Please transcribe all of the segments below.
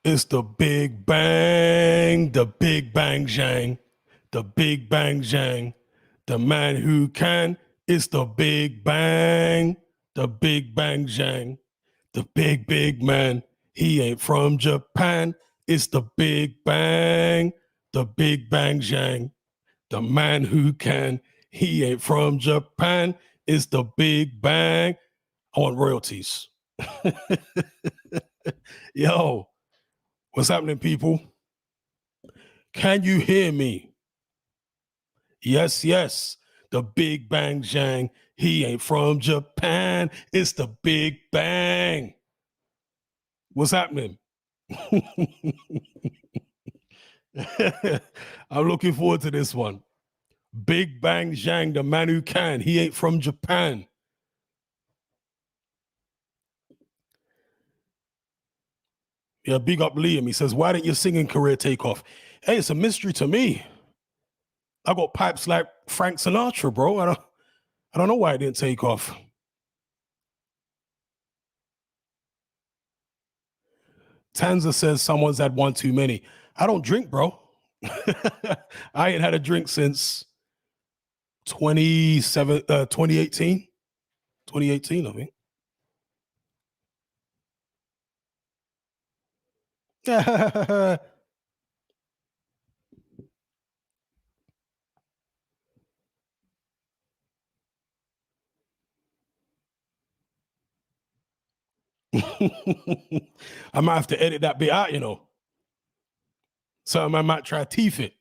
It's the Big Bang, the Big Bang Zhang, the Big Bang Zhang, the man who can. It's the Big Bang, the Big Bang Zhang, the big man. He ain't from Japan. It's the Big Bang, the Big Bang Zhang, the man who can. He ain't from Japan. It's the Big Bang. I want royalties. Yo, what's happening, people? Can you hear me? Yes, yes. The Big Bang Zhang. He ain't from Japan. It's the Big Bang. What's happening? I'm looking forward to this one. Big Bang Zhang, the man who can. He ain't from Japan. Yeah, big up Liam. He says, why didn't your singing career take off? Hey, it's a mystery to me. I got pipes like Frank Sinatra, bro. I don't know why it didn't take off. Tanza says someone's had one too many. I don't drink, bro. I ain't had a drink since 2018. 2018, I think. I might have to edit that bit out, you know. So I might try to teeth it.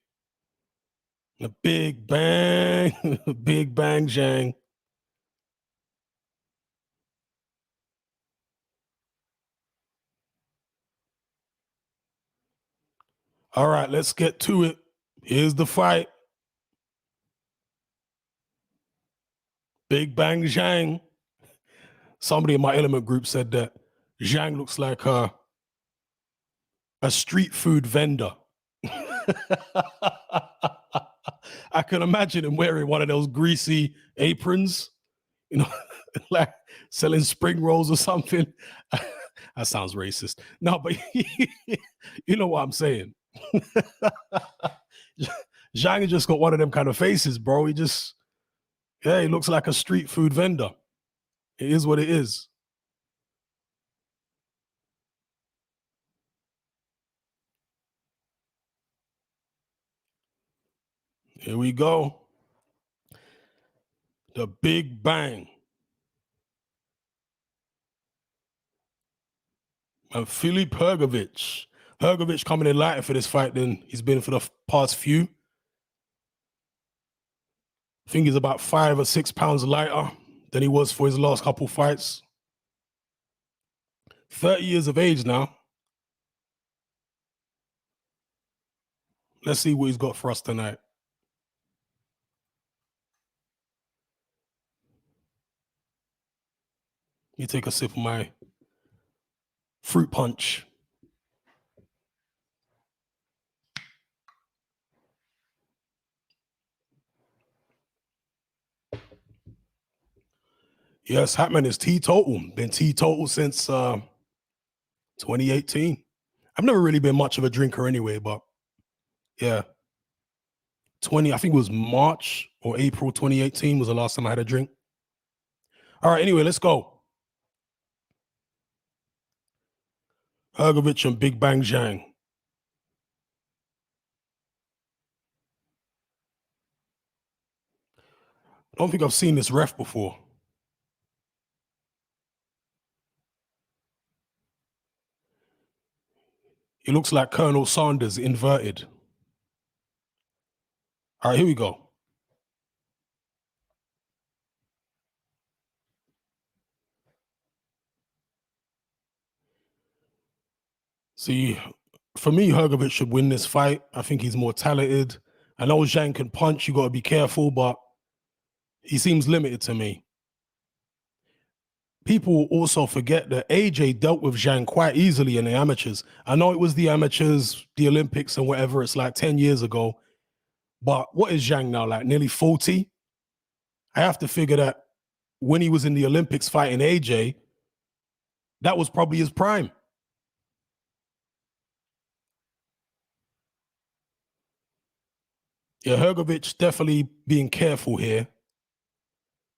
The Big Bang, Big Bang Zhang. All right, let's get to it. Here's the fight. Big Bang Zhang. Somebody in my element group said that Zhang looks like a street food vendor. I can imagine him wearing one of those greasy aprons, you know, like selling spring rolls or something. That sounds racist. No, but you know what I'm saying. Zhang just got one of them kind of faces, bro. He looks like a street food vendor. It is what it is. Here we go. The Big Bang. And Filip Hrgović. Hrgović coming in lighter for this fight than he's been for the past few. I think he's about 5 or 6 pounds lighter than he was for his last couple fights. 30 years of age now. Let's see what he's got for us tonight. You take a sip of my fruit punch. Yes, Hatman is teetotal. Been teetotal since 2018. I've never really been much of a drinker anyway, but yeah. I think it was March or April 2018 was the last time I had a drink. All right, anyway, let's go. Hrgović and Big Bang Zhang. I don't think I've seen this ref before. He looks like Colonel Sanders inverted. All right, here we go. See, for me, Hrgović should win this fight. I think he's more talented. I know Zhang can punch. You got to be careful, but he seems limited to me. People also forget that AJ dealt with Zhang quite easily in the amateurs. I know it was the amateurs, the Olympics and whatever. It's like 10 years ago. But what is Zhang now, like nearly 40? I have to figure that when he was in the Olympics fighting AJ, that was probably his prime. Yeah, Hrgovic definitely being careful here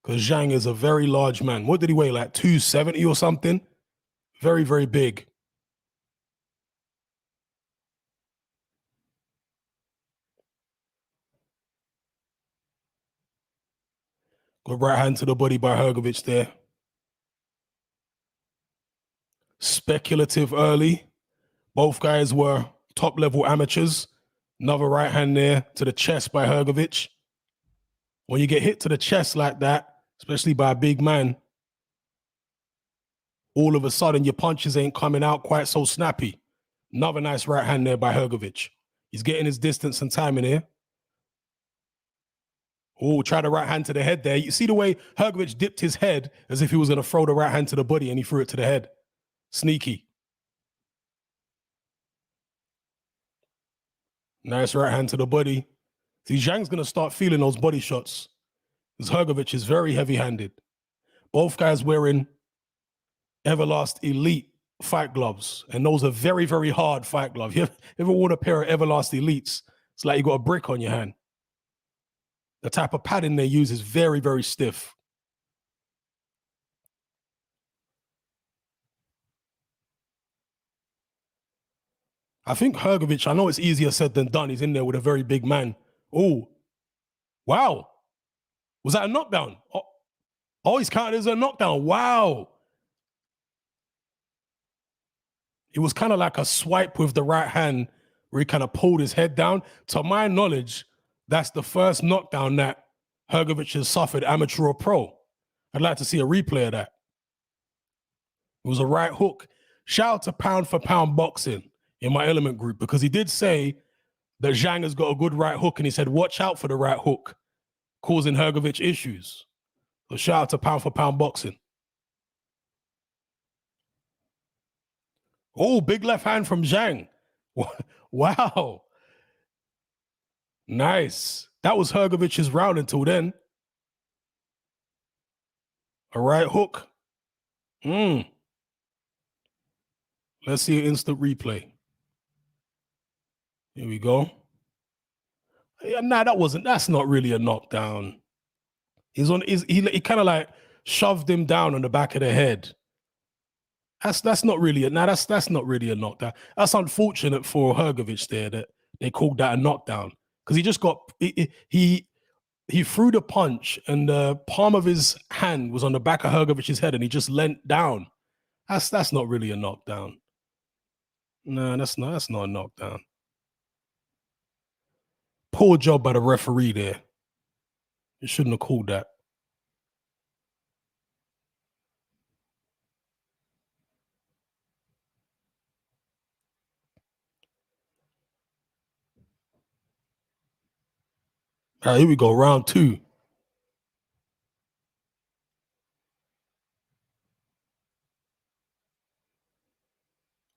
because Zhang is a very large man. What did he weigh, like 270 or something? Very, very big. Good right hand to the body by Hrgovic there. Speculative early. Both guys were top-level amateurs. Another right hand there to the chest by Hrgovic. When you get hit to the chest like that, especially by a big man, all of a sudden your punches ain't coming out quite so snappy. Another nice right hand there by Hrgovic. He's getting his distance and timing here. Oh, try the right hand to the head there. You see the way Hrgovic dipped his head as if he was going to throw the right hand to the body and he threw it to the head. Sneaky. Nice right hand to the body. See, Zhang's going to start feeling those body shots because Hrgovic is very heavy-handed. Both guys wearing Everlast Elite fight gloves, and those are very, very hard fight gloves. You ever worn a pair of Everlast Elites? It's like you got a brick on your hand. The type of padding they use is very, very stiff. I think Hrgovic, I know it's easier said than done. He's in there with a very big man. Oh, wow. Was that a knockdown? Oh, he's counted as a knockdown. Wow. It was kind of like a swipe with the right hand where he kind of pulled his head down. To my knowledge, that's the first knockdown that Hrgovic has suffered, amateur or pro. I'd like to see a replay of that. It was a right hook. Shout out to Pound for Pound Boxing in my Element group because he did say that Zhang has got a good right hook and he said, watch out for the right hook, causing Hrgovic issues. So shout out to Pound for Pound Boxing. Oh, big left hand from Zhang. Wow. Nice. That was Hrgovic's round until then. A right hook. Let's see an instant replay. Here we go. Yeah, nah, that's not really a knockdown. He kind of like shoved him down on the back of the head. That's not really that's not really a knockdown. That's unfortunate for Hrgovic there that they called that a knockdown because he just got he threw the punch and the palm of his hand was on the back of Hrgovic's head and he just leant down. That's not really a knockdown. No, that's not a knockdown. Poor job by the referee there. You shouldn't have called that. All right, here we go, round two.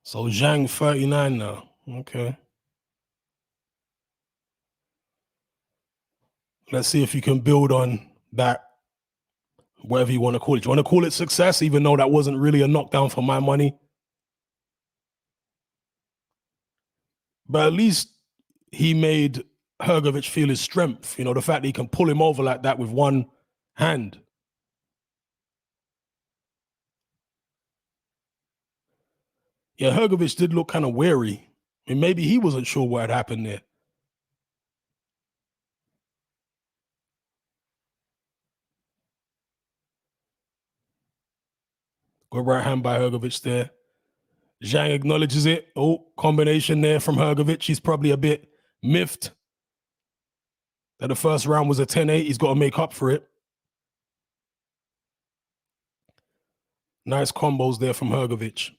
So Zhang 39 now. Okay. Let's see if you can build on that, whatever you want to call it. Do you want to call it success, even though that wasn't really a knockdown for my money? But at least he made Hrgovic feel his strength. You know, the fact that he can pull him over like that with one hand. Yeah, Hrgovic did look kind of wary. I mean, maybe he wasn't sure what had happened there. Good right hand by Hrgovic there. Zhang acknowledges it. Oh, combination there from Hrgovic. He's probably a bit miffed that the first round was a 10-8. He's got to make up for it. Nice combos there from Hrgovic.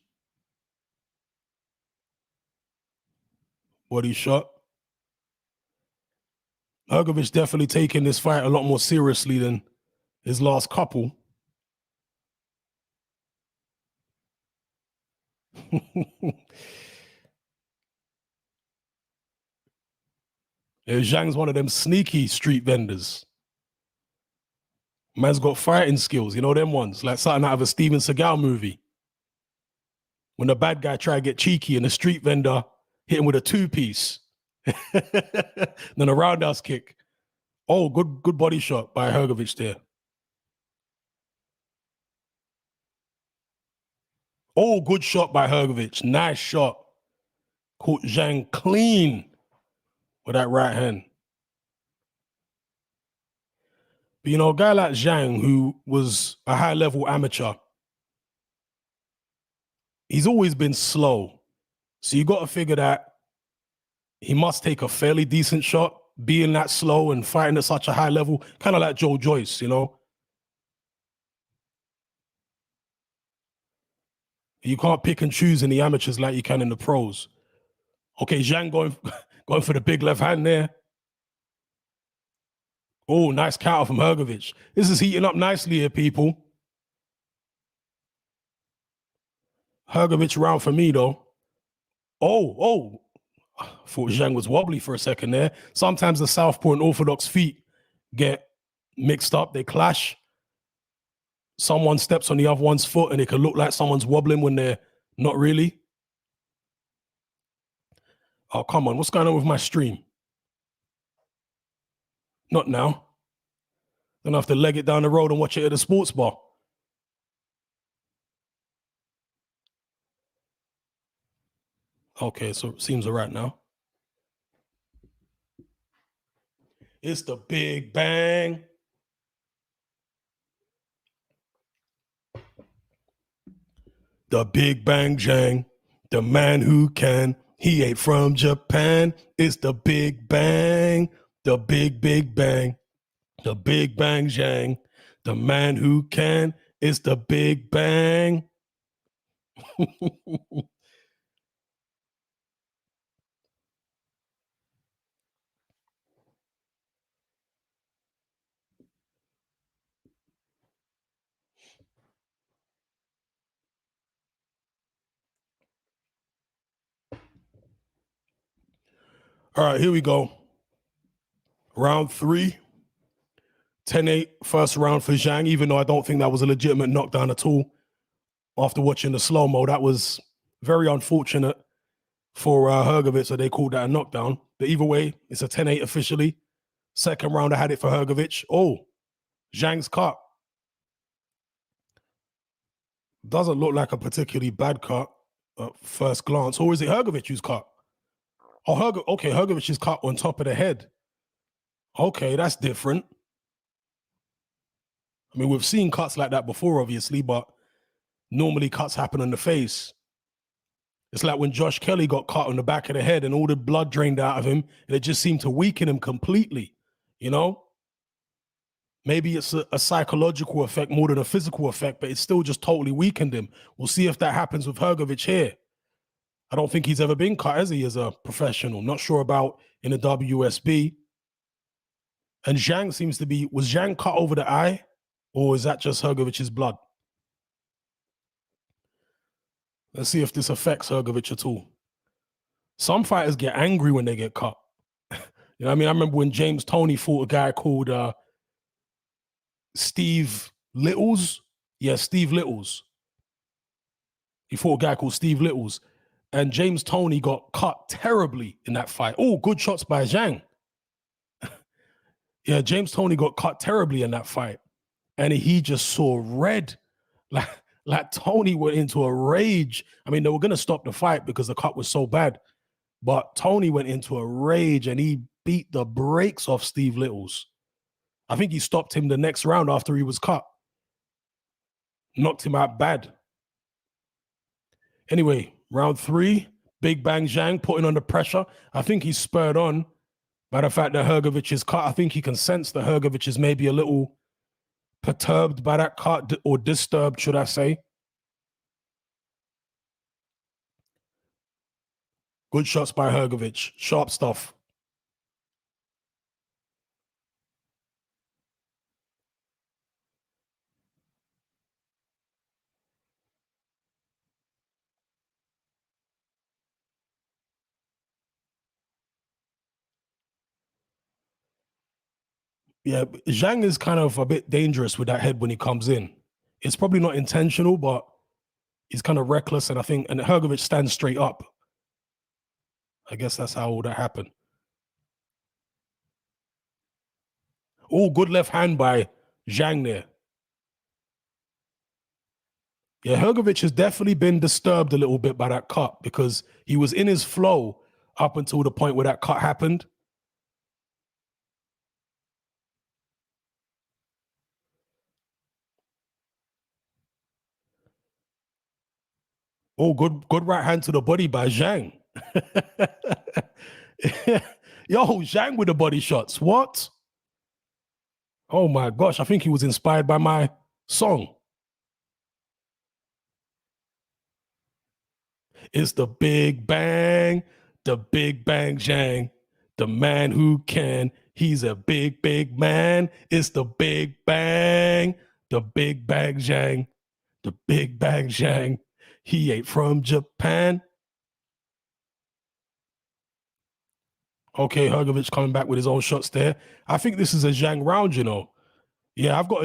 Body shot. Hrgovic definitely taking this fight a lot more seriously than his last couple. Zhang's one of them sneaky street vendors. Man's got fighting skills, you know them ones, like something out of a Steven Seagal movie. When the bad guy try to get cheeky and the street vendor hit him with a two-piece. Then a roundhouse kick. Oh, good body shot by Hrgović there. Oh, good shot by Hrgović. Nice shot. Caught Zhang clean with that right hand. But, a guy like Zhang, who was a high-level amateur, he's always been slow. So you got to figure that he must take a fairly decent shot, being that slow and fighting at such a high level, kind of like Joe Joyce, You can't pick and choose in the amateurs like you can in the pros. Okay, Zhang going going for the big left hand there. Oh, nice counter from Hrgović. This is heating up nicely here, people. Hrgović round for me, though. Oh. Thought Zhang was wobbly for a second there. Sometimes the southpaw and orthodox feet get mixed up. They clash. Someone steps on the other one's foot and it can look like someone's wobbling when they're not really. Oh, come on. What's going on with my stream? Not now. Then I have to leg it down the road and watch it at a sports bar. Okay, so it seems all right now. It's the Big Bang. The Big Bang Jang. The man who can. He ain't from Japan. It's the Big Bang. The Big Bang. The Big Bang Jang. The man who can. It's the Big Bang. All right, here we go. Round 3. 10-8, first round for Zhang, even though I don't think that was a legitimate knockdown at all. After watching the slow-mo, that was very unfortunate for Hrgović, so they called that a knockdown. But either way, it's a 10-8 officially. Second round, I had it for Hrgović. Oh, Zhang's cut. Doesn't look like a particularly bad cut at first glance. Or is it Hrgović who's cut? Oh, Hrgović is cut on top of the head. Okay, that's different. I mean, we've seen cuts like that before, obviously, but normally cuts happen on the face. It's like when Josh Kelly got cut on the back of the head and all the blood drained out of him, and it just seemed to weaken him completely, Maybe it's a psychological effect more than a physical effect, but it still just totally weakened him. We'll see if that happens with Hrgović here. I don't think he's ever been cut, has he, as a professional? Not sure about in the WSB. And Zhang seems to be, was Zhang cut over the eye? Or is that just Hrgovic's blood? Let's see if this affects Hrgović at all. Some fighters get angry when they get cut. You know what I mean? I remember when James Toney fought a guy called Steve Littles. Yeah, Steve Littles. He fought a guy called Steve Littles. And James Toney got cut terribly in that fight. Oh, good shots by Zhang. Yeah, James Toney got cut terribly in that fight. And he just saw red. Like Toney went into a rage. I mean, they were going to stop the fight because the cut was so bad. But Toney went into a rage and he beat the brakes off Steve Littles. I think he stopped him the next round after he was cut. Knocked him out bad. Anyway, round 3, Big Bang Zhang putting under pressure. I think he's spurred on by the fact that Hrgović is cut. I think he can sense that Hrgović is maybe a little perturbed by that cut, or disturbed, should I say. Good shots by Hrgović. Sharp stuff. Yeah, Zhang is kind of a bit dangerous with that head when he comes in. It's probably not intentional, but he's kind of reckless. And I think, and Hrgović stands straight up. I guess that's how all that happened. Oh, good left hand by Zhang there. Yeah, Hrgovic has definitely been disturbed a little bit by that cut because he was in his flow up until the point where that cut happened. Oh, good right hand to the body by Zhang. Yo, Zhang with the body shots. What? Oh my gosh, I think he was inspired by my song. It's the big bang Zhang, the man who can. He's a big, big man. It's the big bang Zhang, the big bang Zhang. He ain't from Japan. Okay, Hrgovic coming back with his own shots there. I think this is a Zhang round, you know. Yeah, I've got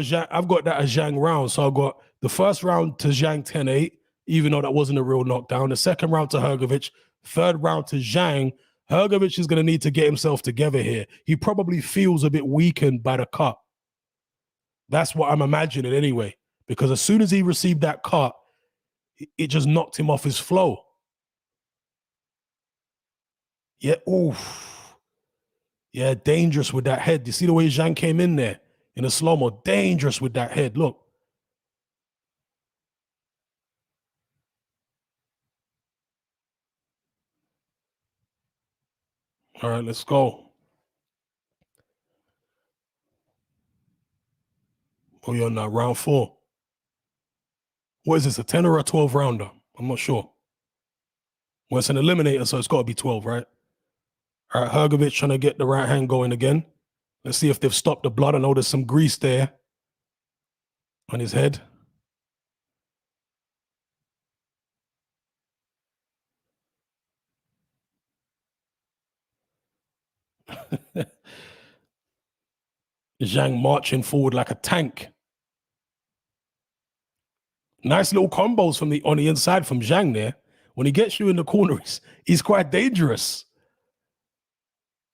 that as Zhang round. So I got the first round to Zhang 10-8, even though that wasn't a real knockdown. The second round to Hrgovic, third round to Zhang. Hrgovic is going to need to get himself together here. He probably feels a bit weakened by the cut. That's what I'm imagining anyway. Because as soon as he received that cut, it just knocked him off his flow. Yeah, oof. Yeah, dangerous with that head. You see the way Zhang came in there in a slow-mo? Dangerous with that head. Look. All right, let's go. Oh, you're on round 4. What is this, a 10 or a 12 rounder? I'm not sure. Well, it's an eliminator, so it's got to be 12, right? All right, Hrgovic trying to get the right hand going again. Let's see if they've stopped the blood. I know there's some grease there on his head. Zhang marching forward like a tank. Nice little combos from on the inside from Zhang there. When he gets you in the corner, he's quite dangerous.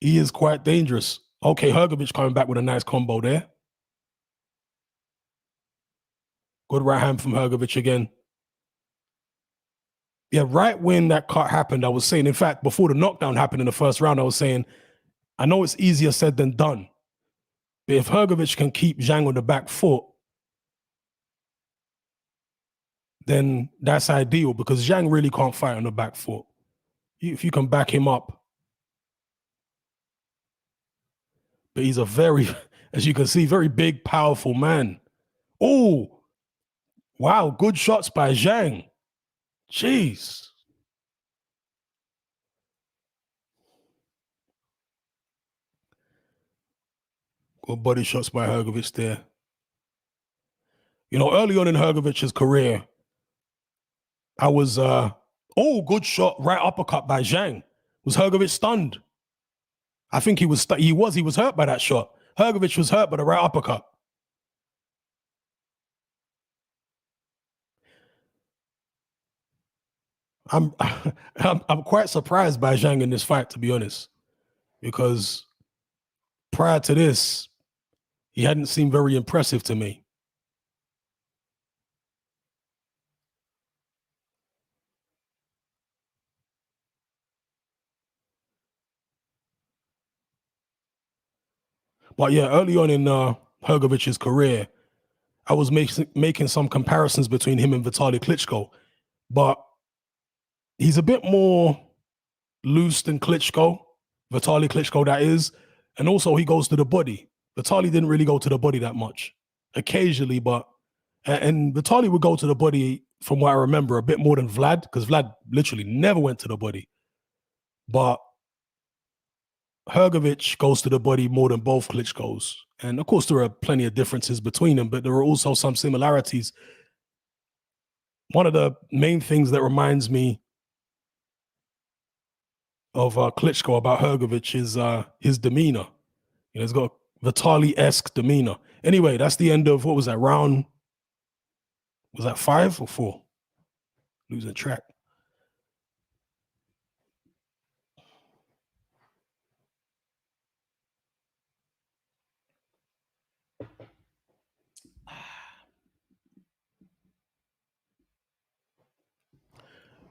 He is quite dangerous. Okay, Hrgovic coming back with a nice combo there. Good right hand from Hrgovic again. Yeah, right when that cut happened, I was saying, in fact, before the knockdown happened in the first round, I was saying, I know it's easier said than done. But if Hrgovic can keep Zhang on the back foot, then that's ideal because Zhang really can't fight on the back foot. If you can back him up. But he's a very, as you can see, very big, powerful man. Oh, wow, good shots by Zhang. Jeez. Good body shots by Hrgovic there. You know, early on in Hrgovic's career, I was, good shot, right uppercut by Zhang. Was Hrgovic stunned? I think he was, he was hurt by that shot. Hrgovic was hurt by the right uppercut. I'm, I'm quite surprised by Zhang in this fight, to be honest, because prior to this, he hadn't seemed very impressive to me. But yeah, early on in Hrgovic's career, I was making some comparisons between him and Vitaly Klitschko, but he's a bit more loose than Klitschko, Vitaly Klitschko, that is. And also, he goes to the body. Vitaly didn't really go to the body that much, occasionally, but and Vitaly would go to the body, from what I remember, a bit more than Vlad, because Vlad literally never went to the body. But Hrgovic goes to the body more than both Klitschko's. And of course, there are plenty of differences between them, but there are also some similarities. One of the main things that reminds me of Klitschko about Hrgovic is his demeanor. You know, he's got Vitaly-esque demeanor. Anyway, that's the end of, what was that, round? Was that 5 or 4? Losing track.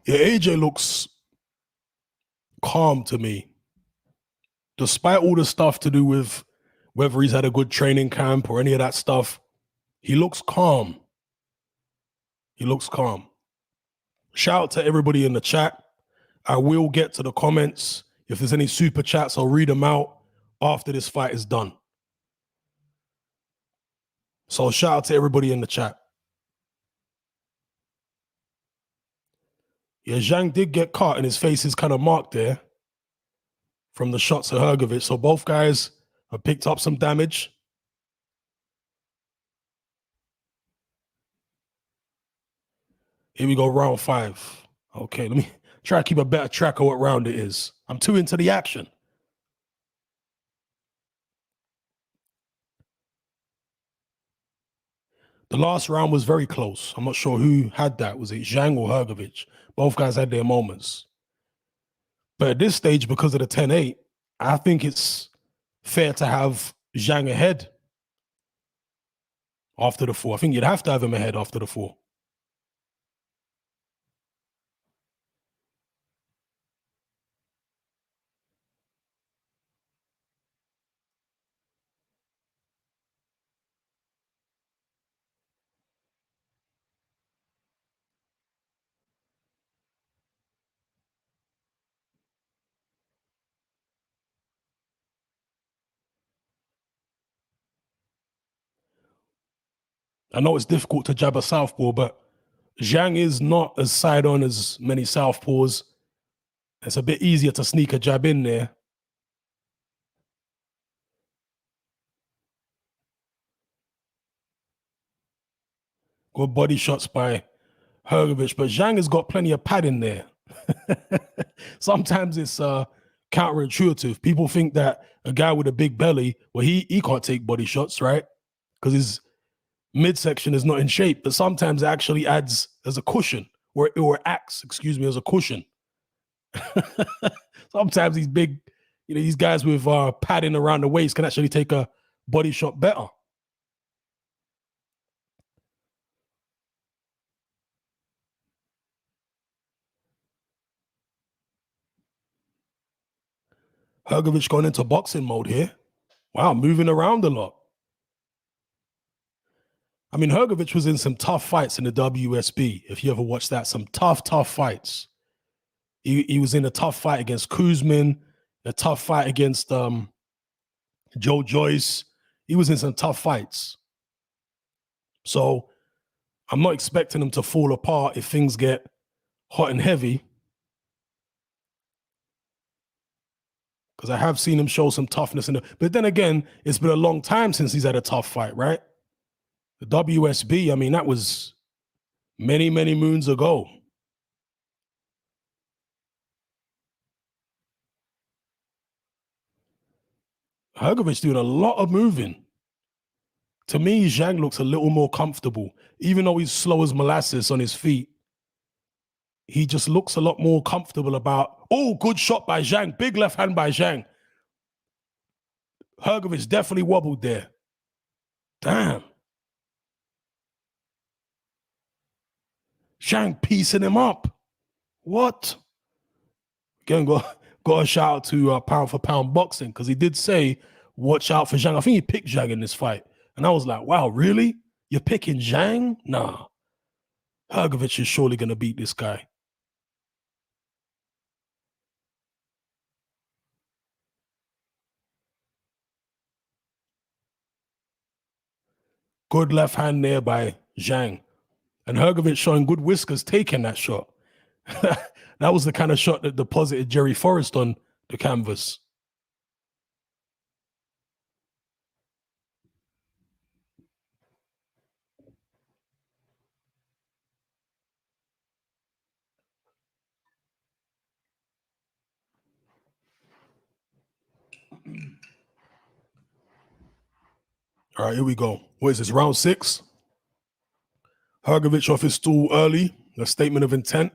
Yeah, AJ looks calm to me, despite all the stuff to do with whether he's had a good training camp or any of that stuff. He looks calm. He looks calm. Shout out to everybody in the chat. I will get to the comments. If there's any super chats, I'll read them out after this fight is done. So shout out to everybody in the chat. Yeah, Zhang did get caught and his face is kind of marked there from the shots of Hrgovic. So both guys have picked up some damage. Here we go, round 5. Okay, let me try to keep a better track of what round it is. I'm too into the action. The last round was very close. I'm not sure who had that. Was it Zhang or Hrgovic? Both guys had their moments. But at this stage, because of the 10-8, I think it's fair to have Zhang ahead after the 4. I think you'd have to have him ahead after the 4. I know it's difficult to jab a southpaw, but Zhang is not as side on as many southpaws. It's a bit easier to sneak a jab in there. Good body shots by Hrgovic, but Zhang has got plenty of pad in there. Sometimes it's counterintuitive. People think that a guy with a big belly, well, he can't take body shots, right? Because his midsection is not in shape. But sometimes it actually adds as a cushion, or acts, as a cushion. Sometimes these big, these guys with padding around the waist can actually take a body shot better. Hrgovic going into boxing mode here. Wow, moving around a lot. I mean, Hrgovic was in some tough fights in the WSB. If you ever watched that, some tough fights. He was in a tough fight against Kuzmin, a tough fight against Joe Joyce. He was in some tough fights. So I'm not expecting him to fall apart if things get hot and heavy, because I have seen him show some toughness but then again, it's been a long time since he's had a tough fight, right? The WSB, I mean, that was many moons ago. Hrgovic doing a lot of moving. To me, Zhang looks a little more comfortable. Even though he's slow as molasses on his feet, he just looks a lot more comfortable about, oh, good shot by Zhang. Big left hand by Zhang. Hrgovic definitely wobbled there. Damn. Zhang piecing him up. What? Again, got a shout out to Pound for Pound Boxing, because he did say, watch out for Zhang. I think he picked Zhang in this fight. And I was like, wow, really? You're picking Zhang? Nah. Hrgovic is surely going to beat this guy. Good left hand there by Zhang. And Hrgovic showing good whiskers taking that shot. That was the kind of shot that deposited Jerry Forrest on the canvas. All right, here we go. What is this, round 6? Hrgovic off his stool early, a statement of intent.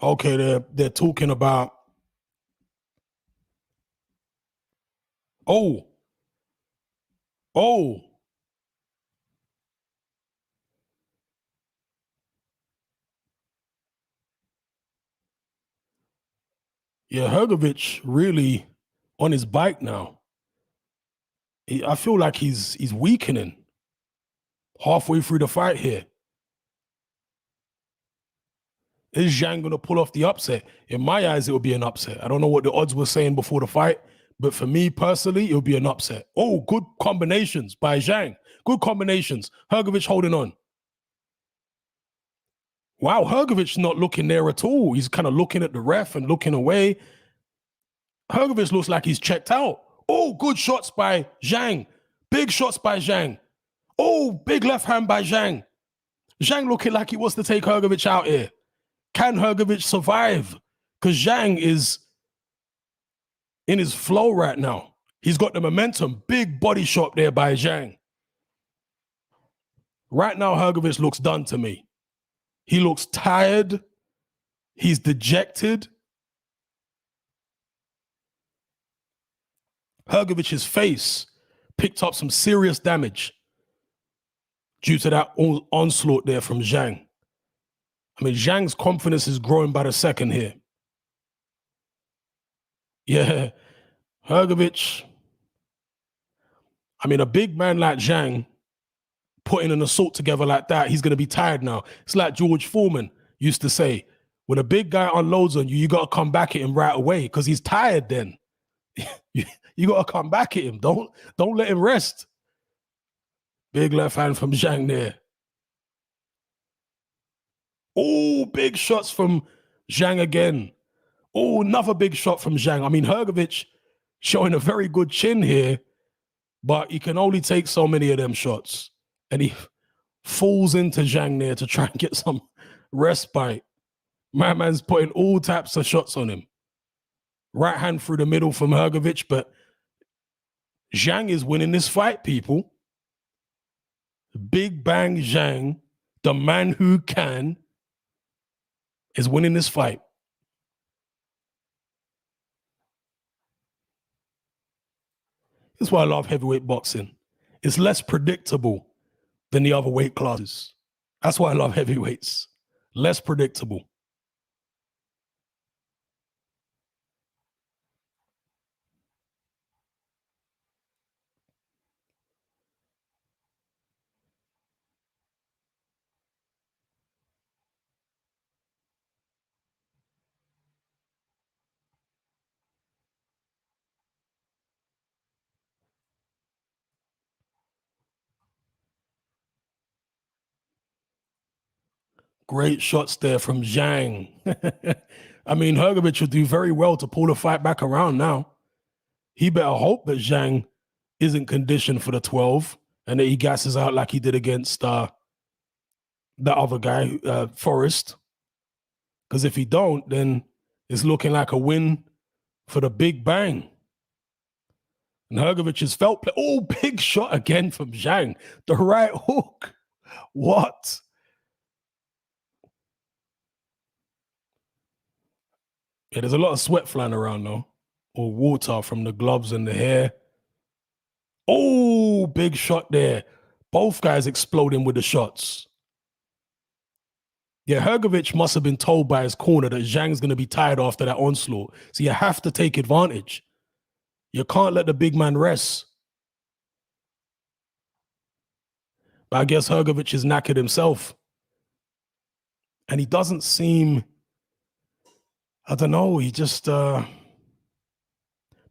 Okay, they're talking about. Oh, oh, yeah, Hergovich really on his bike now. I feel like he's weakening halfway through the fight here. Is Zhang going to pull off the upset? In my eyes, it will be an upset. I don't know what the odds were saying before the fight, but for me personally, it will be an upset. Oh, good combinations by Zhang. Good combinations. Hergovich holding on. Wow, Hergovich not looking there at all. He's kind of looking at the ref and looking away. Hergovich looks like he's checked out. Oh, good shots by Zhang. Big shots by Zhang. Oh, big left hand by Zhang. Zhang looking like he wants to take Hergovich out here. Can Hergovich survive? Because Zhang is in his flow right now. He's got the momentum. Big body shot there by Zhang. Right now, Hergovich looks done to me. He looks tired. He's dejected. Hergovich's face picked up some serious damage due to that onslaught there from Zhang. I mean, Zhang's confidence is growing by the second here. Yeah, Hergovich. I mean, a big man like Zhang putting an assault together like that, he's going to be tired now. It's like George Foreman used to say, when a big guy unloads on you, you got to come back at him right away because he's tired then. You got to come back at him. Don't let him rest. Big left hand from Zhang there. Oh, big shots from Zhang again. Oh, another big shot from Zhang. I mean, Hergovich showing a very good chin here, but he can only take so many of them shots. And he falls into Zhang there to try and get some respite. My man's putting all types of shots on him. Right hand through the middle from Hergovich, but Zhang is winning this fight, people. Big Bang Zhang, the man who can, is winning this fight. That's why I love heavyweight boxing. It's less predictable than the other weight classes. That's why I love heavyweights. Less predictable. Great shots there from Zhang. I mean, Hergovich will do very well to pull the fight back around now. He better hope that Zhang isn't conditioned for the 12 and that he gasses out like he did against that other guy, Forrest. Because if he don't, then it's looking like a win for the Big Bang. And Hergovich's felt play. Oh, big shot again from Zhang. The right hook. What? Yeah, there's a lot of sweat flying around though, or water from the gloves and the hair. Oh, big shot there. Both guys exploding with the shots. Yeah, Hergovich must have been told by his corner that Zhang's going to be tired after that onslaught. So you have to take advantage. You can't let the big man rest. But I guess Hergovich is knackered himself. And he doesn't seem, I don't know, he just, don't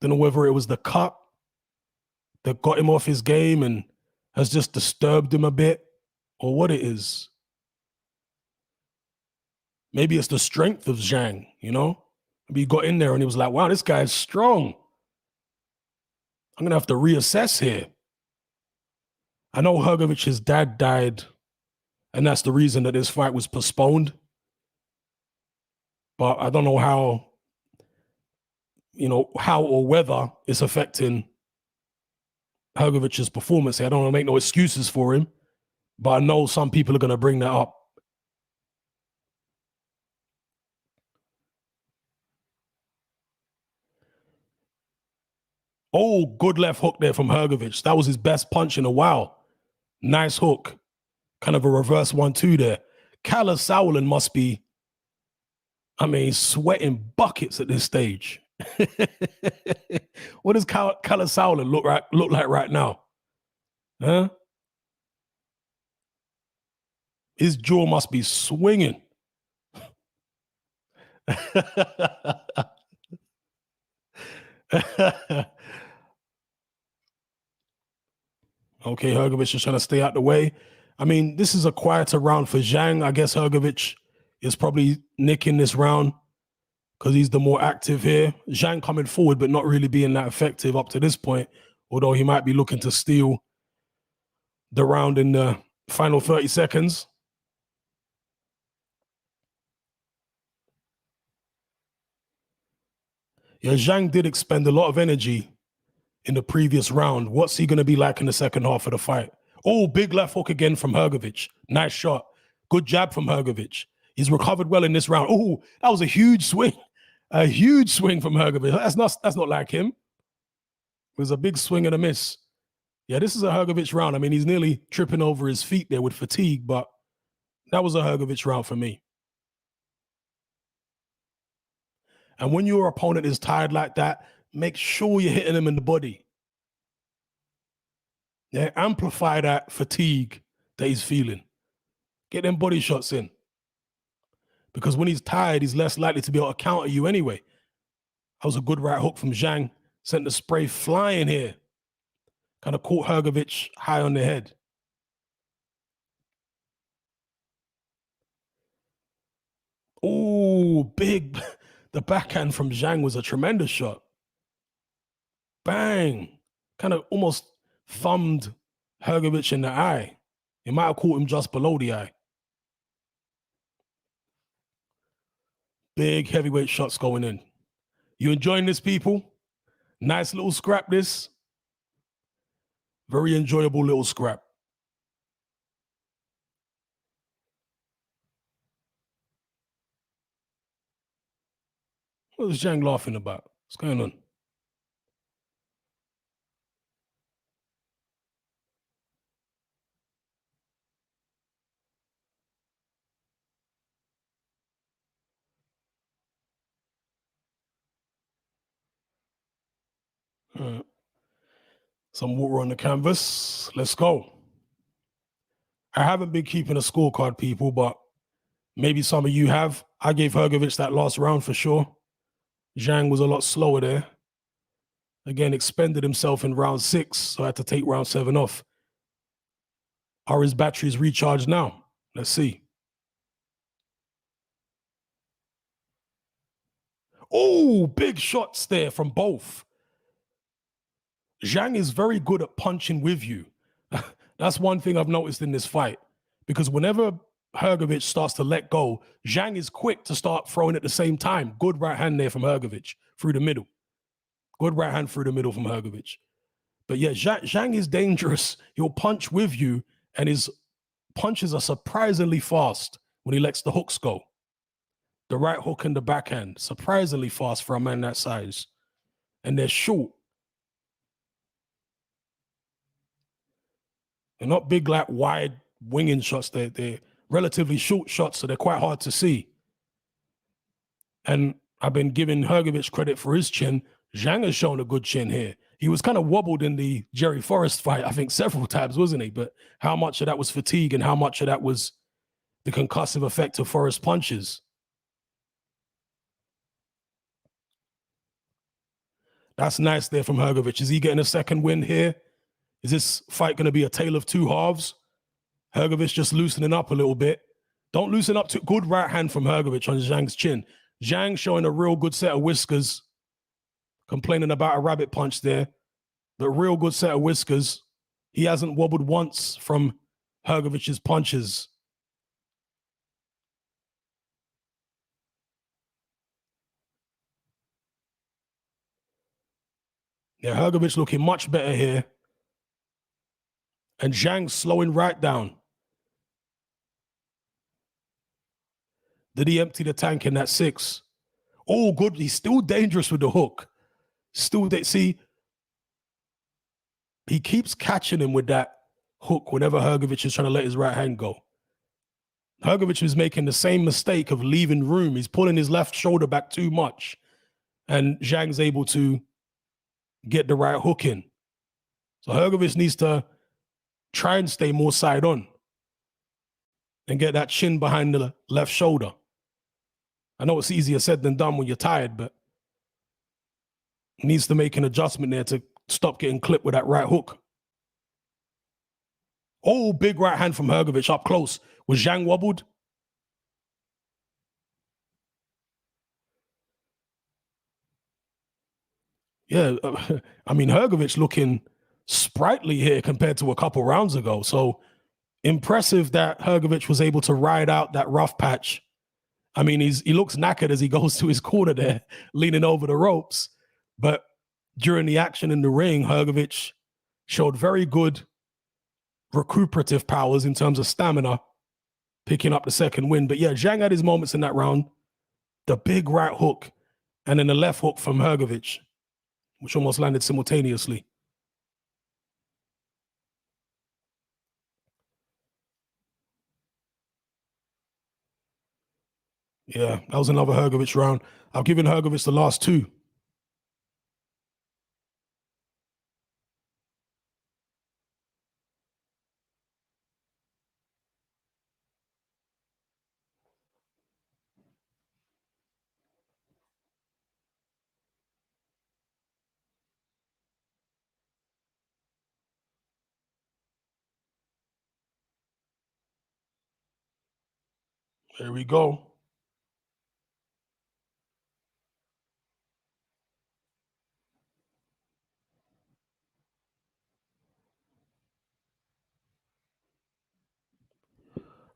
know whether it was the cut that got him off his game and has just disturbed him a bit or what it is. Maybe it's the strength of Zhang, you know? Maybe he got in there and he was like, wow, this guy's strong. I'm going to have to reassess here. I know Hergovich's dad died, and that's the reason that this fight was postponed. But I don't know how, how or whether it's affecting Hergovich's performance. I don't want to make no excuses for him, but I know some people are going to bring that up. Oh, good left hook there from Hrgovic. That was his best punch in a while. Nice hook. Kind of a reverse 1-2 there. Kalle Sauerland must be, I mean, sweating buckets at this stage. What does Kalle Sauerland look like right now? Huh? His jaw must be swinging. Okay, Hrgovic is trying to stay out the way. I mean, this is a quieter round for Zhang. I guess Hrgovic is probably nicking this round because he's the more active here. Zhang coming forward, but not really being that effective up to this point, although he might be looking to steal the round in the final 30 seconds. Yeah, Zhang did expend a lot of energy in the previous round. What's he going to be like in the second half of the fight? Oh, big left hook again from Hrgovic. Nice shot. Good jab from Hrgovic. He's recovered well in this round. Oh, that was a huge swing. A huge swing from Hrgovic. That's not like him. It was a big swing and a miss. Yeah, this is a Hrgovic round. I mean, he's nearly tripping over his feet there with fatigue, but that was a Hrgovic round for me. And when your opponent is tired like that, make sure you're hitting him in the body. Yeah, amplify that fatigue that he's feeling. Get them body shots in. Because when he's tired, he's less likely to be able to counter you anyway. That was a good right hook from Zhang. Sent the spray flying here. Kind of caught Hrgovic high on the head. Oh, big. The backhand from Zhang was a tremendous shot. Bang. Kind of almost thumbed Hrgovic in the eye. It might have caught him just below the eye. Big heavyweight shots going in. You enjoying this, people? Nice little scrap, this. Very enjoyable little scrap. What is Zhang laughing about? What's going on? Some water on the canvas. Let's go. I haven't been keeping a scorecard, people, but maybe some of you have. I gave Hrgovic that last round for sure. Zhang was a lot slower there. Again, expended himself in round 6, so I had to take round 7 off. Are his batteries recharged now? Let's see. Oh, big shots there from both. Zhang is very good at punching with you. That's one thing I've noticed in this fight. Because whenever Hrgovic starts to let go, Zhang is quick to start throwing at the same time. Good right hand there from Hrgovic through the middle. Good right hand through the middle from Hrgovic. But yeah, Zhang is dangerous. He'll punch with you, and his punches are surprisingly fast when he lets the hooks go. The right hook and the backhand, surprisingly fast for a man that size. And they're short. They're not big, like wide winging shots. They're relatively short shots, so they're quite hard to see. And I've been giving Hrgovic credit for his chin. Zhang has shown a good chin here. He was kind of wobbled in the Jerry Forrest fight, I think, several times, wasn't he? But how much of that was fatigue and how much of that was the concussive effect of Forrest punches? That's nice there from Hrgovic. Is he getting a second win here? Is this fight going to be a tale of two halves? Hrgovic just loosening up a little bit. Don't loosen up too. Good right hand from Hrgovic on Zhang's chin. Zhang showing a real good set of whiskers. Complaining about a rabbit punch there. But real good set of whiskers. He hasn't wobbled once from Hrgovic's punches. Yeah, Hrgovic looking much better here. And Zhang slowing right down. Did he empty the tank in that 6? Oh, good. He's still dangerous with the hook. Still, see, he keeps catching him with that hook whenever Hrgović is trying to let his right hand go. Hrgović is making the same mistake of leaving room. He's pulling his left shoulder back too much, and Zhang's able to get the right hook in. So Hrgović needs to try and stay more side on and get that chin behind the left shoulder. I know it's easier said than done when you're tired, but he needs to make an adjustment there to stop getting clipped with that right hook. Oh, big right hand from Hrgović up close. Was Zhang wobbled? Yeah, I mean, Hrgović looking sprightly here compared to a couple rounds ago. So impressive that Hrgović was able to ride out that rough patch. I mean, he looks knackered as he goes to his corner there, leaning over the ropes. But during the action in the ring, Hrgović showed very good recuperative powers in terms of stamina, picking up the second win. But yeah, Zhang had his moments in that round. The big right hook and then the left hook from Hrgović, which almost landed simultaneously. Yeah, that was another Hrgović round. I've given Hrgović the last two. There we go.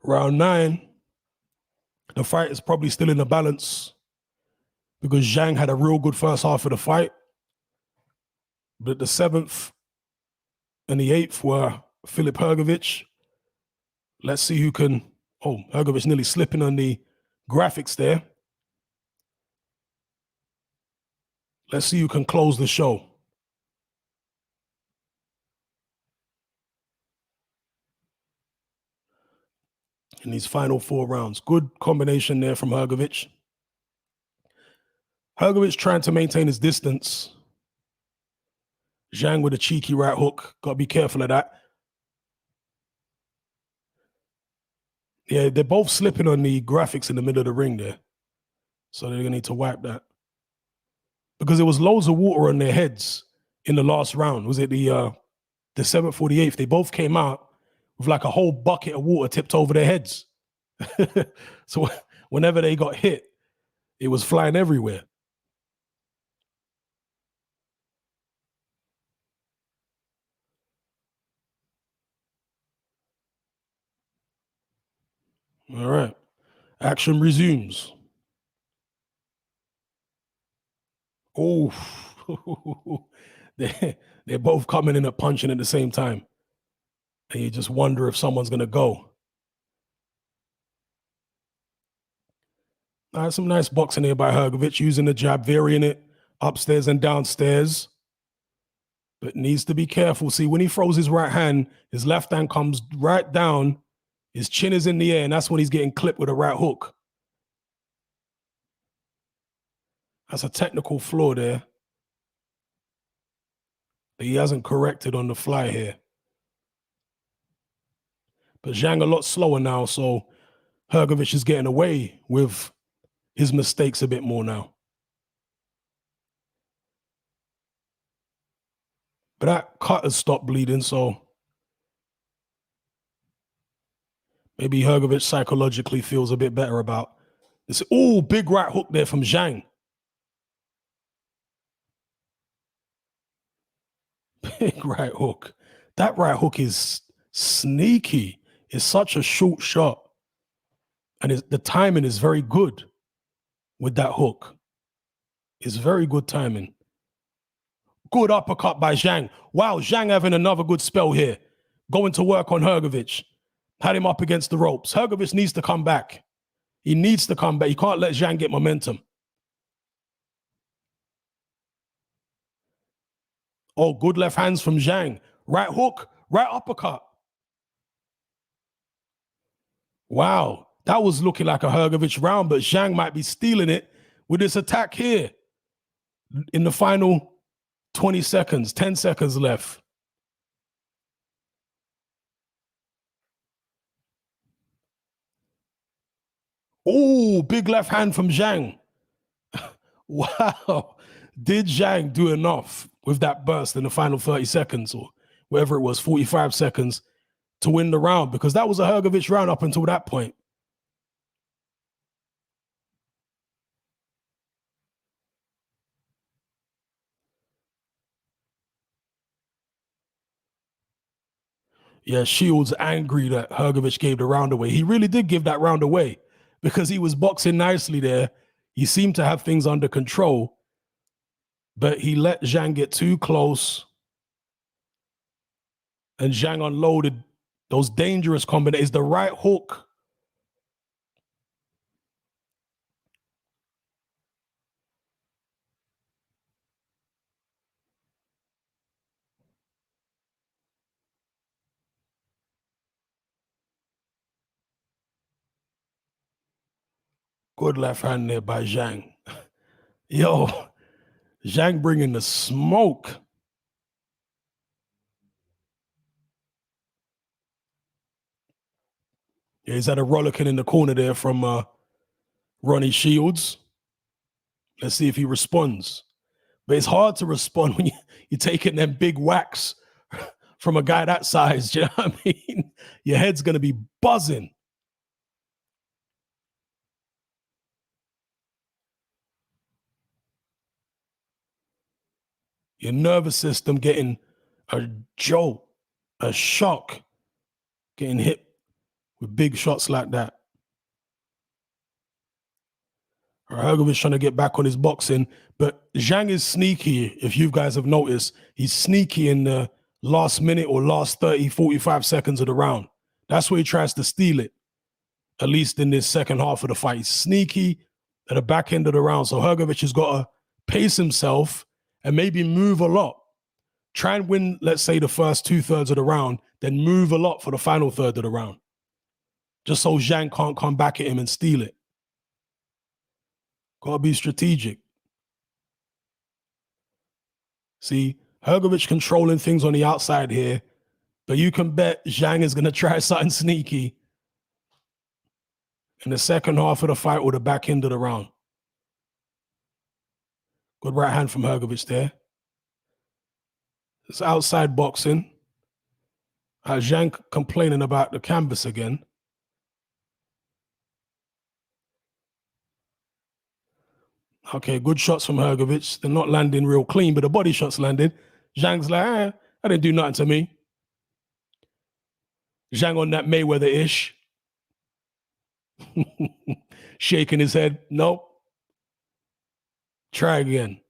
Round 9, the fight is probably still in the balance because Zhang had a real good first half of the fight. But the 7th and the 8th were Filip Hrgović. Let's see who can... Oh, Hrgović nearly slipping on the graphics there. Let's see who can close the show. In these final 4 rounds. Good combination there from Hrgović. Hrgović trying to maintain his distance. Zhang with a cheeky right hook. Got to be careful of that. Yeah, they're both slipping on the graphics in the middle of the ring there. So they're going to need to wipe that. Because there was loads of water on their heads in the last round. Was it the 7th or the 8th? They both came out with like a whole bucket of water tipped over their heads. So whenever they got hit, it was flying everywhere. All right. Action resumes. Oh, they're both coming in and punching at the same time. And you just wonder if someone's going to go. Some nice boxing here by Hrgović, using the jab, varying it upstairs and downstairs. But needs to be careful. See, when he throws his right hand, his left hand comes right down, his chin is in the air, and that's when he's getting clipped with a right hook. That's a technical flaw there that he hasn't corrected on the fly here. But Zhang a lot slower now, so Hrgović is getting away with his mistakes a bit more now. But that cut has stopped bleeding, so maybe Hrgović psychologically feels a bit better about this. Oh, big right hook there from Zhang. Big right hook. That right hook is sneaky. It's such a short shot. And the timing is very good with that hook. It's very good timing. Good uppercut by Zhang. Wow, Zhang having another good spell here. Going to work on Hrgović. Had him up against the ropes. Hrgović needs to come back. He needs to come back. He can't let Zhang get momentum. Oh, good left hands from Zhang. Right hook, right uppercut. Wow, that was looking like a Hrgovic round, but Zhang might be stealing it with this attack here in the final 20 seconds, 10 seconds left. Oh, big left hand from Zhang. Wow. Did Zhang do enough with that burst in the final 30 seconds or whatever it was, 45 seconds to win the round? Because that was a Hrgovic round up until that point. Yeah, Shields angry that Hrgovic gave the round away. He really did give that round away because he was boxing nicely there. He seemed to have things under control, but he let Zhang get too close. And Zhang unloaded those dangerous combinations. The right hook. Good left hand there by Zhang. Yo, Zhang bringing the smoke. Yeah, he's had a rollicking in the corner there from Ronnie Shields. Let's see if he responds. But it's hard to respond when you're taking them big whacks from a guy that size. Do you know what I mean? Your head's going to be buzzing. Your nervous system getting a jolt, a shock, getting hit with big shots like that. Hrgovic trying to get back on his boxing, but Zhang is sneaky. If you guys have noticed, he's sneaky in the last minute or last 30, 45 seconds of the round. That's where he tries to steal it, at least in this second half of the fight. He's sneaky at the back end of the round. So Hrgovic has got to pace himself and maybe move a lot. Try and win, let's say, the first 2/3 of the round, then move a lot for the final third of the round, just so Zhang can't come back at him and steal it. Got to be strategic. See, Hrgovic controlling things on the outside here, but you can bet Zhang is going to try something sneaky in the second half of the fight or the back end of the round. Good right hand from Hrgovic there. It's outside boxing. Zhang complaining about the canvas again. Okay, good shots from Hrgovic. They're not landing real clean, but the body shots landed. Zhang's like, I didn't do nothing to me. Zhang on that Mayweather-ish. Shaking his head. Nope. Try again.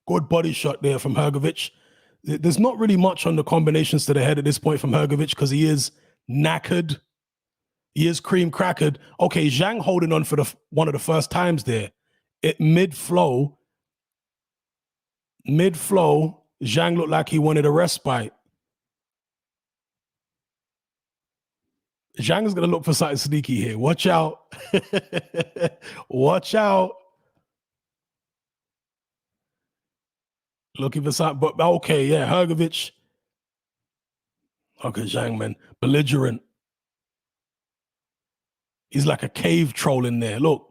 Good body shot there from Hrgovic. There's not really much on the combinations to the head at this point from Hrgovic because he is knackered. He is cream crackered. Okay, Zhang holding on for one of the first times there. Mid-flow, Zhang looked like he wanted a respite. Zhang is going to look for something sneaky here. Watch out. Watch out. Looking for something. But okay, yeah, Hrgovic. Okay, Zhang, man. Belligerent. He's like a cave troll in there. Look.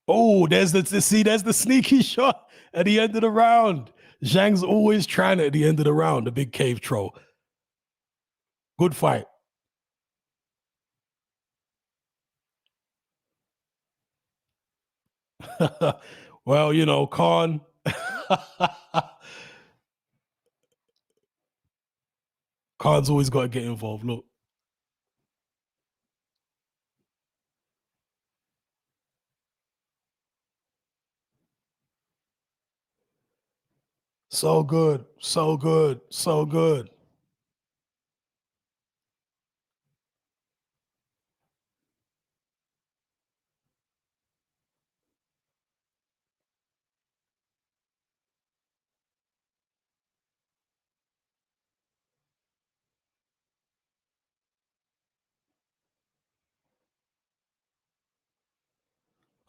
Oh, there's the sneaky shot at the end of the round. Zhang's always trying it at the end of the round, the big cave troll. Good fight. Well, you know, Khan. Khan's always got to get involved. Look. So good. So good. So good.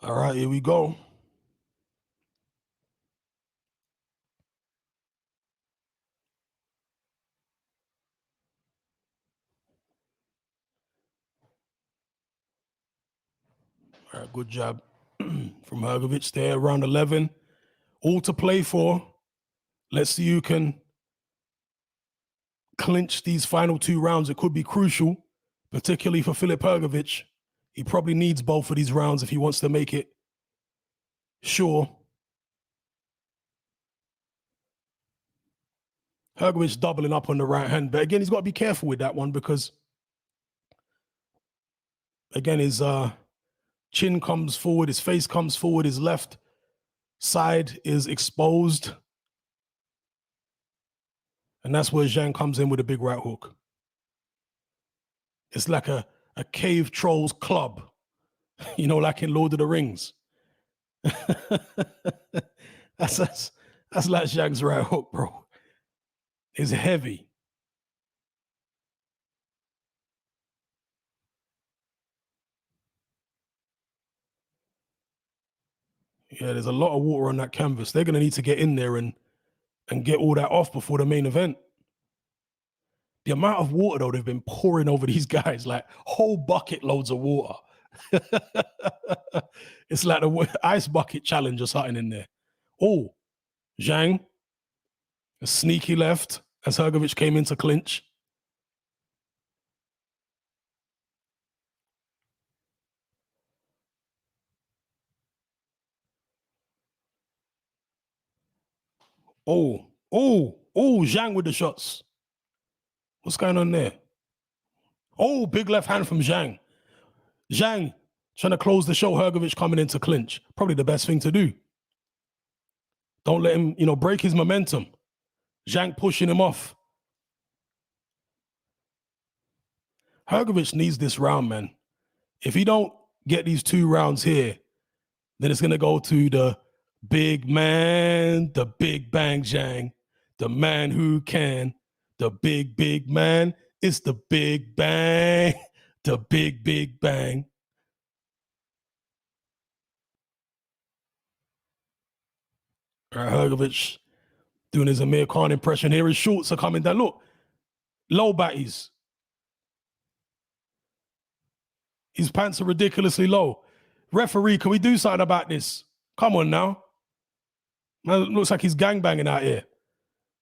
All right, here we go. All right, good job from Hrgovic there, round 11. All to play for. Let's see who can clinch these final 2 rounds. It could be crucial, particularly for Filip Hrgovic. He probably needs both of these rounds if he wants to make it sure. Hrgovic doubling up on the right hand, but again, he's got to be careful with that one because, again, his chin comes forward, his face comes forward, his left side is exposed. And that's where Zhang comes in with a big right hook. It's like a cave troll's club, you know, like in Lord of the Rings. that's like Zhang's right hook, bro. It's heavy. Yeah, there's a lot of water on that canvas. They're going to need to get in there and get all that off before the main event. The amount of water, though, they've been pouring over these guys, like whole bucket loads of water. It's like the ice bucket challenge or something in there. Oh, Zhang, a sneaky left as Hrgovic came into clinch. Oh, Zhang with the shots. What's going on there? Oh, big left hand from Zhang. Zhang trying to close the show. Hrgovic coming into clinch. Probably the best thing to do. Don't let him, break his momentum. Zhang pushing him off. Hrgovic needs this round, man. If he don't get these 2 rounds here, then it's going to go to the big man, the big bang Zhang, the man who can, the big man. It's the big bang, the big bang. All right, Hrgovic doing his Amir Khan impression here. His shorts are coming down. Look, low batties. His pants are ridiculously low. Referee, can we do something about this? Come on now. Man, it looks like he's gangbanging out here.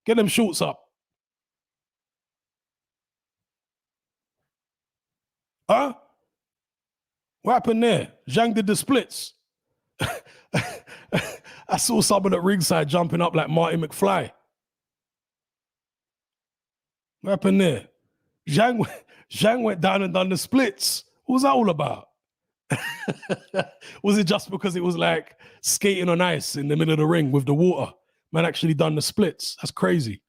Get them shorts up. Huh? What happened there? Zhang did the splits. I saw someone at ringside jumping up like Marty McFly. What happened there? Zhang went down and done the splits. What was that all about? Was it just because it was like skating on ice in the middle of the ring with the water? Man actually done the splits. That's crazy.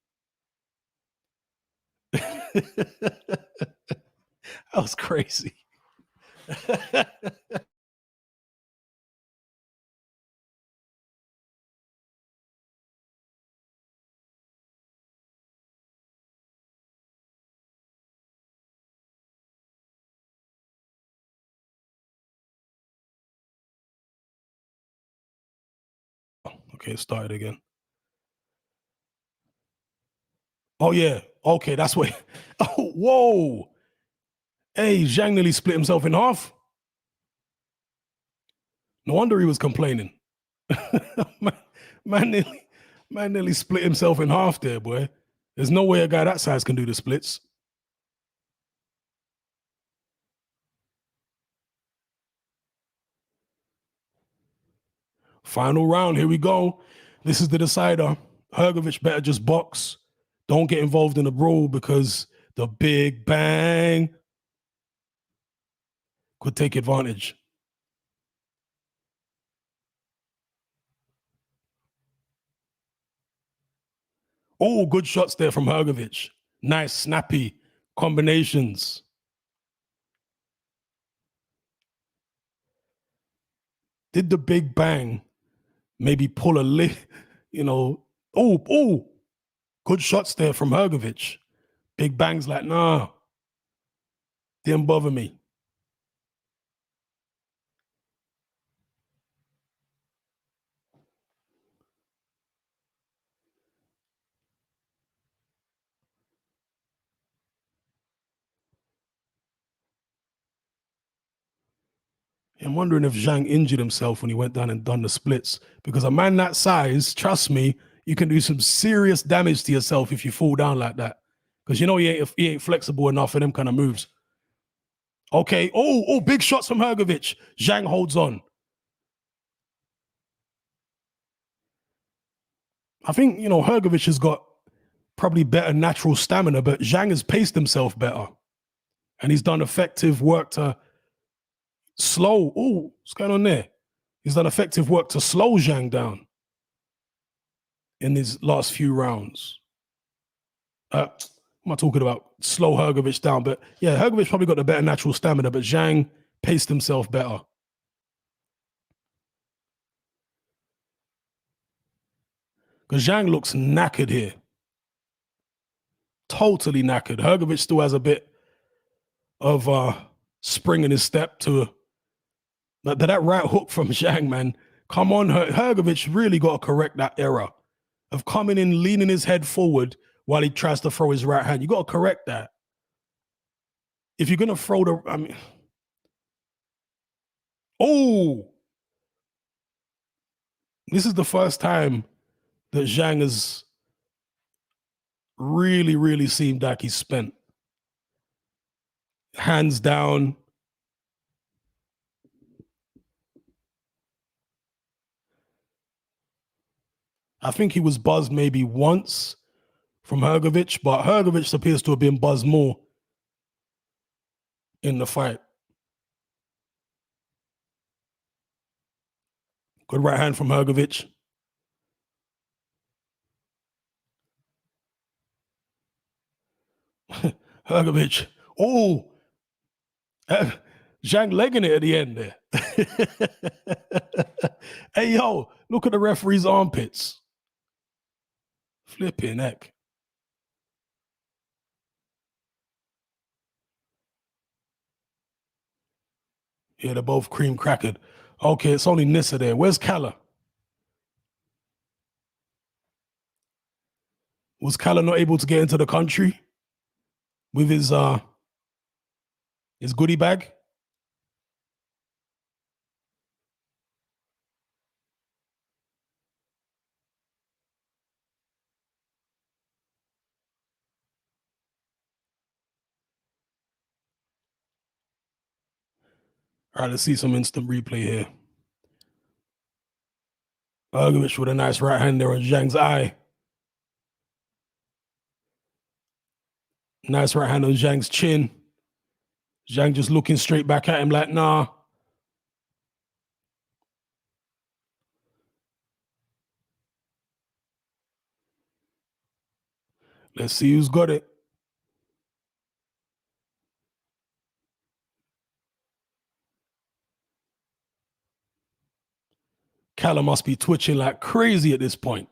That was crazy. Okay, it started again. Oh, yeah. Okay, that's what. Oh, whoa. Hey, Zhang nearly split himself in half. No wonder he was complaining. man nearly split himself in half there, boy. There's no way a guy that size can do the splits. Final round, here we go. This is the decider. Hrgovic better just box. Don't get involved in the brawl because the big bang could take advantage. Oh, good shots there from Hrgovic. Nice, snappy combinations. Did the big bang maybe pull a lid, Oh, good shots there from Hrgovic. Big bang's like, nah, didn't bother me. I'm wondering if Zhang injured himself when he went down and done the splits. Because a man that size, trust me, you can do some serious damage to yourself if you fall down like that. Because you know he ain't flexible enough for them kind of moves. Okay. Oh, big shots from Hrgovic. Zhang holds on. I think, Hrgovic has got probably better natural stamina, but Zhang has paced himself better. And he's done effective work to slow. Oh, what's going on there? He's done effective work to slow Zhang down in these last few rounds. What am I talking about? Slow Hrgovic down. But yeah, Hrgovic probably got the better natural stamina, but Zhang paced himself better. Because Zhang looks knackered here. Totally knackered. Hrgovic still has a bit of spring in his step to that right hook from Zhang, man. Come on, Hrgovic really got to correct that error of coming in, leaning his head forward while he tries to throw his right hand. You got to correct that. If you're going to throw oh, this is the first time that Zhang has really, really seemed like he's spent. Hands down. I think he was buzzed maybe once from Hrgovic, but Hrgovic appears to have been buzzed more in the fight. Good right hand from Hrgovic. Hrgovic. Oh, Zhang legging it at the end there. Hey, yo, look at the referee's armpits. Flipping heck. Yeah, they're both cream crackered. Okay, it's only Nissa there. Where's Kalla? Was Kalla not able to get into the country with his goodie bag? All right, let's see some instant replay here. Hrgovic with a nice right hand there on Zhang's eye. Nice right hand on Zhang's chin. Zhang just looking straight back at him like, nah. Let's see who's got it. Kalla must be twitching like crazy at this point.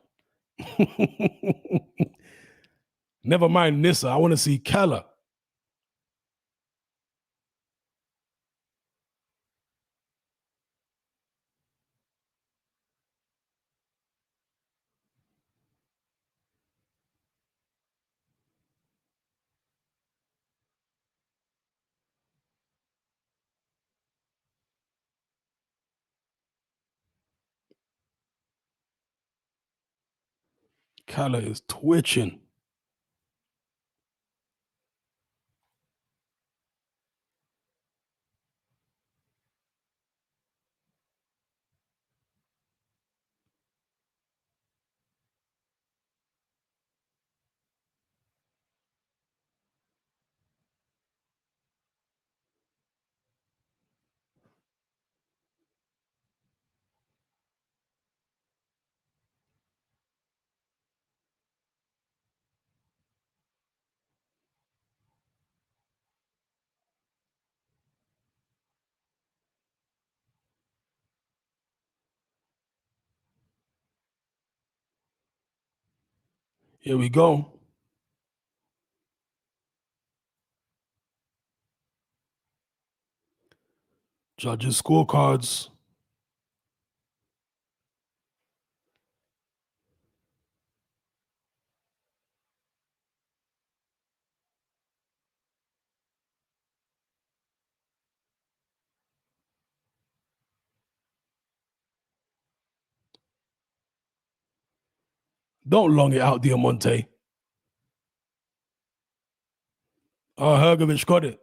Never mind Nissa. I want to see Kalla. Kalla is twitching. Here we go. Judges' scorecards. Don't long it out, Diamante. Oh, Hrgovic got it.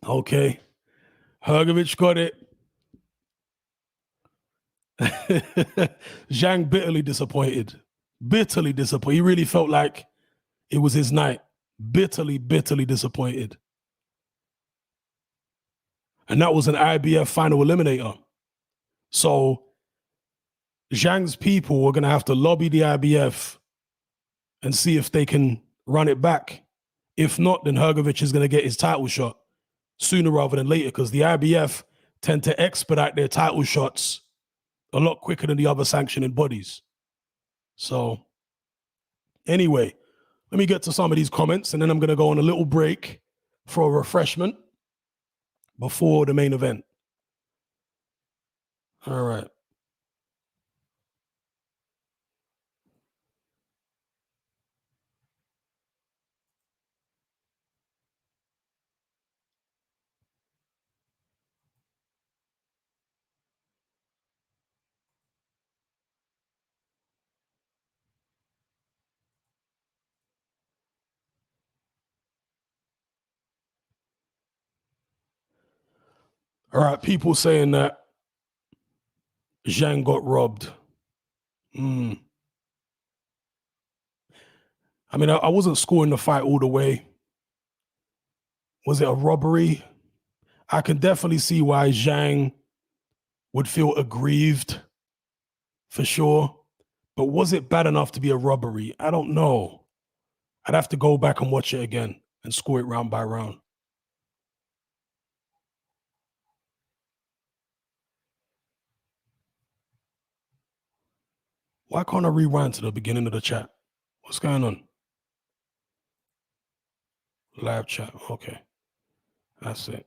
Okay. Hrgovic got it. Zhang bitterly disappointed. Bitterly disappointed. He really felt like it was his night. Bitterly, bitterly disappointed. And that was an IBF final eliminator. So Zhang's people were going to have to lobby the IBF and see if they can run it back. If not, then Hrgovic is going to get his title shot sooner rather than later, because the IBF tend to expedite their title shots a lot quicker than the other sanctioning bodies. So anyway, let me get to some of these comments, and then I'm going to go on a little break for a refreshment before the main event. All right. All right, people saying that Zhang got robbed. I mean, I wasn't scoring the fight all the way. Was it a robbery? I can definitely see why Zhang would feel aggrieved, for sure. But was it bad enough to be a robbery? I don't know. I'd have to go back and watch it again and score it round by round. Why can't I rewind to the beginning of the chat? What's going on? Live chat. Okay. That's it.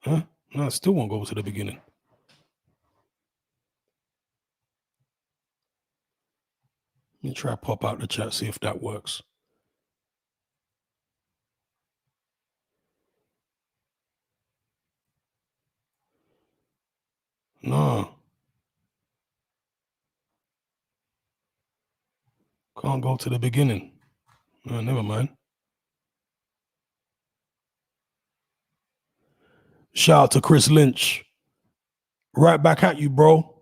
Huh? No, I still won't go to the beginning. Let me try pop out the chat, see if that works. No. Can't go to the beginning. No, never mind. Shout out to Chris Lynch. Right back at you, bro.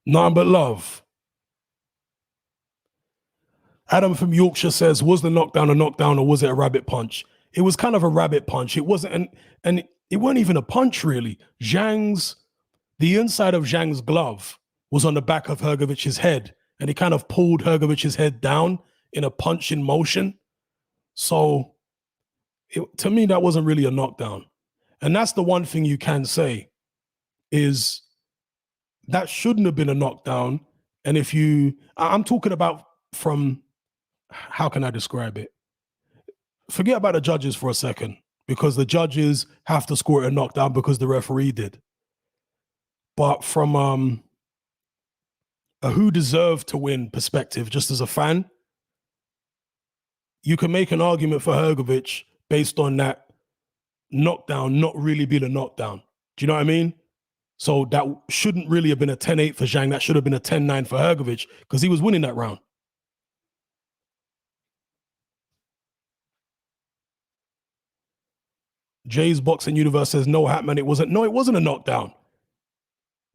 Nothing but love. Adam from Yorkshire says, was the knockdown a knockdown or was it a rabbit punch? It was kind of a rabbit punch. It wasn't, and it wasn't even a punch, really. The inside of Zhang's glove was on the back of Hrgovic's head, and he kind of pulled Hrgovic's head down in a punching motion. So to me, that wasn't really a knockdown. And that's the one thing you can say is that shouldn't have been a knockdown. And I'm talking about from, how can I describe it? Forget about the judges for a second, because the judges have to score a knockdown because the referee did. But from a who deserved to win perspective, just as a fan, you can make an argument for Hrgovic based on that knockdown not really being a knockdown. Do you know what I mean? So that shouldn't really have been a 10-8 for Zhang. That should have been a 10-9 for Hrgovic, because he was winning that round. Jay's Boxing Universe says, no, Hatman, it wasn't a knockdown.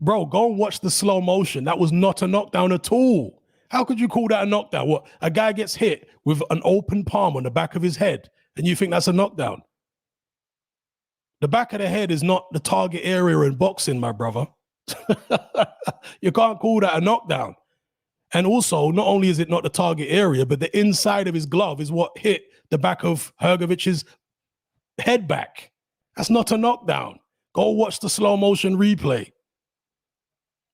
Bro, go and watch the slow motion. That was not a knockdown at all. How could you call that a knockdown? What, a guy gets hit with an open palm on the back of his head and you think that's a knockdown? The back of the head is not the target area in boxing, my brother. You can't call that a knockdown. And also, not only is it not the target area, but the inside of his glove is what hit the back of Hrgovic's head back. That's not a knockdown. Go watch the slow motion replay.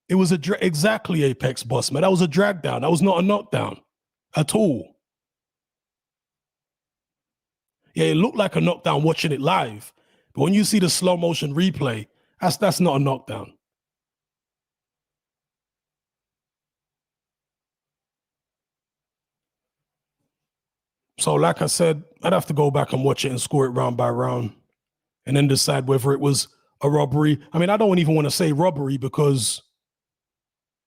It was exactly Apex Boss, man. That was a drag down. That was not a knockdown at all. Yeah, it looked like a knockdown watching it live. But when you see the slow motion replay, that's not a knockdown. So like I said, I'd have to go back and watch it and score it round by round and then decide whether it was a robbery. I mean, I don't even want to say robbery because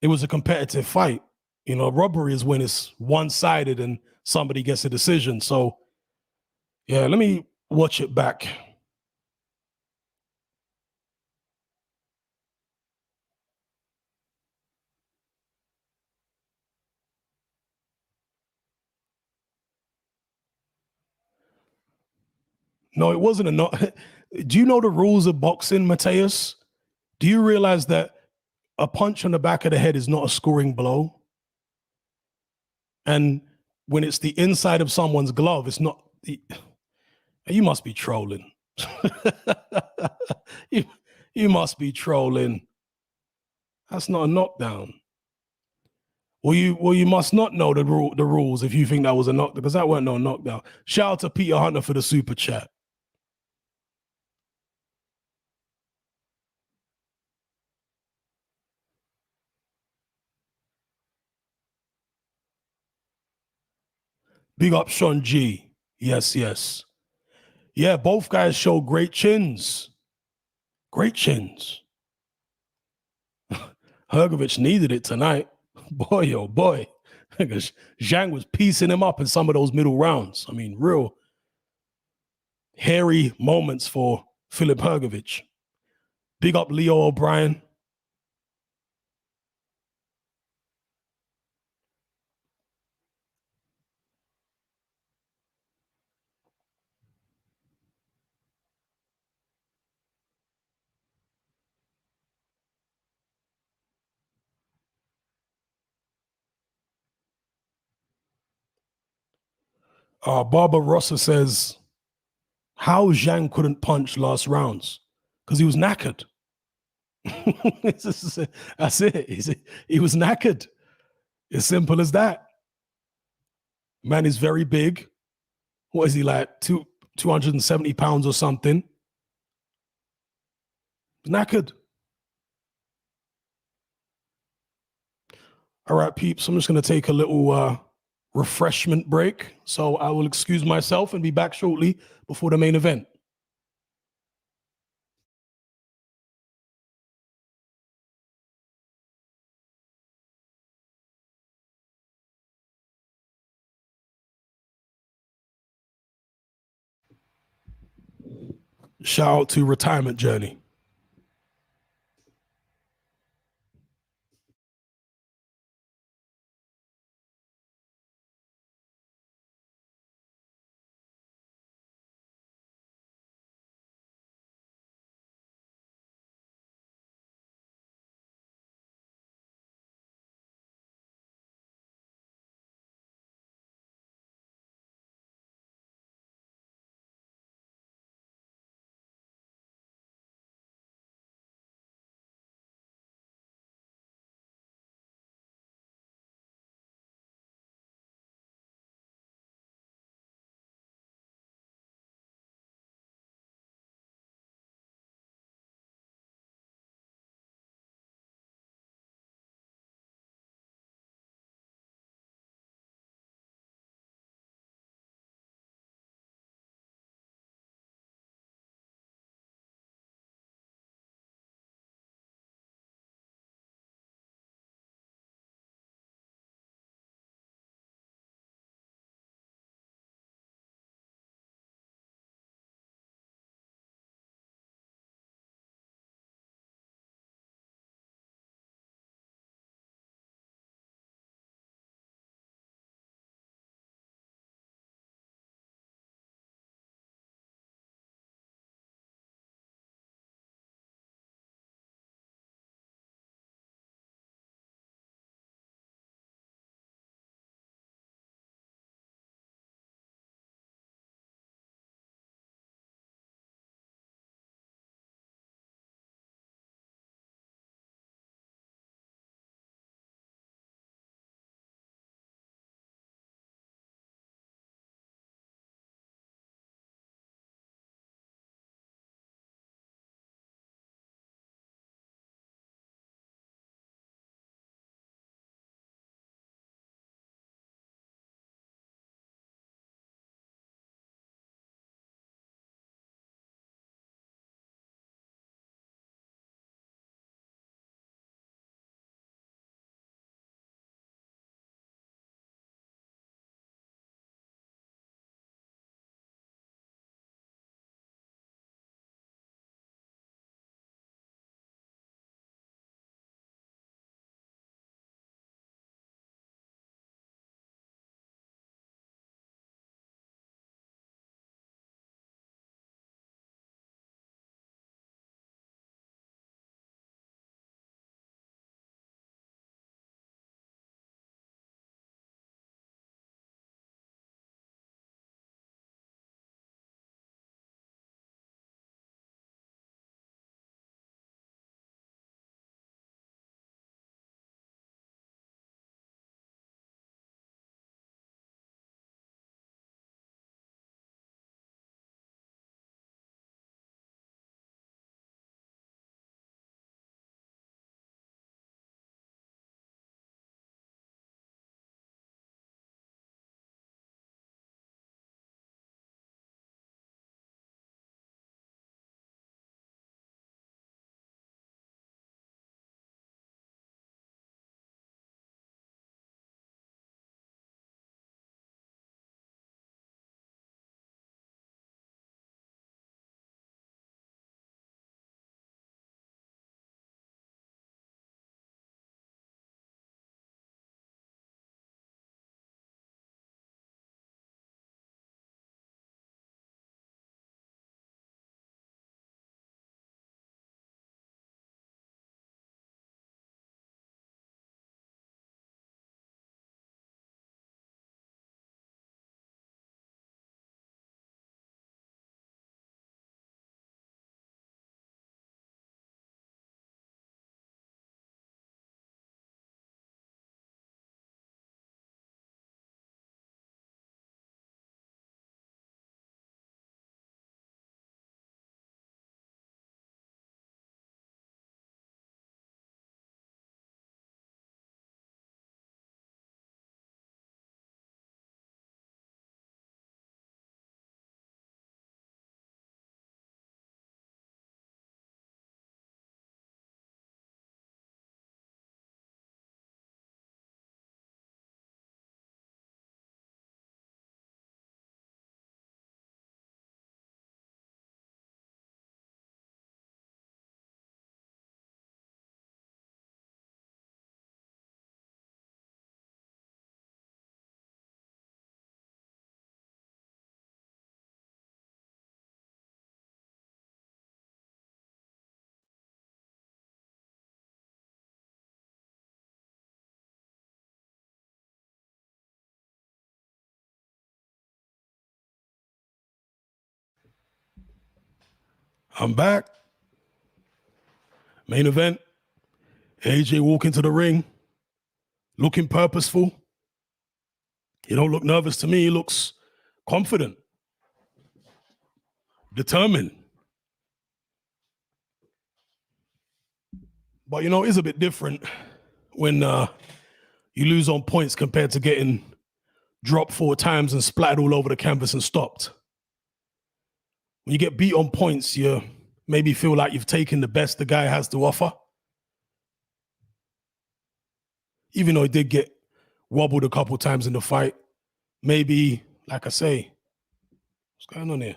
it was a competitive fight. You know, robbery is when it's one-sided and somebody gets a decision. So, yeah, let me watch it back. No, it wasn't a no. Do you know the rules of boxing, Mateus? Do you realize that a punch on the back of the head is not a scoring blow? And when it's the inside of someone's glove, it's not. You must be trolling. you, you must be trolling. That's not a knockdown. Well, you must not know the rules if you think that was a knockdown, because that weren't no knockdown. Shout out to Peter Hunter for the super chat. Big up Sean G. Yes, yes. Yeah, both guys show great chins. Great chins. Hergovich needed it tonight. Boy, oh boy. Because Zhang was piecing him up in some of those middle rounds. I mean, real hairy moments for Philip Hergovich. Big up Leo O'Brien. Barbara Rossa says, how Zhang couldn't punch last rounds? Because he was knackered. That's it. He was knackered. As simple as that. Man is very big. What is he like? 270 pounds or something. Knackered. All right, peeps. I'm just going to take a little refreshment break. So I will excuse myself and be back shortly before the main event. Shout out to Retirement Journey. I'm back. Main event. AJ walking to the ring, looking purposeful. He don't look nervous to me. He looks confident, determined. But, you know, it's a bit different when you lose on points compared to getting dropped 4 times and splattered all over the canvas and stopped. When you get beat on points, you maybe feel like you've taken the best the guy has to offer. Even though he did get wobbled a couple times in the fight, maybe, like I say, what's going on here?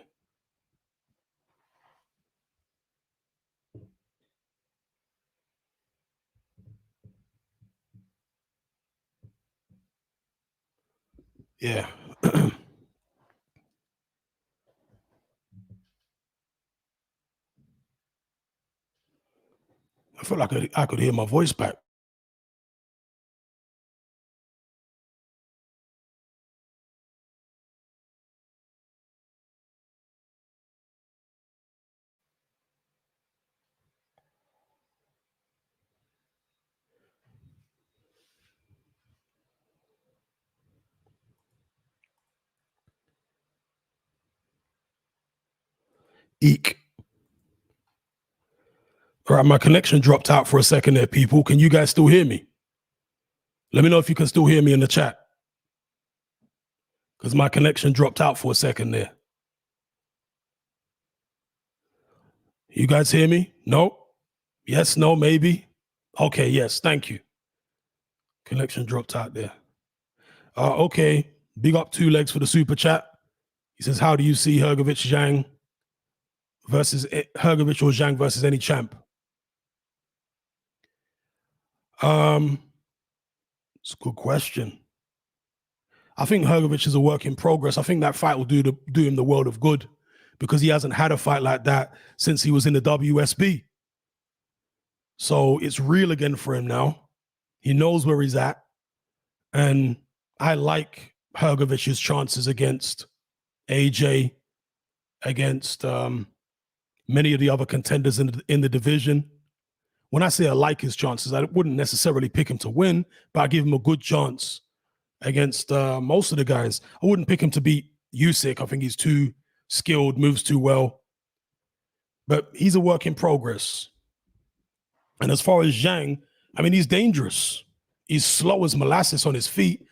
Yeah. I feel like I could hear my voice back. Eek. All right, my connection dropped out for a second there, people. Can you guys still hear me? Let me know if you can still hear me in the chat. Because my connection dropped out for a second there. You guys hear me? No? Yes, no, maybe? Okay, yes, thank you. Connection dropped out there. Okay, big up 2 legs for the super chat. He says, how do you see Hrgovic Zhang versus Hrgovic or Zhang versus any champ? It's a good question. I think Hrgovic is a work in progress. I think that fight will do him the world of good because he hasn't had a fight like that since he was in the WSB. So it's real again for him now. He knows where he's at. And I like Hrgovic's chances against AJ, against many of the other contenders in the division. When I say I like his chances, I wouldn't necessarily pick him to win, but I give him a good chance against most of the guys. I wouldn't pick him to beat Usyk. I think he's too skilled, moves too well. But he's a work in progress. And as far as Zhang, I mean, he's dangerous. He's slow as molasses on his feet,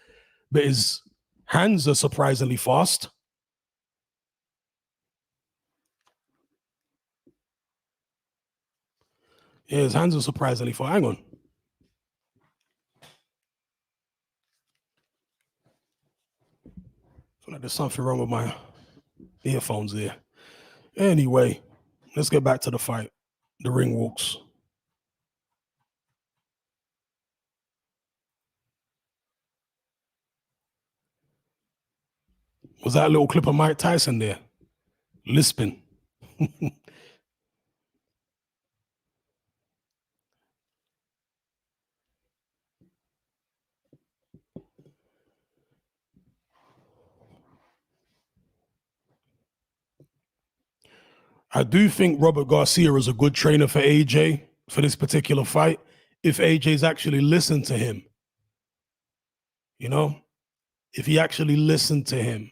but his hands are surprisingly fast. Yeah, his hands are surprisingly fast. Hang on. I feel like there's something wrong with my earphones there. Anyway, let's get back to the fight. The ring walks. Was that a little clip of Mike Tyson there? Lisping. I do think Robert Garcia is a good trainer for AJ for this particular fight. If AJ's actually listened to him, you know, if he actually listened to him.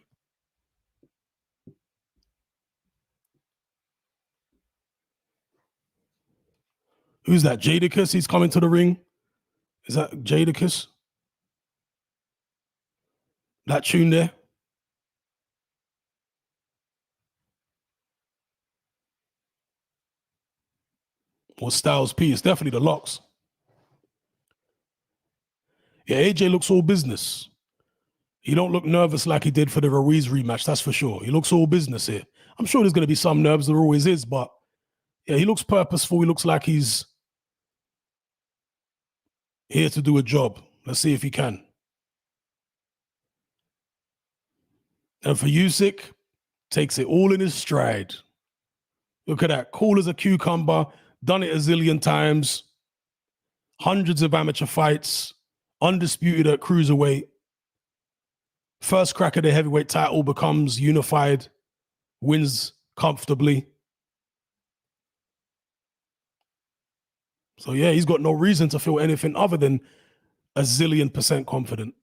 Who's that? Jadakiss? He's coming to the ring. Is that Jadakiss? That tune there? Or Styles P? It's definitely the Locks. Yeah, AJ looks all business. He don't look nervous like he did for the Ruiz rematch, that's for sure. He looks all business here. I'm sure there's going to be some nerves, there always is, but yeah, he looks purposeful. He looks like he's here to do a job. Let's see if he can. And for Usyk, takes it all in his stride. Look at that, cool as a cucumber, done it a zillion times, hundreds of amateur fights, undisputed at cruiserweight. First crack at the heavyweight title, becomes unified, wins comfortably. So yeah, he's got no reason to feel anything other than a zillion percent confident.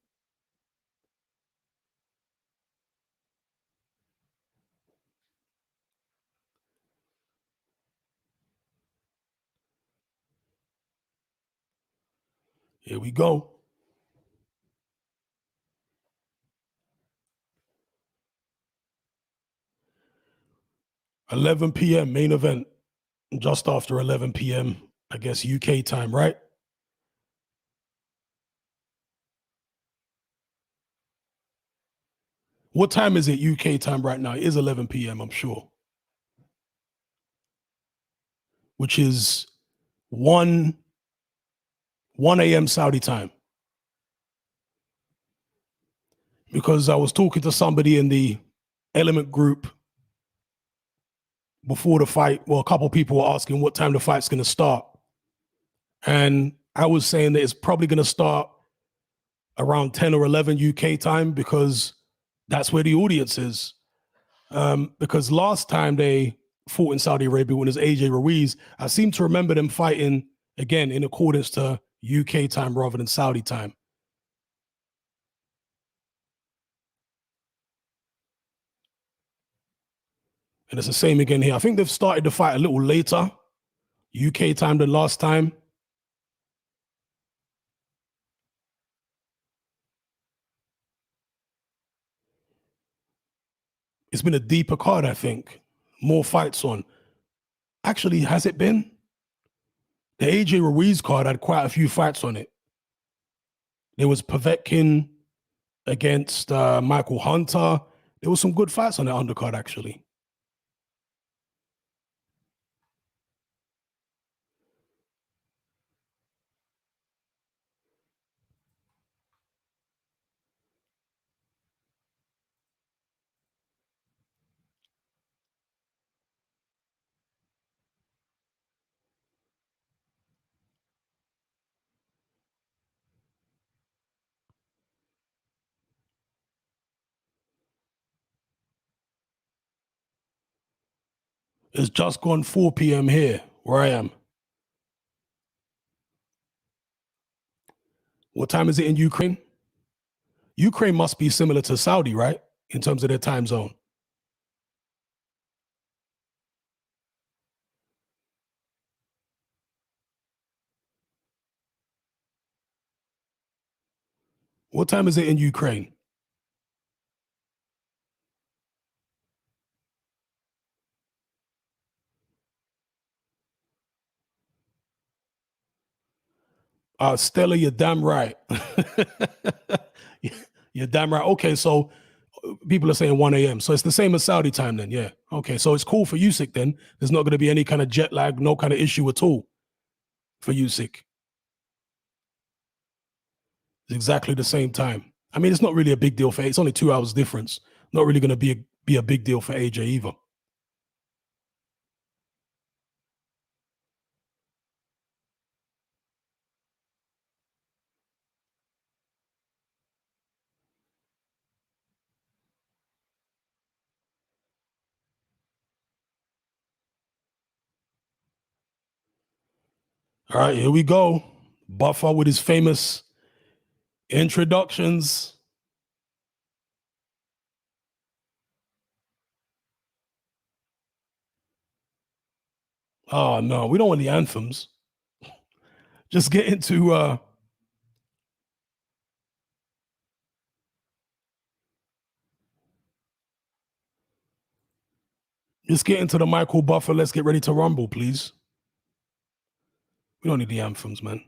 Here we go. 11 p.m. main event. Just after 11 p.m. I guess UK time, right? What time is it UK time right now? It is 11 p.m. I'm sure, which is 1 a.m. Saudi time. Because I was talking to somebody in the Element group before the fight. Well, a couple of people were asking what time the fight's going to start. And I was saying that it's probably going to start around 10 or 11 UK time because that's where the audience is. Because last time they fought in Saudi Arabia when it was AJ Ruiz, I seem to remember them fighting again in accordance to UK time rather than Saudi time. And it's the same again here. I think they've started the fight a little later, UK time than last time. It's been a deeper card, I think. More fights on. Actually, has it been? The AJ Ruiz card had quite a few fights on it. There was Povetkin against Michael Hunter. There was some good fights on that undercard, actually. It's just gone 4 p.m. here, where I am. What time is it in Ukraine? Ukraine must be similar to Saudi, right? In terms of their time zone. What time is it in Ukraine? Stella, you're damn right. You're damn right. Okay, so people are saying 1 a.m. So it's the same as Saudi time then, yeah. Okay, so it's cool for Usyk then. There's not going to be any kind of jet lag, no kind of issue at all for Usyk. It's exactly the same time. I mean, it's not really a big deal for it's only 2 hours difference. Not really going to be a big deal for AJ either. All right, here we go. Buffer with his famous introductions. Oh no, we don't want the anthems. Just get into the Michael Buffer. Let's get ready to rumble, please. We don't need the anthems, man.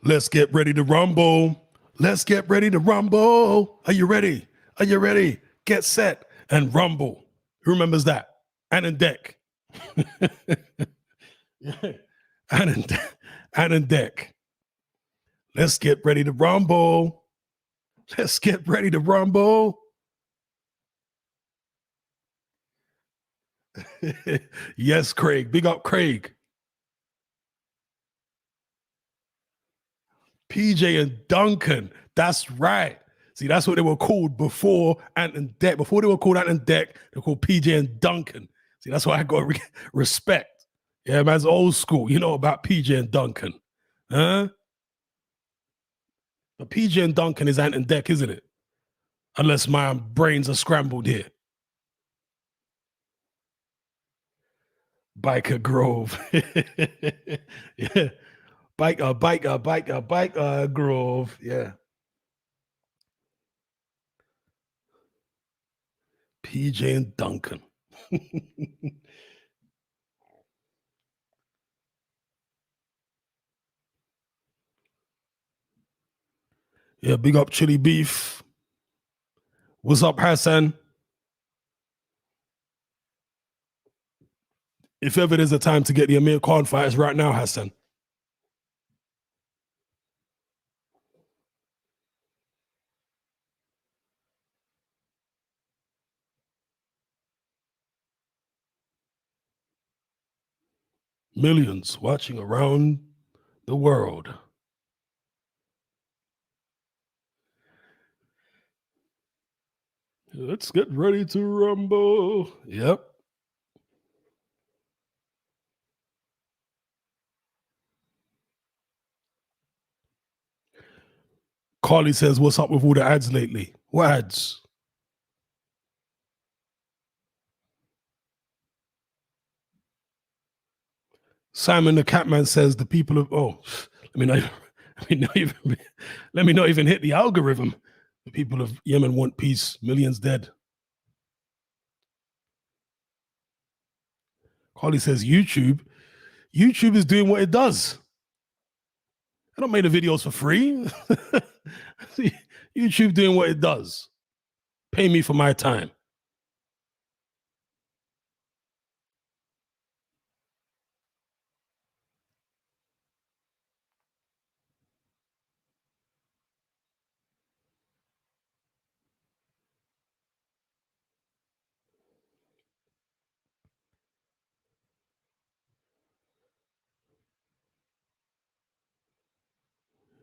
Let's get ready to rumble. Let's get ready to rumble. Are you ready? Are you ready? Get set and rumble. Who remembers that? And deck. and and deck. Let's get ready to rumble. Let's get ready to rumble. Yes, Craig. Big up, Craig. PJ and Duncan. That's right. See, that's what they were called before Ant and Deck. Before they were called Ant and Deck, they're called PJ and Duncan. See, that's why I got respect. Yeah, man's old school. You know about PJ and Duncan. Huh? But PJ and Duncan is Ant and Deck, isn't it? Unless my brains are scrambled here. Biker Grove. Yeah. Biker Grove. Yeah. PJ and Duncan. Yeah, big up Chili Beef. What's up, Hassan? If ever there's a time to get the Amir Khan fight, it's right now, Hassan. Millions watching around the world. Let's get ready to rumble. Yep. Carly says, what's up with all the ads lately? What ads? Simon the Catman says the people of let me not let me not even hit the algorithm. The people of Yemen want peace. Millions dead. Carly says YouTube. YouTube is doing what it does. I don't make the videos for free. YouTube doing what it does. Pay me for my time.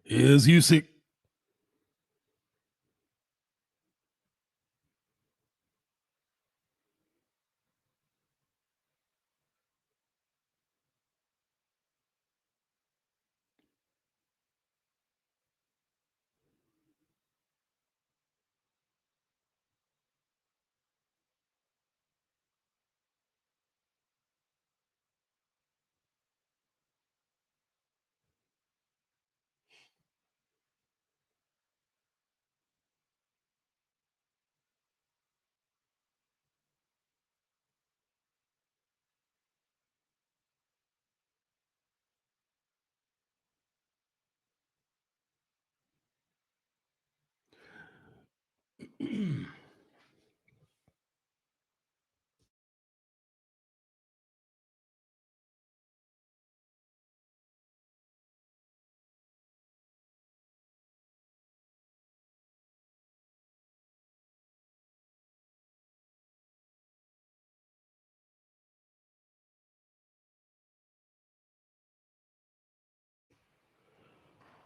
Here's Usyk.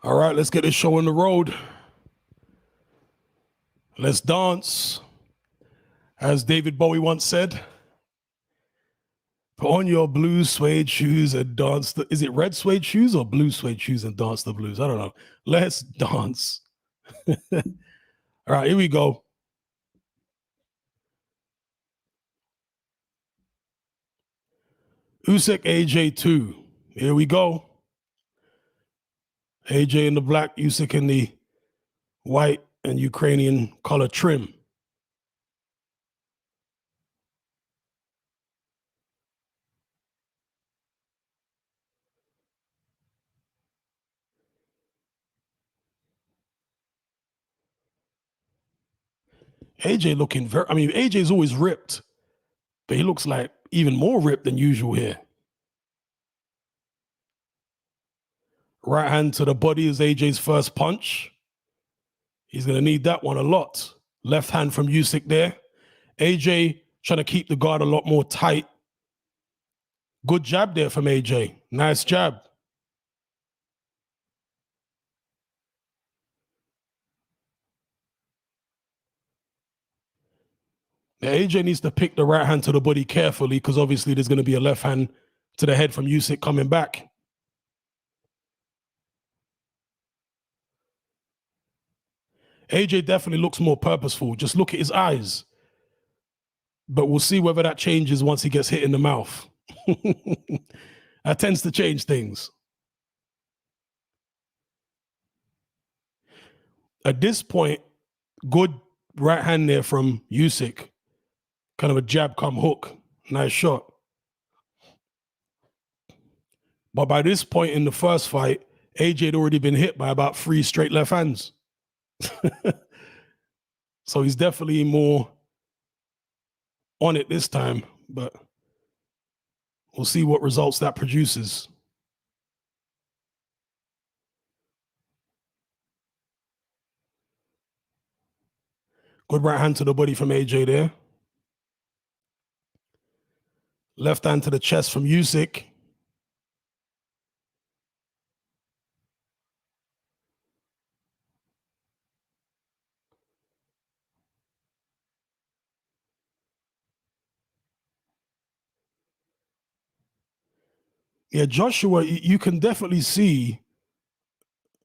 All right, let's get this show on the road. Let's dance. As David Bowie once said, put on your blue suede shoes and dance. Is it red suede shoes or blue suede shoes and dance the blues? I don't know. Let's dance. All right, here we go. Usyk AJ2. Here we go. AJ in the black, Usyk in the white and Ukrainian color trim. AJ looking very, I mean, AJ's always ripped, but he looks like even more ripped than usual here. Right hand to the body is AJ's first punch. He's going to need that one a lot. Left hand from Usyk there. AJ trying to keep the guard a lot more tight. Good jab there from AJ. Nice jab. Now, AJ needs to pick the right hand to the body carefully because obviously there's going to be a left hand to the head from Usyk coming back. AJ definitely looks more purposeful. Just look at his eyes. But we'll see whether that changes once he gets hit in the mouth. That tends to change things. At this point, good right hand there from Usyk. Kind of a jab come hook. Nice shot. But by this point in the first fight, AJ had already been hit by about 3 straight left hands. So he's definitely more on it this time, but we'll see what results that produces. Good right hand to the body from AJ there. Left hand to the chest from Usyk. Yeah, Joshua, you can definitely see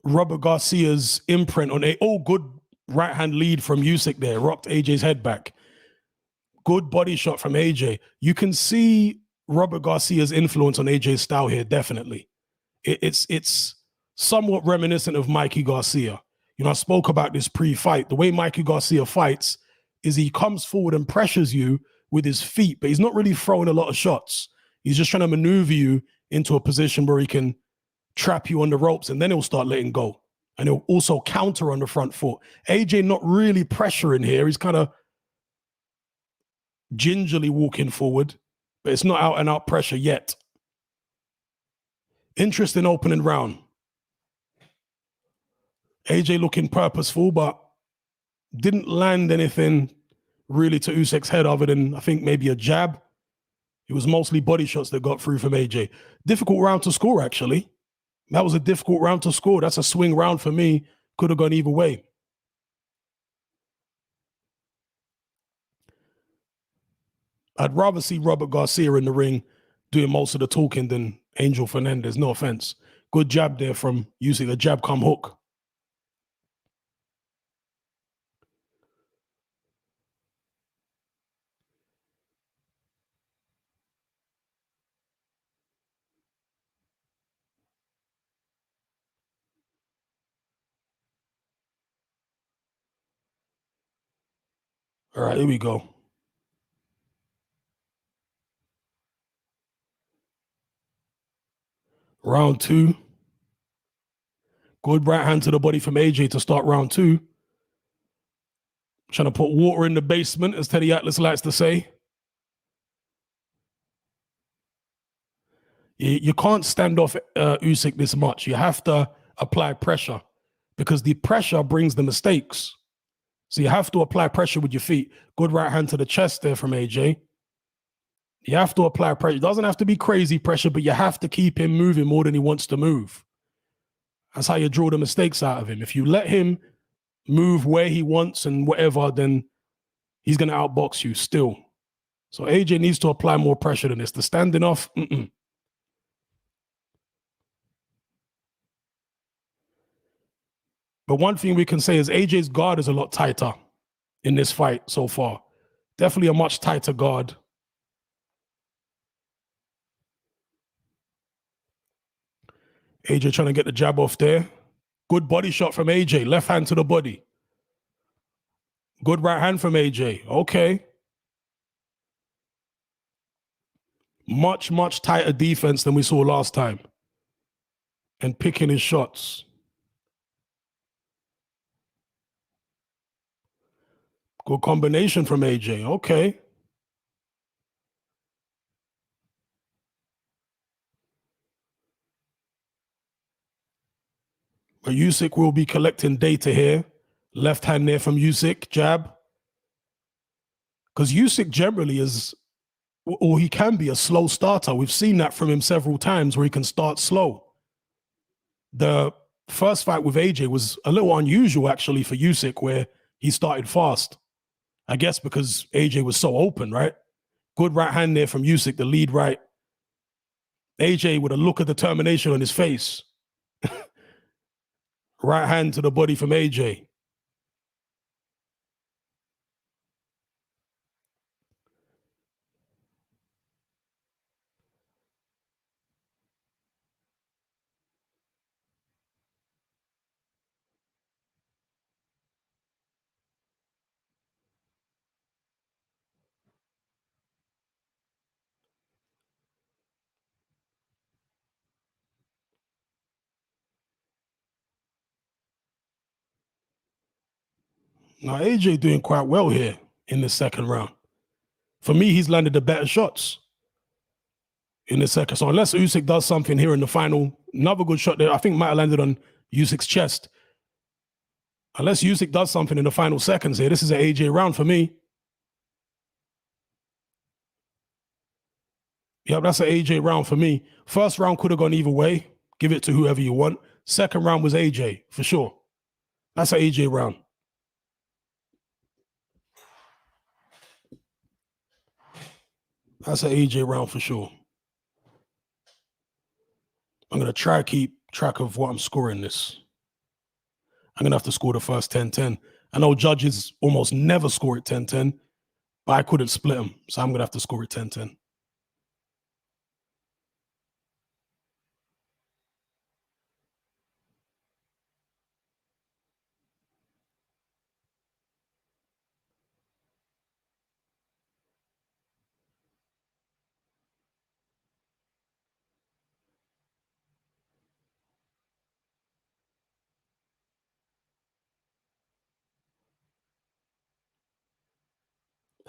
Robert Garcia's imprint on a good right hand lead from Usyk there, rocked AJ's head back. Good body shot from AJ. You can see Robert Garcia's influence on AJ's style here, definitely. It's somewhat reminiscent of Mikey Garcia. You know, I spoke about this pre-fight. The way Mikey Garcia fights is he comes forward and pressures you with his feet, but he's not really throwing a lot of shots. He's just trying to maneuver you into a position where he can trap you on the ropes, and then he'll start letting go. And he'll also counter on the front foot. AJ not really pressuring here. He's kind of gingerly walking forward, but it's not out and out pressure yet. Interesting opening round. AJ looking purposeful, but didn't land anything really to Usyk's head other than, I think, maybe a jab. It was mostly body shots that got through from AJ. Difficult round to score, actually. That was a difficult round to score. That's a swing round for me. Could have gone either way. I'd rather see Robert Garcia in the ring doing most of the talking than Angel Fernandez. No offense. Good jab there from Usyk. The jab come hook. All right, here we go. Round 2. Good right hand to the body from AJ to start round 2. Trying to put water in the basement, as Teddy Atlas likes to say. You can't stand off Usyk this much. You have to apply pressure because the pressure brings the mistakes. So you have to apply pressure with your feet. Good right hand to the chest there from AJ. You have to apply pressure. It doesn't have to be crazy pressure, but you have to keep him moving more than he wants to move. That's how you draw the mistakes out of him. If you let him move where he wants and whatever, then he's going to outbox you still. So AJ needs to apply more pressure than this. The standing off, But one thing we can say is AJ's guard is a lot tighter in this fight so far. Definitely a much tighter guard. AJ trying to get the jab off there. Good body shot from AJ. Left hand to the body. Good right hand from AJ. Okay. Much, much tighter defense than we saw last time. And picking his shots. Good combination from AJ. Okay. But Usyk will be collecting data here. Left hand there from Usyk, jab. Because Usyk generally is, or he can be a slow starter. We've seen that from him several times where he can start slow. The first fight with AJ was a little unusual actually for Usyk, where he started fast. I guess because AJ was so open, right? Good right hand there from Usyk, the lead right. AJ with a look of determination on his face. Right hand to the body from AJ. Now AJ doing quite well here in the second round. For me, he's landed the better shots in the second. So unless Usyk does something here in the final, another good shot there, I think might have landed on Usyk's chest. Unless Usyk does something in the final seconds here, this is an AJ round for me. Yep, that's an AJ round for me. First round could have gone either way. Give it to whoever you want. Second round was AJ, for sure. That's an AJ round. That's an AJ round for sure. I'm going to try to keep track of what I'm scoring this. I'm going to have to score the first 10-10. I know judges almost never score it 10-10, but I couldn't split them, so I'm going to have to score it 10-10.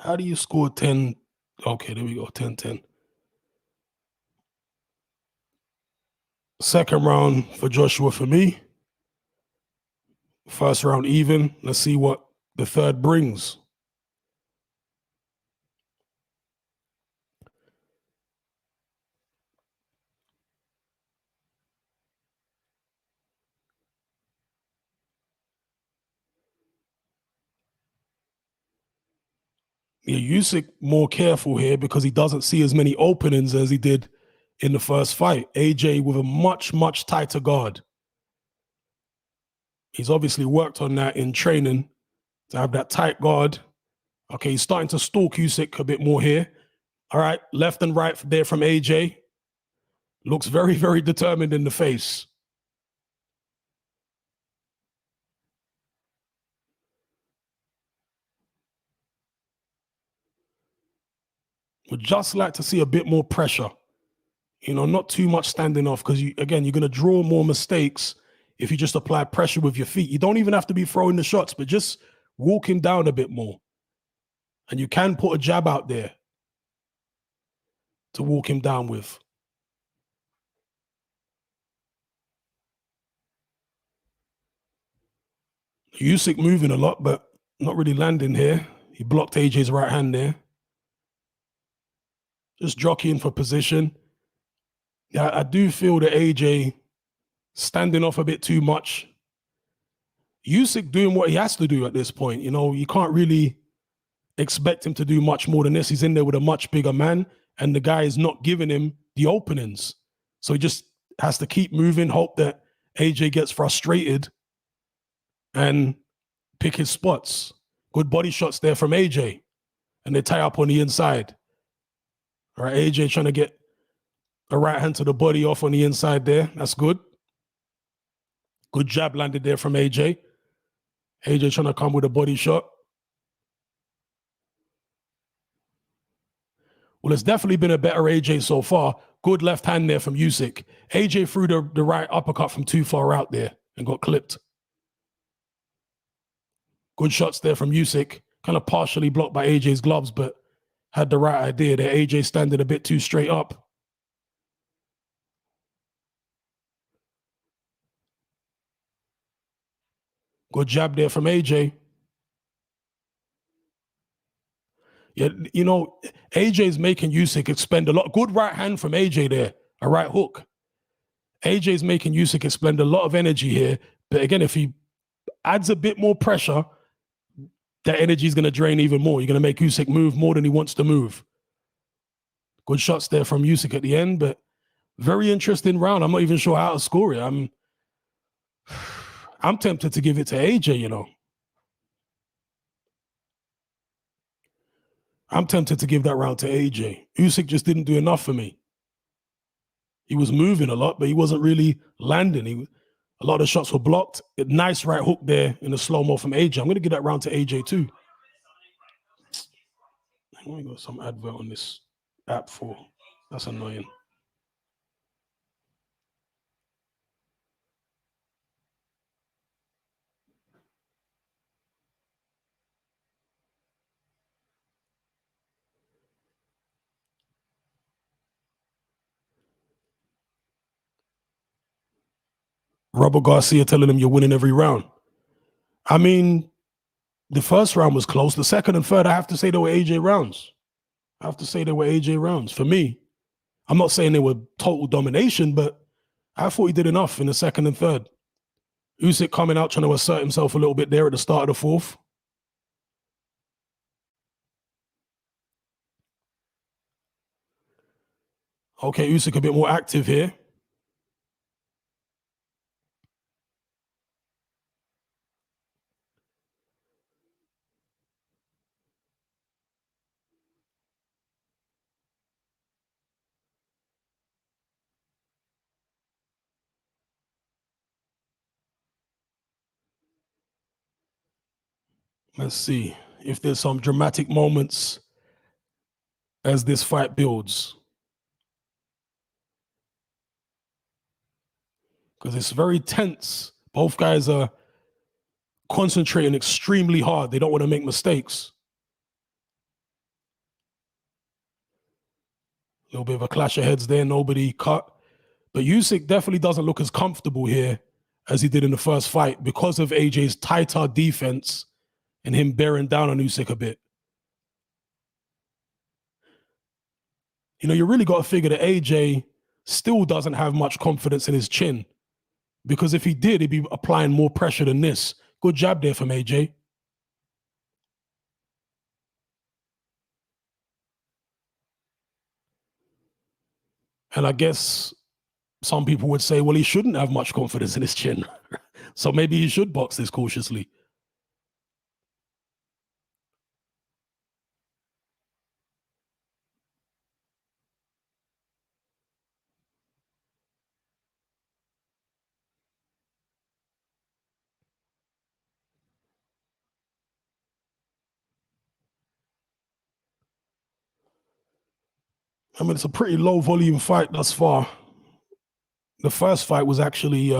How do you score 10? Okay, there we go, 10-10. Second round for Joshua for me. First round even. Let's see what the third brings. Yeah, Usyk more careful here because he doesn't see as many openings as he did in the first fight. AJ with a much, much tighter guard. He's obviously worked on that in training to have that tight guard. Okay, he's starting to stalk Usyk a bit more here. All right, left and right there from AJ. Looks very, very determined in the face. Would just like to see a bit more pressure. You know, not too much standing off because, again, you're going to draw more mistakes if you just apply pressure with your feet. You don't even have to be throwing the shots, but just walk him down a bit more. And you can put a jab out there to walk him down with. Usyk moving a lot, but not really landing here. He blocked AJ's right hand there. Just jockeying for position. Yeah, I do feel that AJ standing off a bit too much. Usyk doing what he has to do at this point. You know, you can't really expect him to do much more than this. He's in there with a much bigger man, and the guy is not giving him the openings. So he just has to keep moving, hope that AJ gets frustrated and pick his spots. Good body shots there from AJ, and they tie up on the inside. All right, AJ trying to get a right hand to the body off on the inside there. That's good. Good jab landed there from AJ. AJ trying to come with a body shot. Well, it's definitely been a better AJ so far. Good left hand there from Usyk. AJ threw the right uppercut from too far out there and got clipped. Good shots there from Usyk. kind of partially blocked by AJ's gloves, but had the right idea there. AJ standing a bit too straight up. Good jab there from AJ. Yeah, you know, AJ's making Usyk expend a lot. Good right hand from AJ there, a right hook. AJ's making Usyk expend a lot of energy here. But again, if he adds a bit more pressure, that energy is going to drain even more. You're going to make Usyk move more than he wants to move. Good shots there from Usyk at the end, but very interesting round. I'm not even sure how to score it. I'm tempted to give it to AJ, you know. I'm tempted to give that round to AJ. Usyk just didn't do enough for me. He was moving a lot, but he wasn't really landing. A lot of the shots were blocked. A nice right hook there in the slow-mo from AJ. I'm going to give that round to AJ too. I only got some advert on this app for. That's annoying. Robert Garcia telling him you're winning every round. I mean, the first round was close. The second and third, I have to say they were AJ rounds. I have to say they were AJ rounds for me. I'm not saying they were total domination, but I thought he did enough in the second and third. Usyk coming out trying to assert himself a little bit there at the start of the fourth. Okay, Usyk a bit more active here. Let's see if there's some dramatic moments as this fight builds. Because it's very tense. Both guys are concentrating extremely hard. They don't want to make mistakes. A little bit of a clash of heads there. Nobody cut. But Usyk definitely doesn't look as comfortable here as he did in the first fight because of AJ's tighter defense and him bearing down on Usyk a bit. You know, you really got to figure that AJ still doesn't have much confidence in his chin, because if he did, he'd be applying more pressure than this. Good jab there from AJ. And I guess some people would say, well, he shouldn't have much confidence in his chin. So maybe he should box this cautiously. I mean, it's a pretty low volume fight thus far. The first fight was actually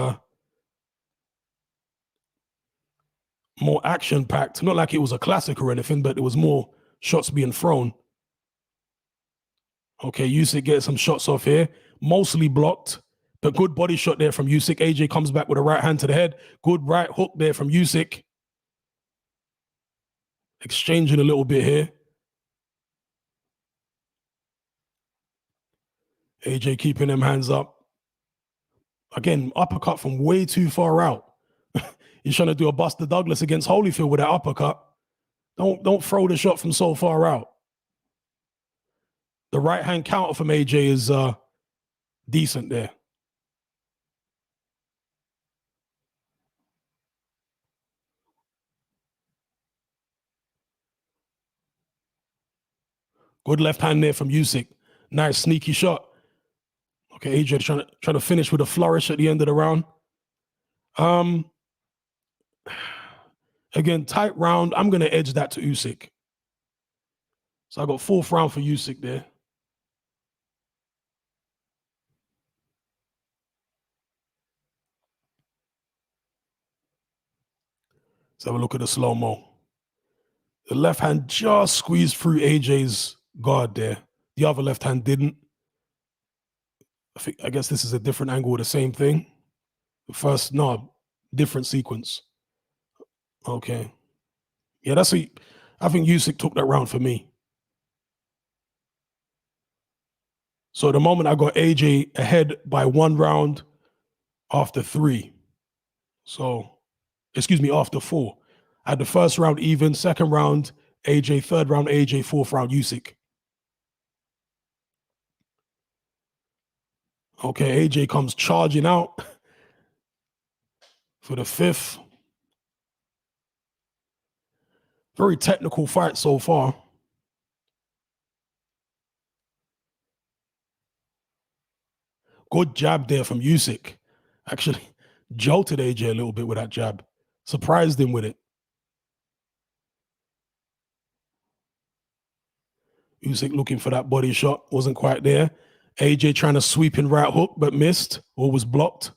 more action packed. Not like it was a classic or anything, but there was more shots being thrown. Okay, Usyk gets some shots off here, mostly blocked, but good body shot there from Usyk. AJ comes back with a right hand to the head. Good right hook there from Usyk. Exchanging a little bit here. AJ keeping them hands up. Again, uppercut from way too far out. He's trying to do a Buster Douglas against Holyfield with that uppercut. Don't throw the shot from so far out. The right hand counter from AJ is decent there. Good left hand there from Usyk. Nice sneaky shot. Okay, AJ trying to finish with a flourish at the end of the round. Again, tight round. I'm going to edge that to Usyk. So I got fourth round for Usyk there. Let's have a look at the slow-mo. The left hand just squeezed through AJ's guard there. The other left hand didn't. I guess this is a different angle of the same thing. The first, no, different sequence. Okay. Yeah, I think Usyk took that round for me. So at the moment I got AJ ahead by 1 round after 3. So, excuse me, after 4. I had the first round even, second round AJ, third round AJ, fourth round Usyk. Okay, AJ comes charging out for the 5th. Very technical fight so far. Good jab there from Usyk. Actually, jolted AJ a little bit with that jab. Surprised him with it. Usyk looking for that body shot. Wasn't quite there. AJ trying to sweep in right hook, but missed or was blocked.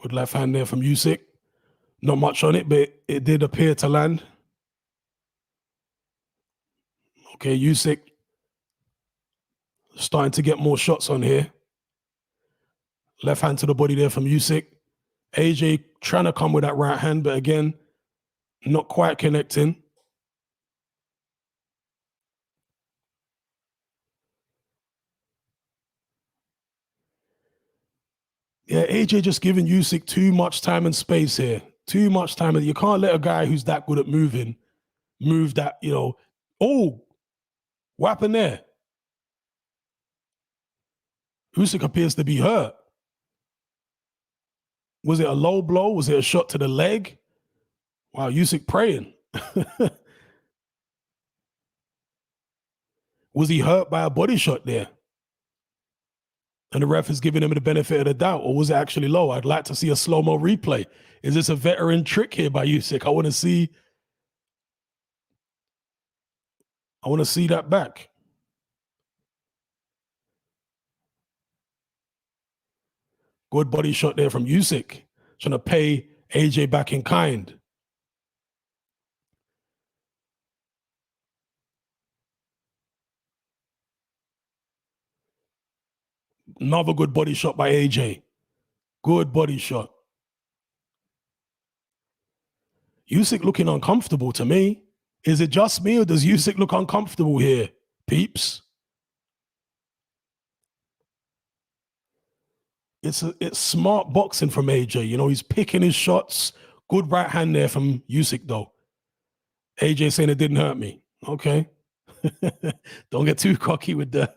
Good left hand there from Usyk. Not much on it, but it did appear to land. Okay, Usyk starting to get more shots on here. Left hand to the body there from Usyk. AJ trying to come with that right hand, but again, not quite connecting. Yeah, AJ just giving Usyk too much time and space here. Too much time. And you can't let a guy who's that good at moving move that, Oh, what happened there? Usyk appears to be hurt. Was it a low blow? Was it a shot to the leg? Wow, Usyk praying. Was he hurt by a body shot there? And the ref is giving him the benefit of the doubt, or was it actually low? I'd like to see a slow-mo replay. Is this a veteran trick here by Usyk? I want to see that back. Good body shot there from Usyk, trying to pay AJ back in kind. Another good body shot by AJ. Good body shot. Usyk looking uncomfortable to me. Is it just me, or does Usyk look uncomfortable here, peeps? It's smart boxing from AJ. He's picking his shots. Good right hand there from Usyk, though. AJ saying it didn't hurt me. Okay. Don't get too cocky with the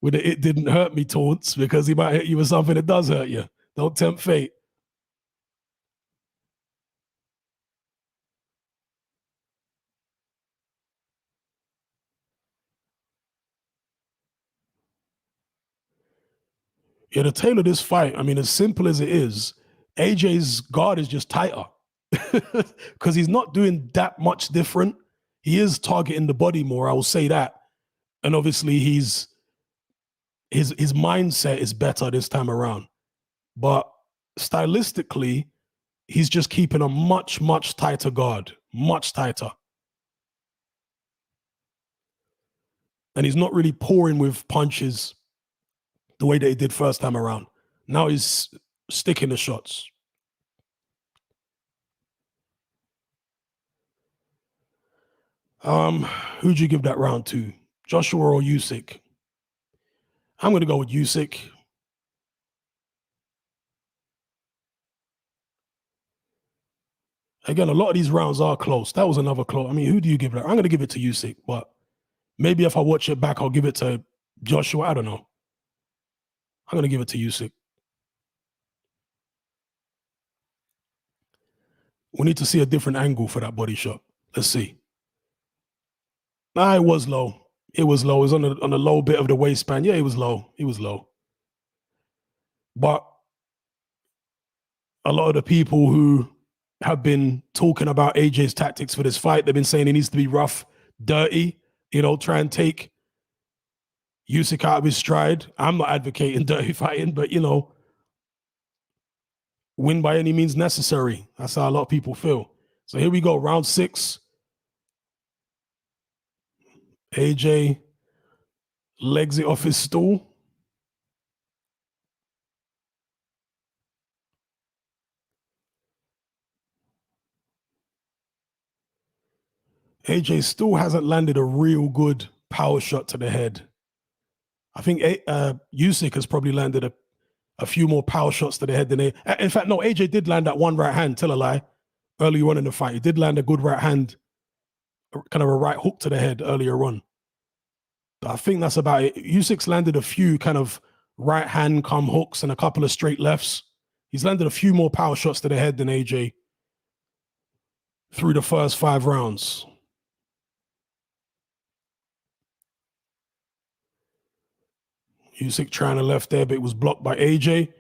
it didn't hurt me taunts, because he might hit you with something that does hurt you. Don't tempt fate. Yeah, the tail of this fight, I mean, as simple as it is, AJ's guard is just tighter because he's not doing that much different. He is targeting the body more, I will say that. And obviously his mindset is better this time around. But stylistically, he's just keeping a much, much tighter guard, much tighter. And he's not really pouring with punches the way that he did first time around. Now he's sticking the shots. Who'd you give that round to? Joshua or Usyk? I'm going to go with Usyk. Again, a lot of these rounds are close. That was another close. I mean, who do you give that? I'm going to give it to Usyk, but maybe if I watch it back, I'll give it to Joshua. I don't know. I'm going to give it to Usyk. We need to see a different angle for that body shot. Let's see. Nah, it was low. It was low. It was on the low bit of the waistband. Yeah, it was low. It was low. But a lot of the people who have been talking about AJ's tactics for this fight, they've been saying he needs to be rough, dirty, try and take Usyk out of his stride. I'm not advocating dirty fighting, but win by any means necessary. That's how a lot of people feel. So here we go, round 6. AJ legs it off his stool. AJ still hasn't landed a real good power shot to the head. I think Usyk has probably landed a few more power shots to the head than in fact, no, AJ did land that one right hand, tell a lie, earlier on in the fight. He did land a good right hand, kind of a right hook to the head earlier on. I think that's about it. Usyk's landed a few kind of right hand come hooks and a couple of straight lefts. He's landed a few more power shots to the head than AJ through the first 5 rounds. Usyk trying to left there, but it was blocked by AJ.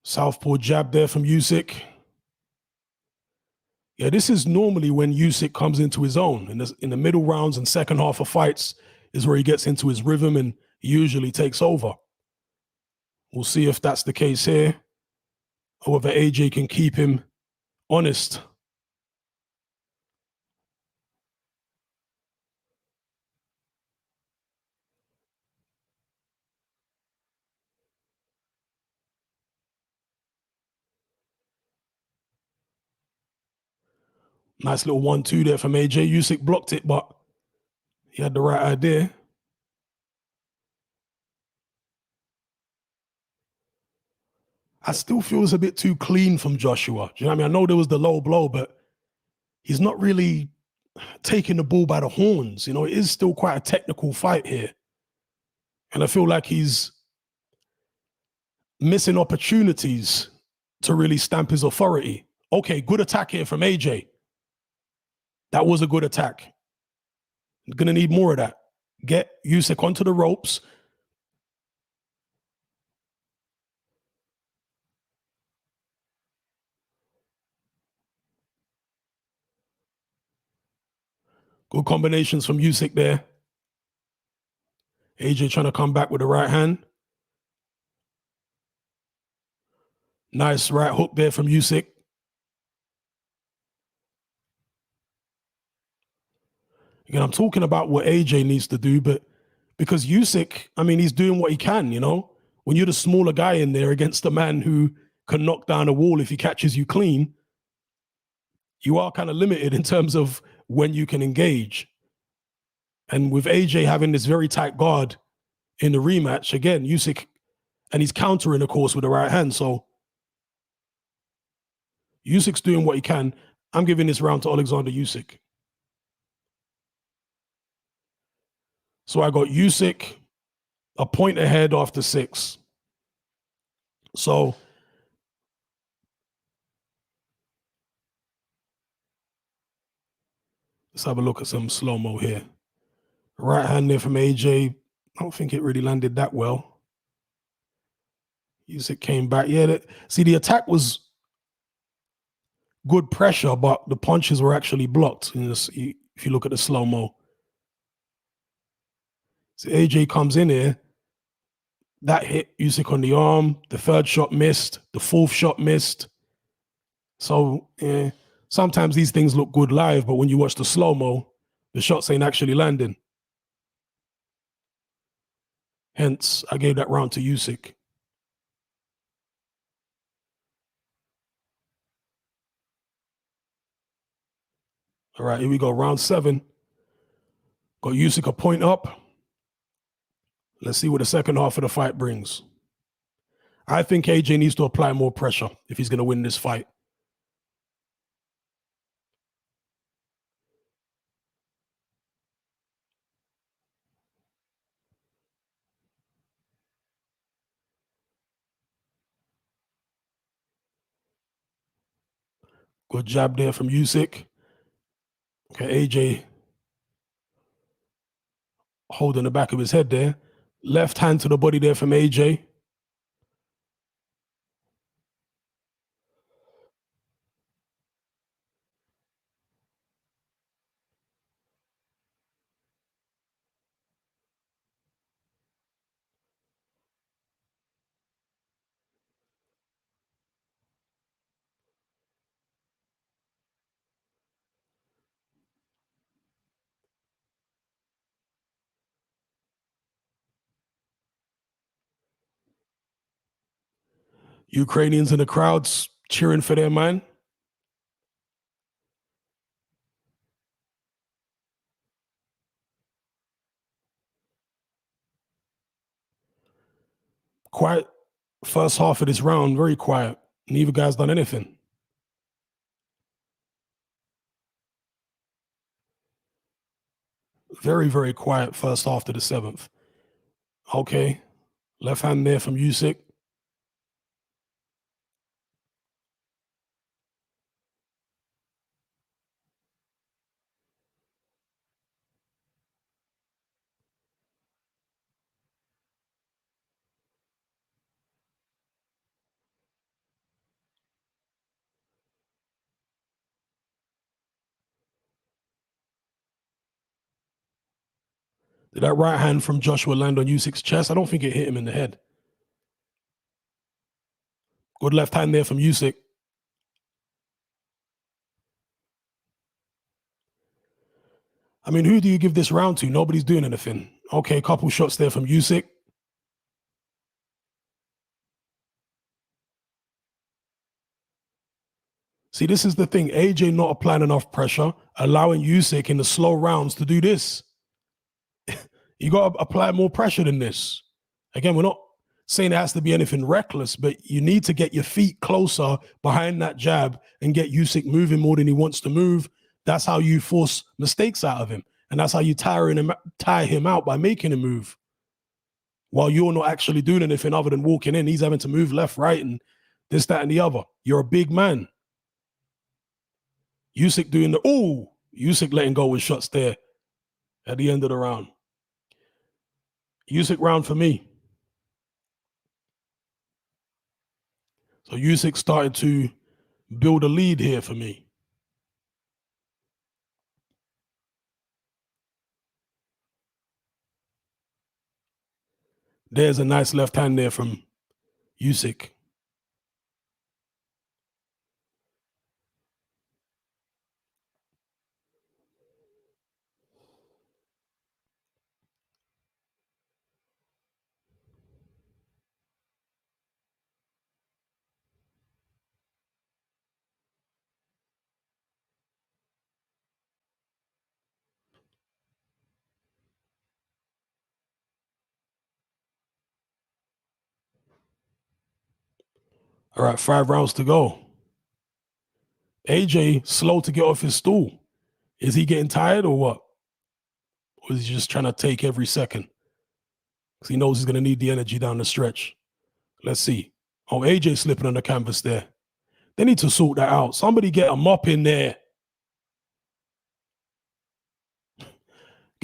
Southpaw jab there from Usyk. Yeah, this is normally when Usyk comes into his own. In the middle rounds and second half of fights is where he gets into his rhythm and he usually takes over. We'll see if that's the case here, or whether AJ can keep him honest. Nice little 1-2 there from AJ. Usyk blocked it, but he had the right idea. I still feel it's a bit too clean from Joshua. Do you know what I mean? I know there was the low blow, but he's not really taking the bull by the horns. You know, it is still quite a technical fight here. And I feel like he's missing opportunities to really stamp his authority. Okay, good attack here from AJ. That was a good attack. Gonna need more of that. Get Usyk onto the ropes. Good combinations from Usyk there. AJ trying to come back with the right hand. Nice right hook there from Usyk. Again, I'm talking about what AJ needs to do, but because Usyk, I mean, he's doing what he can, you know? When you're the smaller guy in there against a man who can knock down a wall if he catches you clean, you are kind of limited in terms of when you can engage. And with AJ having this very tight guard in the rematch, again, Usyk, and he's countering, of course, with the right hand. So Usyk's doing what he can. I'm giving this round to Oleksandr Usyk. So I got Usyk a point ahead after 6. So let's have a look at some slow-mo here. Right hand there from AJ. I don't think it really landed that well. Usyk came back. Yeah, see, the attack was good pressure, but the punches were actually blocked. If you look at the slow-mo. So AJ comes in here. That hit Usyk on the arm. The third shot missed. The fourth shot missed. So sometimes these things look good live, but when you watch the slow-mo, the shots ain't actually landing. Hence, I gave that round to Usyk. All right, here we go. Round 7. Got Usyk a point up. Let's see what the second half of the fight brings. I think AJ needs to apply more pressure if he's going to win this fight. Good jab there from Usyk. Okay, AJ holding the back of his head there. Left hand to the body there from AJ. Ukrainians in the crowds cheering for their man. Quiet first half of this round, very quiet. Neither guy's done anything. Very, very quiet first half to the seventh. Okay. Left hand there from Usyk. Did that right hand from Joshua land on Usyk's chest? I don't think it hit him in the head. Good left hand there from Usyk. I mean, who do you give this round to? Nobody's doing anything. Okay, couple shots there from Usyk. See, this is the thing. AJ not applying enough pressure, allowing Usyk in the slow rounds to do this. You got to apply more pressure than this. Again, we're not saying it has to be anything reckless, but you need to get your feet closer behind that jab and get Usyk moving more than he wants to move. That's how you force mistakes out of him. And that's how you tire him out by making him move. While you're not actually doing anything other than walking in, he's having to move left, right, and this, that, and the other. You're a big man. Usyk doing Usyk letting go with shots there at the end of the round. Usyk round for me. So Usyk started to build a lead here for me. There's a nice left hand there from Usyk. All right, 5 rounds to go. AJ slow to get off his stool. Is he getting tired or what? Or is he just trying to take every second? Because he knows he's going to need the energy down the stretch. Let's see. Oh, AJ slipping on the canvas there. They need to sort that out. Somebody get a mop in there.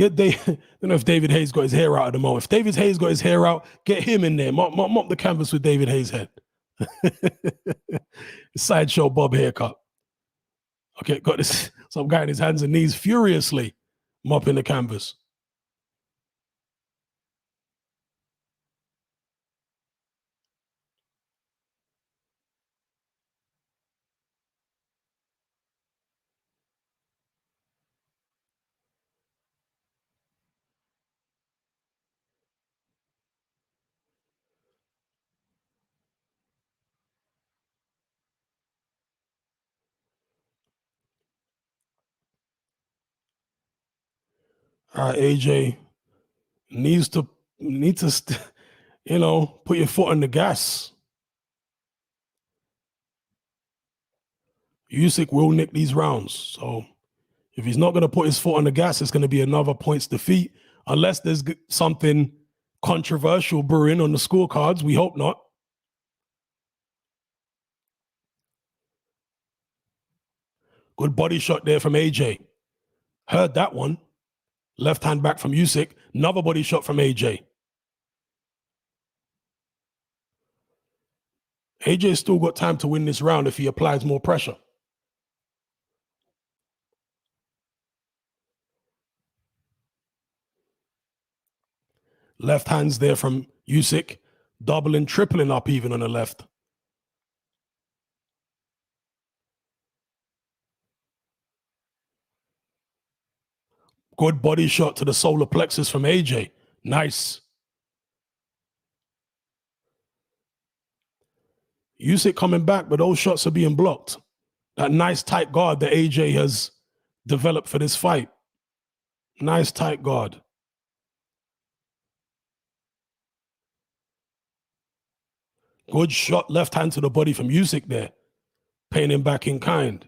I don't know if David Hayes got his hair out at the moment. If David Hayes got his hair out, get him in there. Mop the canvas with David Hayes' head. Sideshow Bob haircut. Okay, got this. Some guy in his hands and knees furiously mopping the canvas. All right, AJ needs to put your foot on the gas. Usyk will nick these rounds. So if he's not going to put his foot on the gas, it's going to be another points defeat. Unless there's something controversial brewing on the scorecards. We hope not. Good body shot there from AJ. Heard that one. Left hand back from Usyk. Another body shot from AJ. AJ's still got time to win this round if he applies more pressure. Left hands there from Usyk. Doubling, tripling up even on the left. Good body shot to the solar plexus from AJ. Nice. Usyk coming back, but those shots are being blocked. That nice tight guard that AJ has developed for this fight. Nice tight guard. Good shot, left hand to the body from Usyk there, paying him back in kind.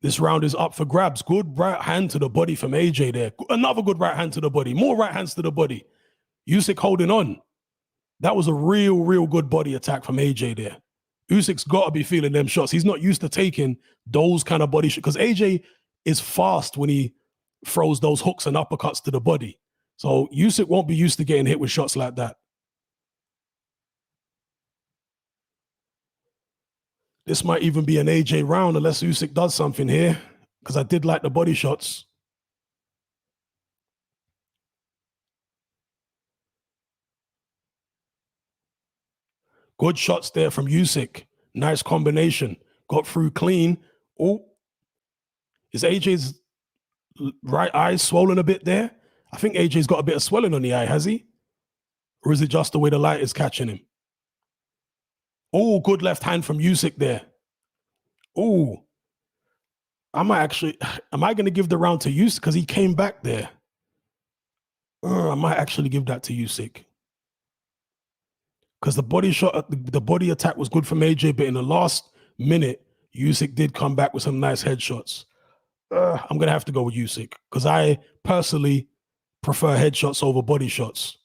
This round is up for grabs. Good right hand to the body from AJ there. Another good right hand to the body. More right hands to the body. Usyk holding on. That was a real good body attack from AJ there. Usyk's got to be feeling them shots. He's not used to taking those kind of body shots because AJ is fast when he throws those hooks and uppercuts to the body. So Usyk won't be used to getting hit with shots like that. This might even be an AJ round unless Usyk does something here, because I did like the body shots. Good shots there from Usyk. Nice combination. Got through clean. Oh, is AJ's right eye swollen a bit there? I think AJ's got a bit of swelling on the eye, has he? Or is it just the way the light is catching him? Oh, good left hand from Usyk there. Oh, am I going to give the round to Usyk because he came back there? I might actually give that to Usyk. Because the body shot, the body attack was good from AJ, but in the last minute, Usyk did come back with some nice headshots. I'm going to have to go with Usyk because I personally prefer headshots over body shots.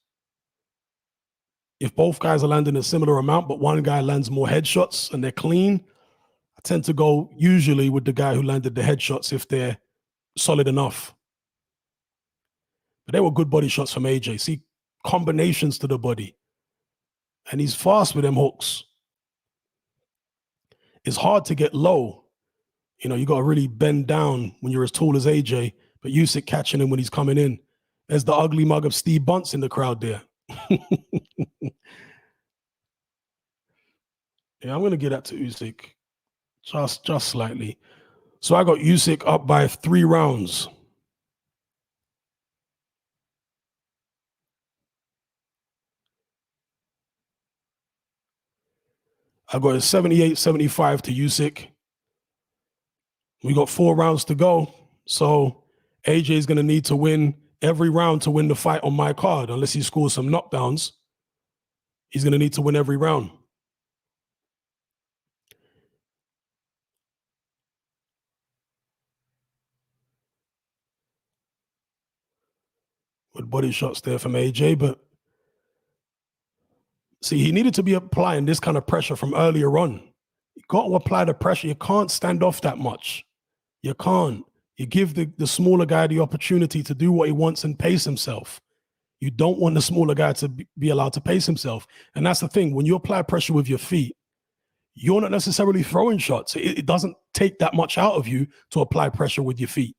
If both guys are landing a similar amount, but one guy lands more headshots and they're clean, I tend to go usually with the guy who landed the headshots if they're solid enough. But they were good body shots from AJ. See, combinations to the body. And he's fast with them hooks. It's hard to get low. You know, you got to really bend down when you're as tall as AJ, but Usyk catching him when he's coming in. There's the ugly mug of Steve Bunce in the crowd there. Yeah, I'm going to give that to Usyk. Just slightly. So I got Usyk up by 3 rounds. I got a 78-75 to Usyk. We got 4 rounds to go. So AJ is going to need to win every round to win the fight on my card. Unless he scores some knockdowns, he's going to need to win every round. With body shots there from AJ, but see, he needed to be applying this kind of pressure from earlier on. You got to apply the pressure. You can't stand off that much. You can't. You give the smaller guy the opportunity to do what he wants and pace himself. You don't want the smaller guy to be allowed to pace himself. And that's the thing. When you apply pressure with your feet, you're not necessarily throwing shots. It doesn't take that much out of you to apply pressure with your feet.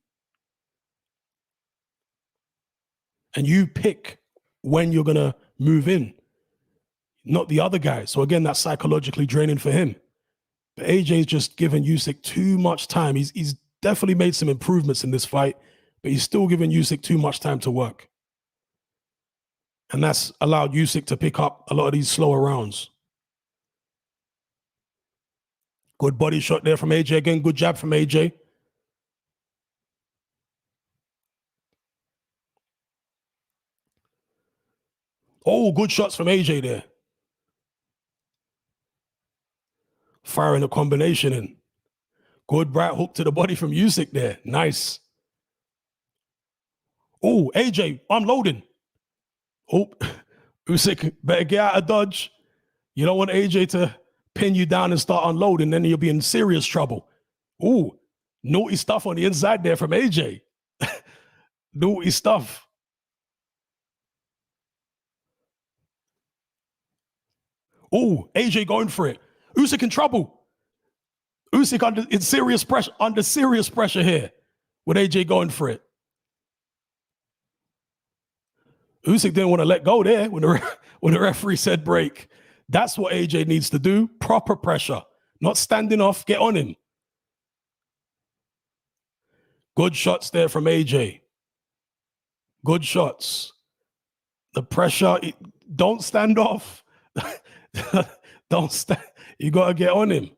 And you pick when you're going to move in, not the other guy. So again, that's psychologically draining for him. But AJ's just giving Usyk too much time. He's definitely made some improvements in this fight, but he's still giving Usyk too much time to work. And that's allowed Usyk to pick up a lot of these slower rounds. Good body shot there from AJ. Again, good jab from AJ. Oh, good shots from AJ there. Firing a combination in. Good right hook to the body from Usyk there. Nice. Oh, AJ, unloading. Oh, Usyk, better get out of dodge. You don't want AJ to pin you down and start unloading, then you'll be in serious trouble. Oh, naughty stuff on the inside there from AJ. Naughty stuff. Oh, AJ going for it. Usyk in trouble. Usyk under serious pressure here with AJ going for it. Usyk didn't want to let go there when the referee said break. That's what AJ needs to do. Proper pressure, not standing off. Get on him. Good shots there from AJ. Good shots. The pressure, don't stand off. You got to get on him.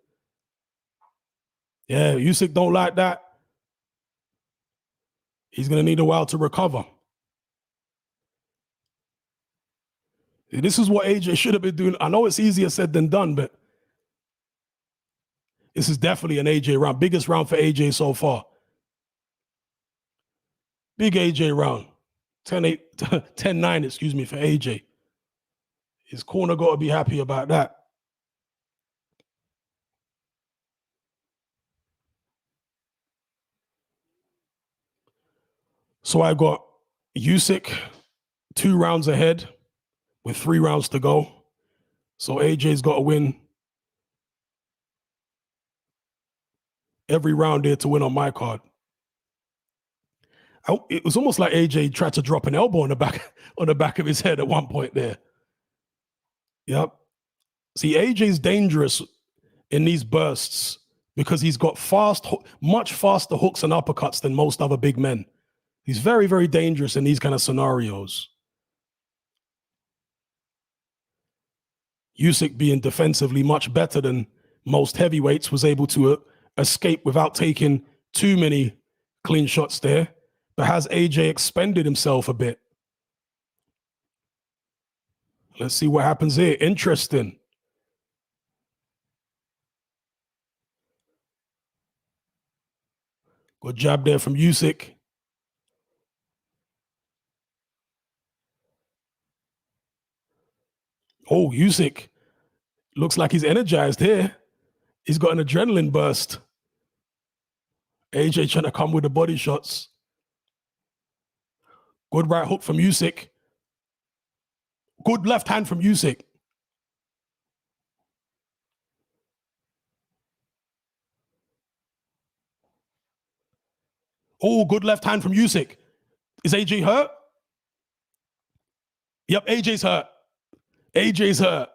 Yeah, Usyk don't like that. He's going to need a while to recover. This is what AJ should have been doing. I know it's easier said than done, but this is definitely an AJ round. Biggest round for AJ so far. Big AJ round. 10-8, 10-9, excuse me, for AJ. His corner got to be happy about that. So I got Usyk 2 rounds ahead with 3 rounds to go. So AJ's got to win every round there to win on my card. It was almost like AJ tried to drop an elbow on the back of his head at one point there. Yep. See, AJ's dangerous in these bursts because he's got much faster hooks and uppercuts than most other big men. He's very, very dangerous in these kind of scenarios. Usyk, being defensively much better than most heavyweights, was able to escape without taking too many clean shots there. But has AJ expended himself a bit? Let's see what happens here. Interesting. Good jab there from Usyk. Oh, Usyk looks like he's energized here. He's got an adrenaline burst. AJ trying to come with the body shots. Good right hook from Usyk. Good left hand from Usyk. Oh, good left hand from Usyk. Is AJ hurt? Yep, AJ's hurt. AJ's hurt.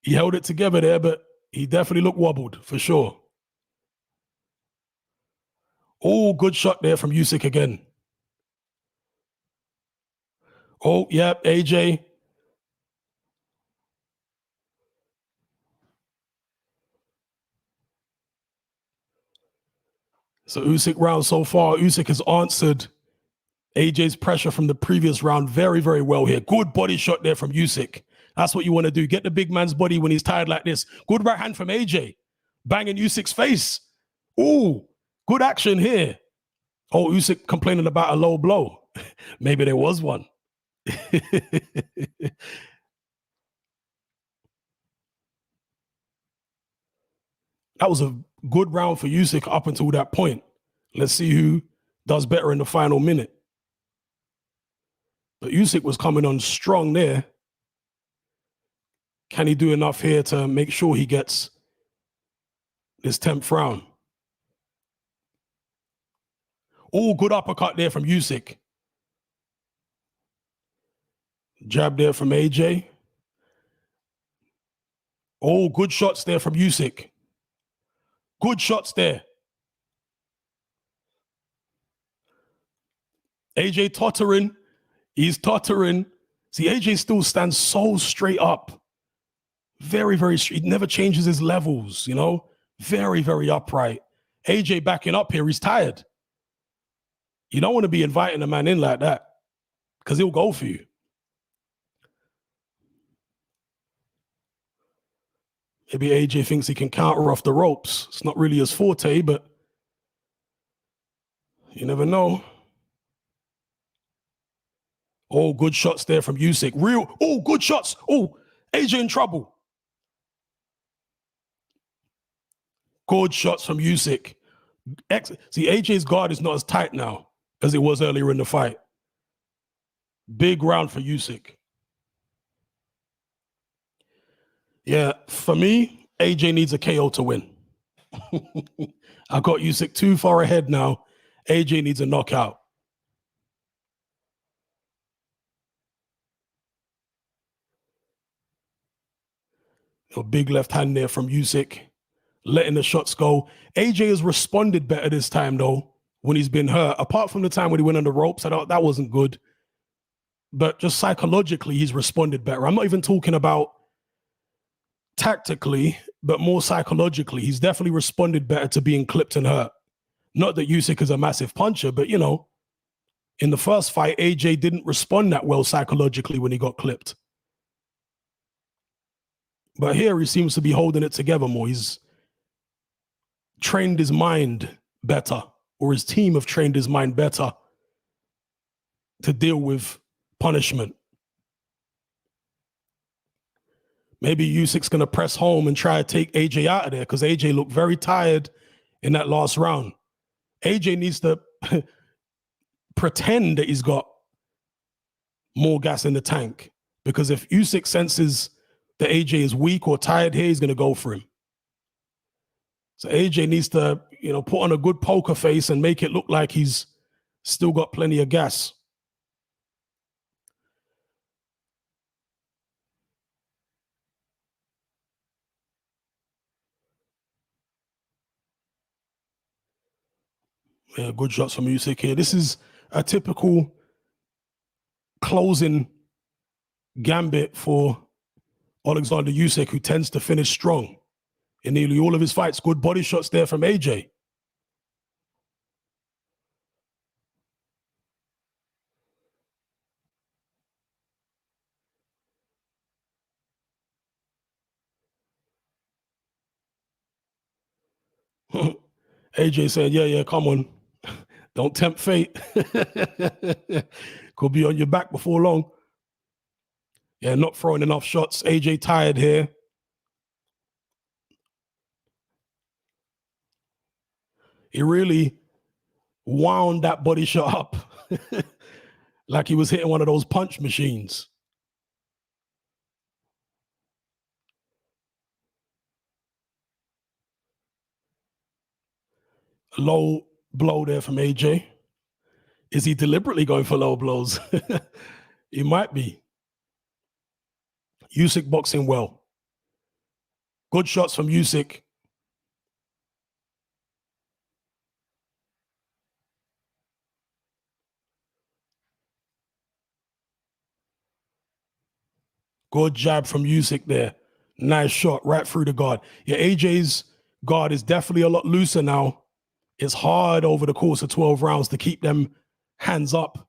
He held it together there, but he definitely looked wobbled for sure. Oh, good shot there from Usyk again. Oh, yep, AJ. So Usyk round so far, Usyk has answered AJ's pressure from the previous round very, very well here. Good body shot there from Usyk. That's what you want to do. Get the big man's body when he's tired like this. Good right hand from AJ. Banging Usyk's face. Ooh, good action here. Oh, Usyk complaining about a low blow. Maybe there was one. That was a good round for Usyk up until that point. Let's see who does better in the final minute. But Usyk was coming on strong there. Can he do enough here to make sure he gets this 10th round? Oh, good uppercut there from Usyk. Jab there from AJ. Oh, good shots there from Usyk. Good shots there. AJ tottering. He's tottering. See, AJ still stands so straight up. Very, very straight. He never changes his levels, you know? Very, very upright. AJ backing up here. He's tired. You don't want to be inviting a man in like that because he'll go for you. Maybe AJ thinks he can counter off the ropes. It's not really his forte, but you never know. Oh, good shots there from Usyk. Oh, good shots. Oh, AJ in trouble. Good shots from Usyk. See, AJ's guard is not as tight now as it was earlier in the fight. Big round for Usyk. Yeah, for me, AJ needs a KO to win. I got Usyk too far ahead now. AJ needs a knockout. A big left hand there from Usyk, letting the shots go. AJ has responded better this time, though, when he's been hurt. Apart from the time when he went on the ropes, that wasn't good. But just psychologically, he's responded better. I'm not even talking about tactically, but more psychologically, he's definitely responded better to being clipped and hurt. Not that Usyk is a massive puncher, but, you know, in the first fight, AJ didn't respond that well psychologically when he got clipped. But here he seems to be holding it together more. He's trained his mind better, or his team have trained his mind better to deal with punishment. Maybe Usyk's going to press home and try to take AJ out of there, because AJ looked very tired in that last round. AJ needs to pretend that he's got more gas in the tank, because if Usyk senses that AJ is weak or tired here, he's going to go for him. So AJ needs to, you know, put on a good poker face and make it look like he's still got plenty of gas. Yeah, good shots from Usyk here. This is a typical closing gambit for Oleksandr Usyk, who tends to finish strong in nearly all of his fights. Good body shots there from AJ. AJ saying, yeah, come on. Don't tempt fate. Could be on your back before long. Yeah, not throwing enough shots. AJ tired here. He really wound that body shot up like he was hitting one of those punch machines. A low blow there from AJ. Is he deliberately going for low blows? He might be. Usyk boxing well. Good shots from Usyk. Good jab from Usyk there. Nice shot right through the guard. Yeah, AJ's guard is definitely a lot looser now. It's hard over the course of 12 rounds to keep them hands up.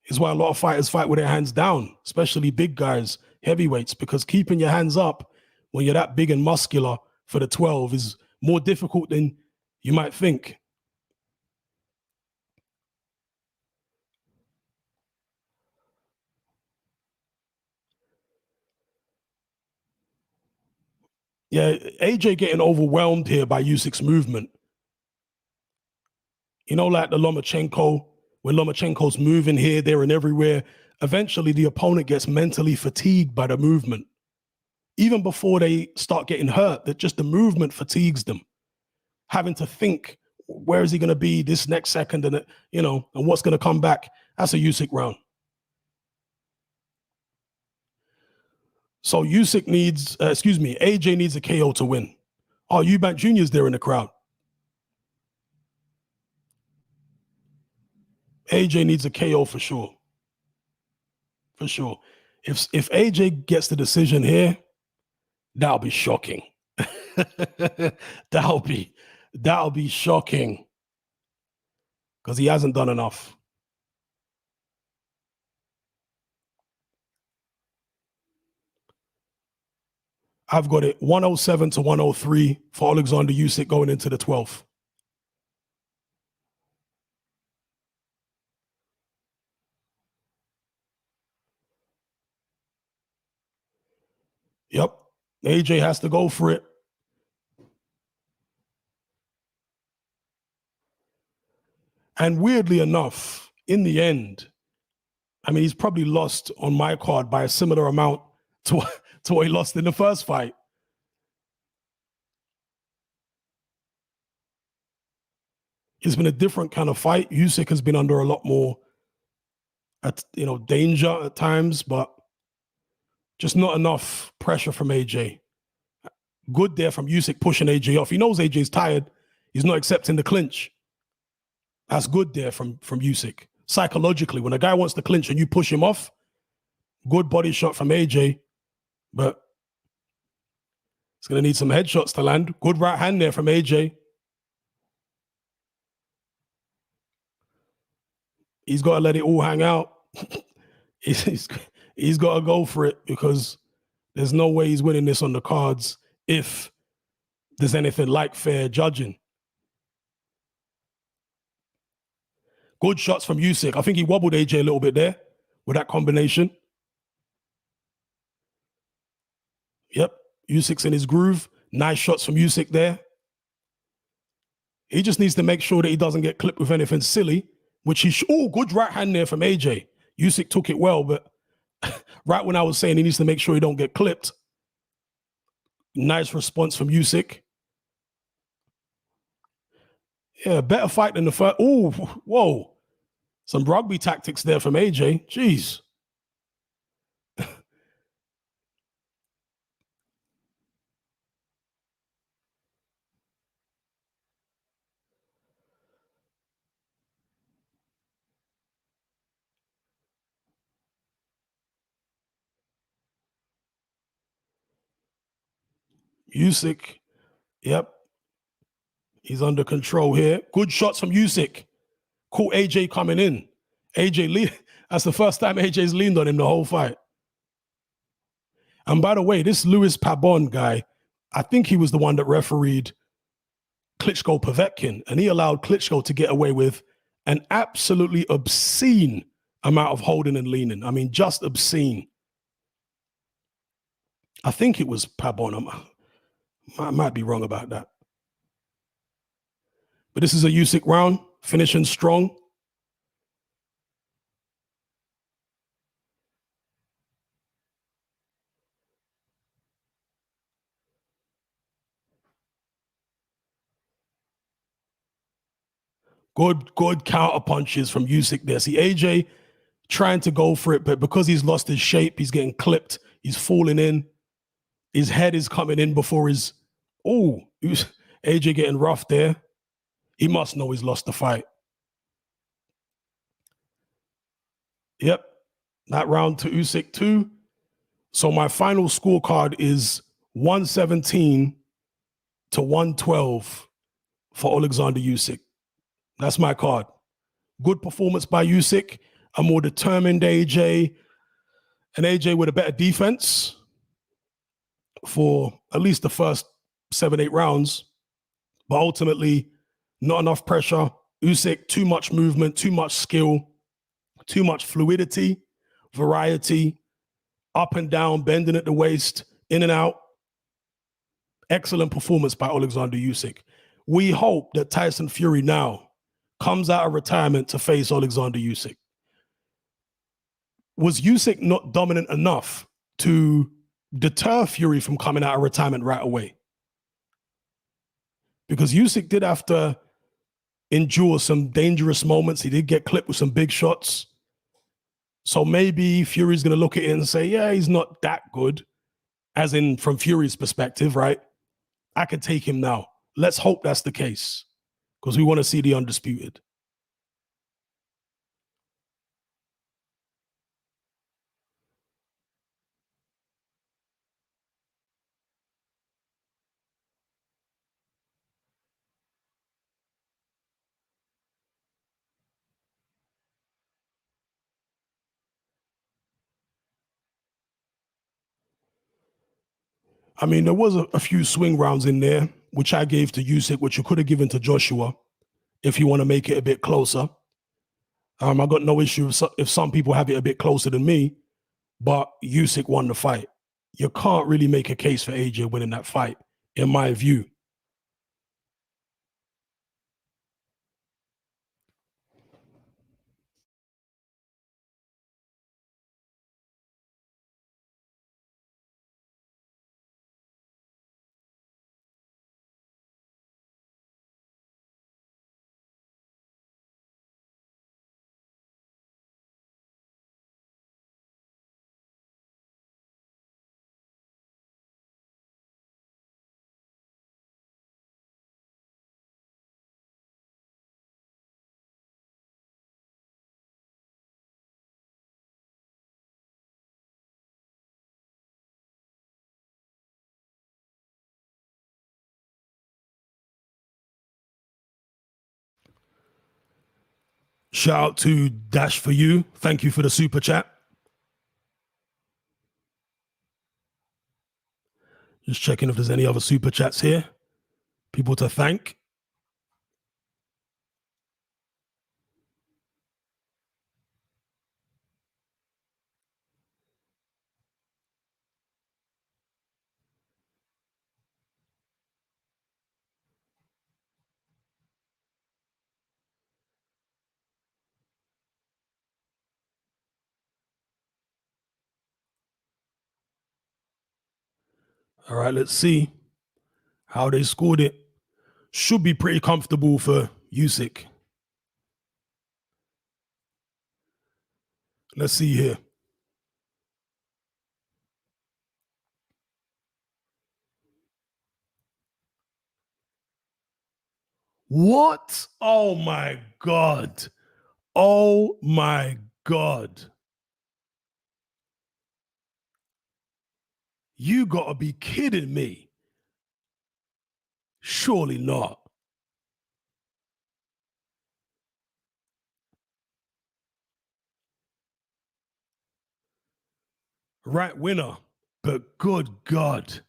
It's why a lot of fighters fight with their hands down, especially big guys, heavyweights, because keeping your hands up when you're that big and muscular for the 12 is more difficult than you might think. Yeah, AJ getting overwhelmed here by Usyk's movement. You know, like the Lomachenko, when Lomachenko's moving here, there, and everywhere, eventually the opponent gets mentally fatigued by the movement. Even before they start getting hurt, that just the movement fatigues them. Having to think, where is he going to be this next second, and you know, and what's going to come back? That's a Usyk round. So Usyk needs, AJ needs a KO to win. Oh, Eubank Jr.'s there in the crowd. AJ needs a KO for sure. For sure. If AJ gets the decision here, that'll be shocking. that'll be shocking. Because he hasn't done enough. I've got it 107 to 103 for Oleksandr Usyk going into the 12th. Yep. AJ has to go for it. And weirdly enough, in the end, I mean, he's probably lost on my card by a similar amount to what he lost in the first fight. It's been a different kind of fight. Usyk has been under a lot more, danger at times, but just not enough pressure from AJ. Good there from Usyk pushing AJ off. He knows AJ's tired. He's not accepting the clinch. That's good there from Usyk. Psychologically, when a guy wants to clinch and you push him off, good body shot from AJ. But It's going to need some headshots to land. Good right hand there from AJ. He's got to let it all hang out. he's, he's got to go for it because there's no way he's winning this on the cards if there's anything like fair judging. Good shots from Usyk. I think he wobbled AJ a little bit there with that combination. Yep, Usyk's in his groove. Nice shots from Usyk there. He just needs to make sure that he doesn't get clipped with anything silly, which oh, good right hand there from AJ. Usyk took it well, but right when I was saying he needs to make sure he don't get clipped, nice response from Usyk. Yeah, better fight than the first. Oh, whoa. Some rugby tactics there from AJ. Jeez. Usyk, yep. He's under control here. Good shots from Usyk. Caught AJ coming in. That's the first time AJ's leaned on him the whole fight. And by the way, this Louis Pabon guy, I think he was the one that refereed Klitschko Povetkin, and he allowed Klitschko to get away with an absolutely obscene amount of holding and leaning. I mean, just obscene. I think it was Pabon. I might be wrong about that. But this is a Usyk round, finishing strong. Good counter punches from Usyk there. See, AJ trying to go for it, but because he's lost his shape, he's getting clipped. He's falling in. His head is coming in before his. Oh, AJ getting rough there. He must know he's lost the fight. Yep, that round to Usyk too. So my final scorecard is 117 to 112 for Oleksandr Usyk. That's my card. Good performance by Usyk, a more determined AJ, an AJ with a better defense for at least the first 7-8 rounds, but ultimately not enough pressure. Usyk, too much movement, too much skill, too much fluidity, variety, up and down, bending at the waist, in and out. Excellent performance by Oleksandr Usyk. We hope that Tyson Fury now comes out of retirement to face Oleksandr Usyk. Was Usyk not dominant enough to deter Fury from coming out of retirement right away? Because Usyk did have to endure some dangerous moments. He did get clipped with some big shots. So maybe Fury's going to look at it and say, yeah, he's not that good, as in from Fury's perspective, right? I could take him now. Let's hope that's the case because we want to see the undisputed. I mean, there was a few swing rounds in there, which I gave to Usyk, which you could have given to Joshua if you want to make it a bit closer. I got no issue if some people have it a bit closer than me, but Usyk won the fight. You can't really make a case for AJ winning that fight, in my view. Shout out to Dash for you. Thank you for the super chat. Just checking if there's any other super chats here. People to thank. All right, let's see how they scored it. Should be pretty comfortable for Usyk. Let's see here. What? Oh my God. Oh my God. You gotta be kidding me. Surely not. Right winner. But good God.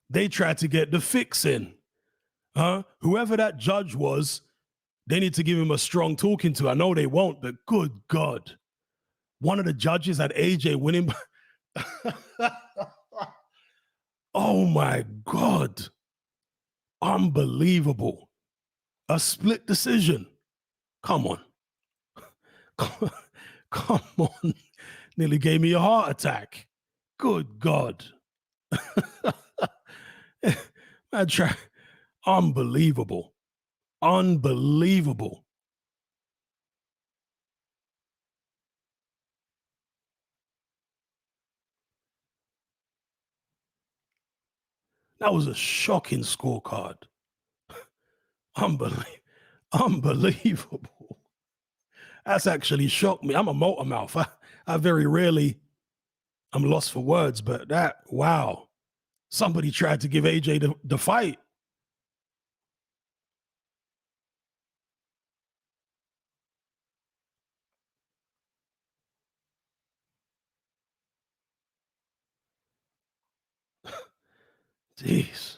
They tried to get the fix in. Huh? Whoever that judge was, they need to give him a strong talking to. I know they won't, but good God. One of the judges had AJ winning. Oh my God. Unbelievable. A split decision. Come on. Come on. Nearly gave me a heart attack. Good God. Man, unbelievable. Unbelievable. That was a shocking scorecard. Unbelievable. Unbelievable. That's actually shocked me. I'm a motor mouth. I very rarely, I'm lost for words, but that, wow. Somebody tried to give AJ the fight. Jeez.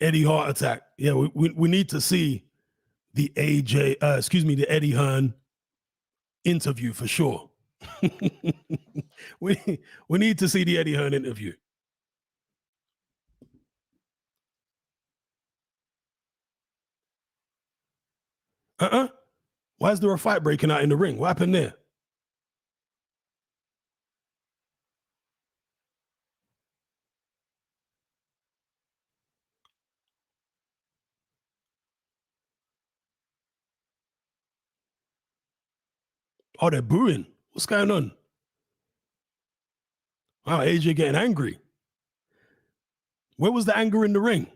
Eddie heart attack. Yeah, we need to see the the Eddie Hearn interview for sure. we need to see the Eddie Hearn interview. Uh-uh. Why is there a fight breaking out in the ring? What happened there? Oh, they're booing. What's going on? Wow, AJ getting angry. Where was the anger in the ring?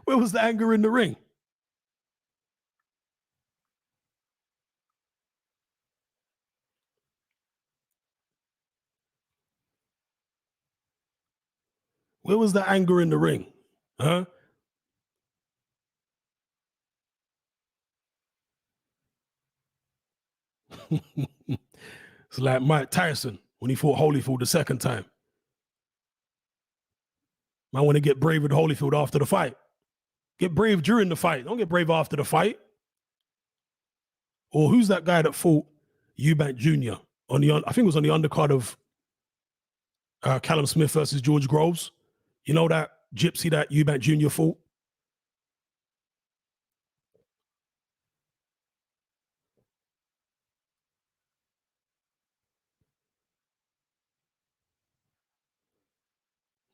Where was the anger in the ring? Where was the anger in the ring? Huh? It's like Mike Tyson when he fought Holyfield the second time. I want to get brave with Holyfield after the fight. Get brave during the fight. Don't get brave after the fight. Or who's that guy that fought Eubank Jr. on the? I think it was on the undercard of Callum Smith versus George Groves. You know that gypsy that Eubank Jr. fought?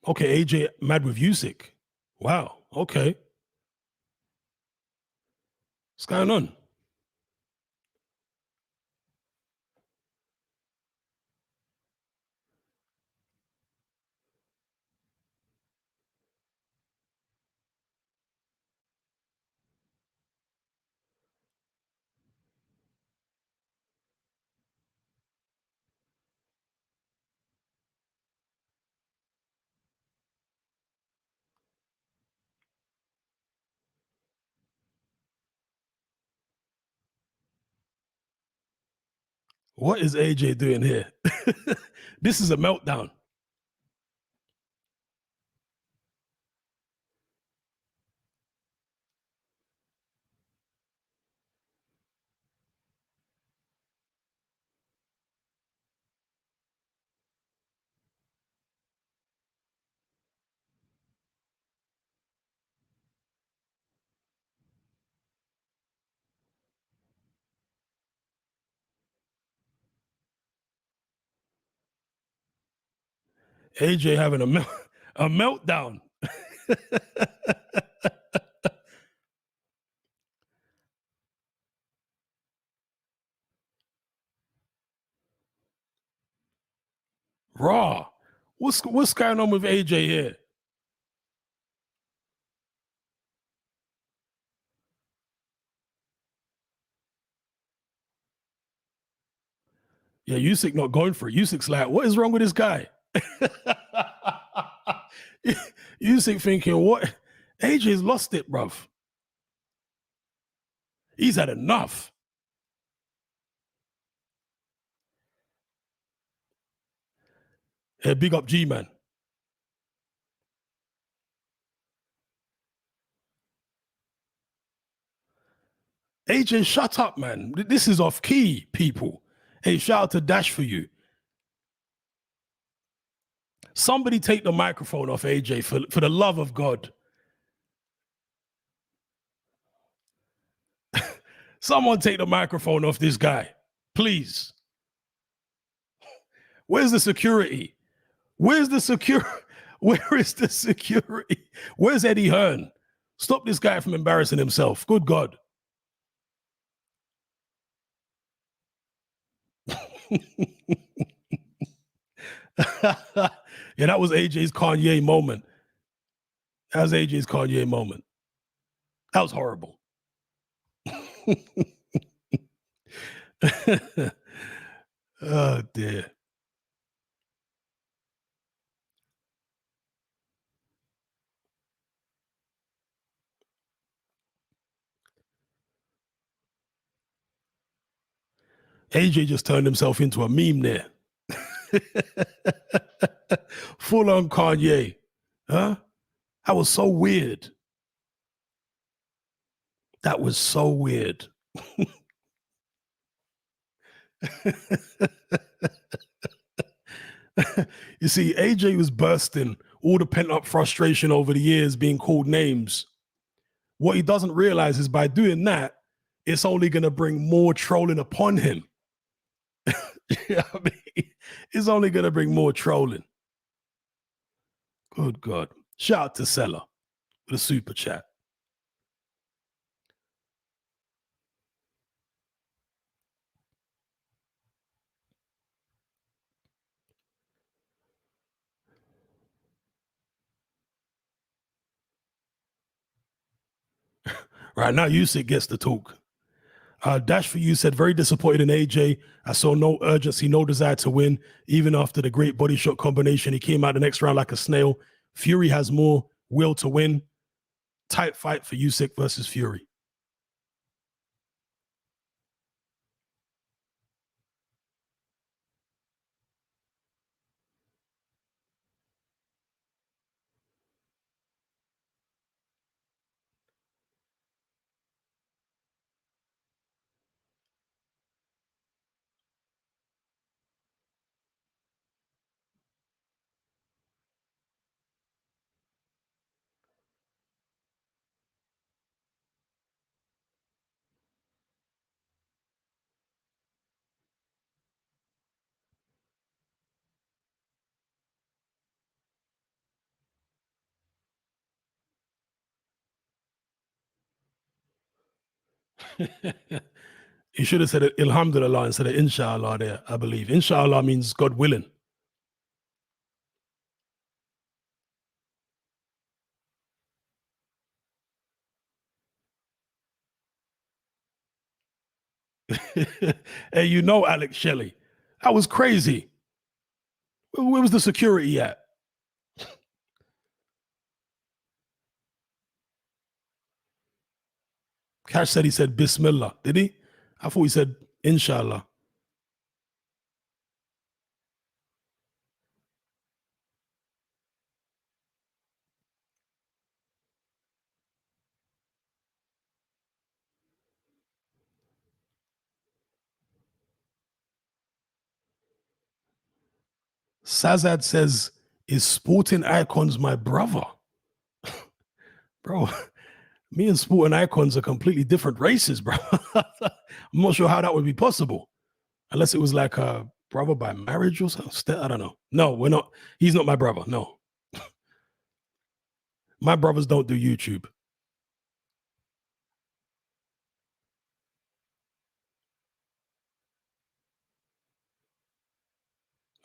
Okay, AJ mad with Usyk. Wow. Okay. What's going on? What is AJ doing here? This is a meltdown. AJ having a meltdown. Raw. What's going on with AJ here? Yeah, Usyk not going for it. Usyk's like, what is wrong with this guy? Usyk thinking, what? AJ's lost it, bruv. He's had enough. Hey, big up G-Man. AJ, shut up, man. This is off key, people. Hey, shout out to Dash for you. Somebody take the microphone off AJ for the love of God. Someone take the microphone off this guy, please. Where's the security? Where's the security? Where is the security? Where's Eddie Hearn? Stop this guy from embarrassing himself. Good God. Yeah, that was AJ's Kanye moment. That was AJ's Kanye moment. That was horrible. Oh, dear. AJ just turned himself into a meme there. Full on Kanye. Huh? That was so weird. That was so weird. You see, AJ was bursting all the pent up frustration over the years being called names. What he doesn't realize is by doing that, it's only going to bring more trolling upon him. You know what I mean? It's only going to bring more trolling. Good God. Shout out to Seller with a super chat. Right now, Usyk gets the talk. Dash for you said, very disappointed in AJ. I saw no urgency, no desire to win. Even after the great body shot combination, he came out the next round like a snail. Fury has more will to win. Tight fight for Usyk versus Fury. He should have said Alhamdulillah instead of Inshallah there, I believe. Inshallah means God willing. Hey, you know Alex Shelley. That was crazy. Where was the security at? Cash said he said Bismillah. Did he? I thought he said Inshallah. Sazad says, is Sporting Icons my brother? Bro, me and Sporting Icons are completely different races, bro. I'm not sure how that would be possible. Unless it was like a brother by marriage or something. I don't know. No, we're not. He's not my brother. No. My brothers don't do YouTube.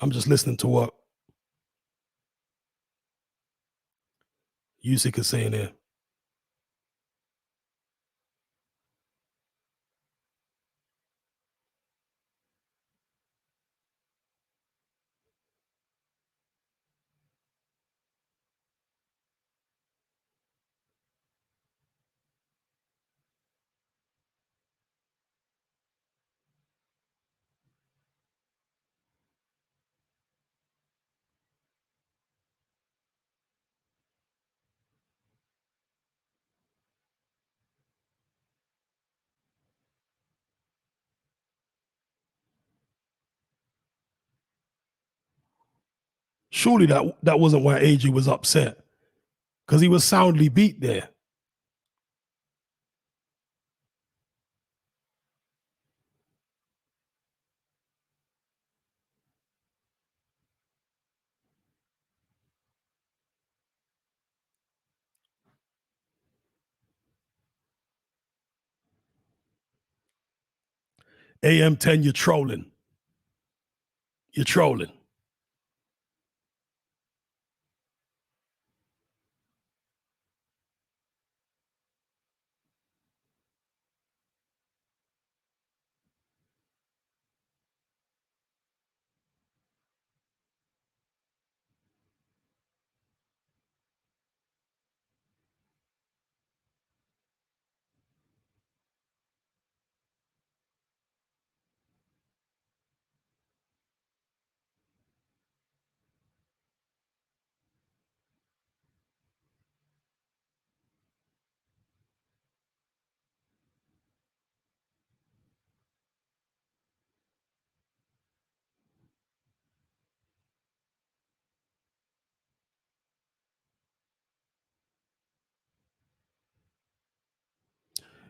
I'm just listening to what Usyk is saying here. Surely that wasn't why AJ was upset, because he was soundly beat there. AM10, you're trolling. You're trolling.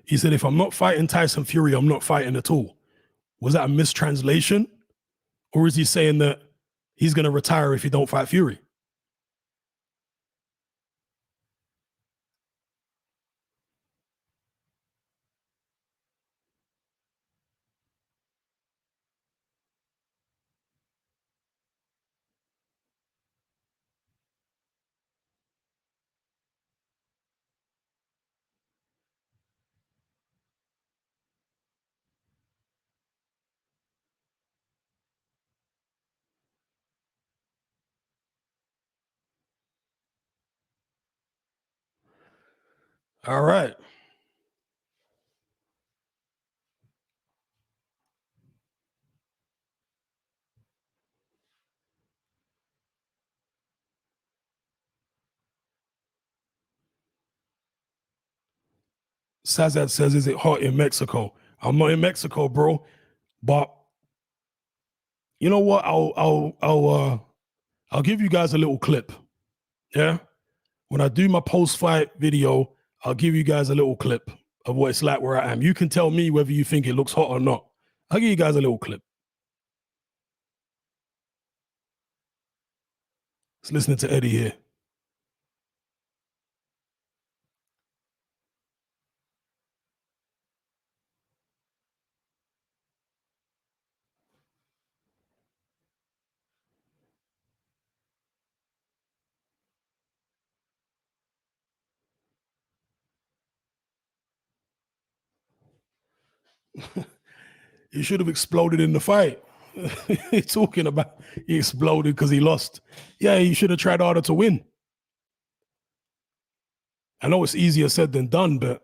He said, if I'm not fighting Tyson Fury, I'm not fighting at all. Was that a mistranslation? Or is he saying that he's going to retire if he don't fight Fury? All right. Sazad says, is it hot in Mexico? I'm not in Mexico, bro. But you know what? I'll give you guys a little clip. Yeah. When I do my post-fight video, I'll give you guys a little clip of what it's like where I am. You can tell me whether you think it looks hot or not. I'll give you guys a little clip. Let's listen to Eddie here. He should have exploded in the fight. He's talking about he exploded because he lost. Yeah, he should have tried harder to win. I know it's easier said than done, but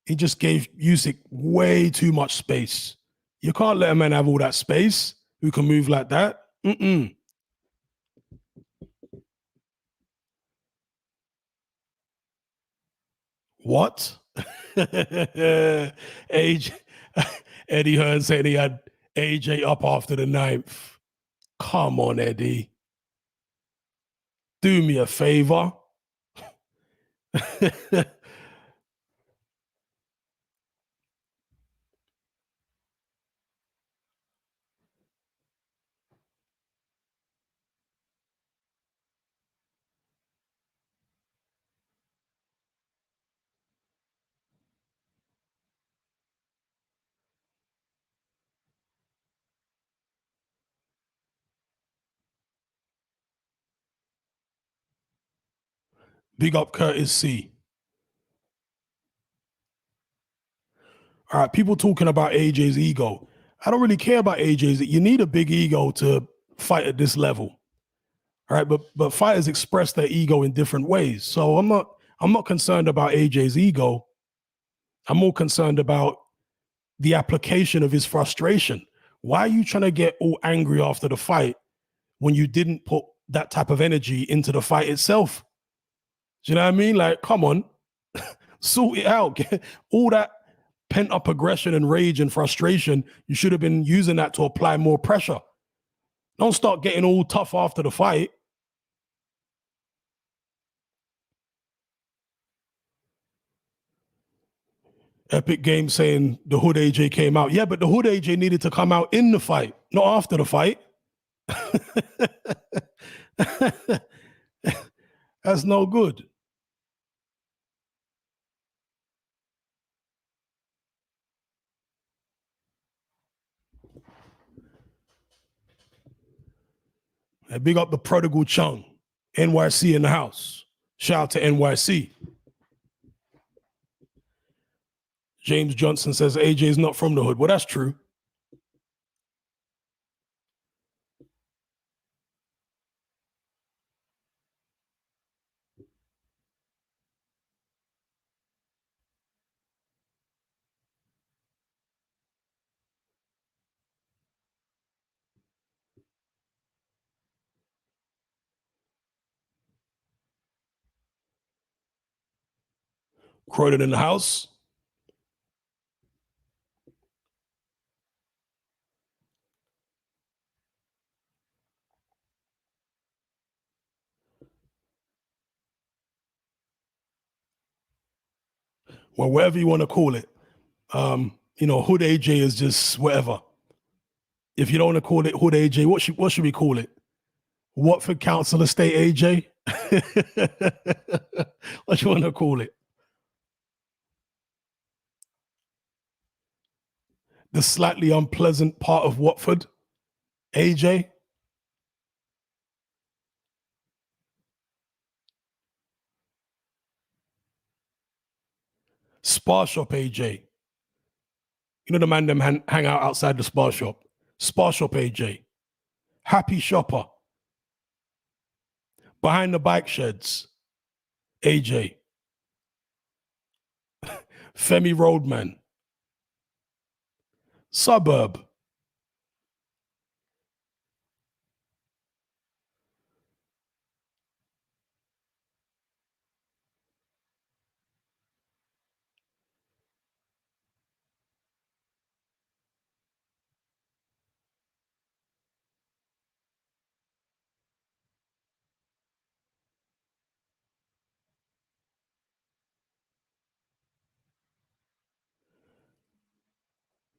he just gave Usyk way too much space. You can't let a man have all that space who can move like that. Mm-mm. What? Age Eddie Hearn said he had AJ up after the ninth. Come on, Eddie. Do me a favor. Big up Curtis C. All right, people talking about AJ's ego. I don't really care about AJ's. You need a big ego to fight at this level. All right, but fighters express their ego in different ways. So I'm not concerned about AJ's ego. I'm more concerned about the application of his frustration. Why are you trying to get all angry after the fight when you didn't put that type of energy into the fight itself? Do you know what I mean? Like, come on, sort it out. All that pent up aggression and rage and frustration, you should have been using that to apply more pressure. Don't start getting all tough after the fight. Epic Game saying the Hood AJ came out. Yeah, but the Hood AJ needed to come out in the fight, not after the fight. That's no good. And big up the prodigal Chung. NYC in the house. Shout out to NYC. James Johnson says AJ is not from the hood. Well, that's true. Croydon in the house. Well, whatever you want to call it. Hood AJ is just whatever. If you don't want to call it Hood AJ, what should we call it? Watford Council Estate AJ? What you want to call it? The slightly unpleasant part of Watford, AJ? Spa Shop AJ. You know the man them hang out outside the Spa Shop. Spa Shop AJ. Happy Shopper. Behind the bike sheds, AJ. Femi Roadman. Suburb.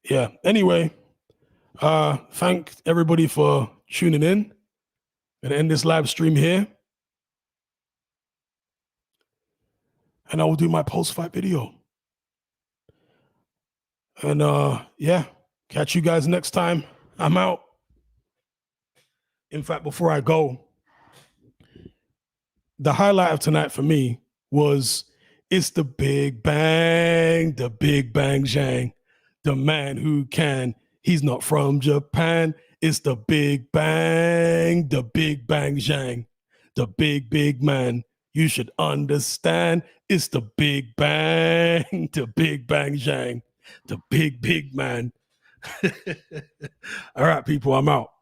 Yeah. Anyway, thank everybody for tuning in. Gonna end this live stream here. And I will do my post-fight video. And yeah, catch you guys next time. I'm out. In fact, before I go, the highlight of tonight for me was it's the Big Bang Zhang, the man who can. He's not from Japan. It's the Big Bang Zhang, the big man. You should understand. It's the Big Bang Zhang, the big man. All right, people, I'm out.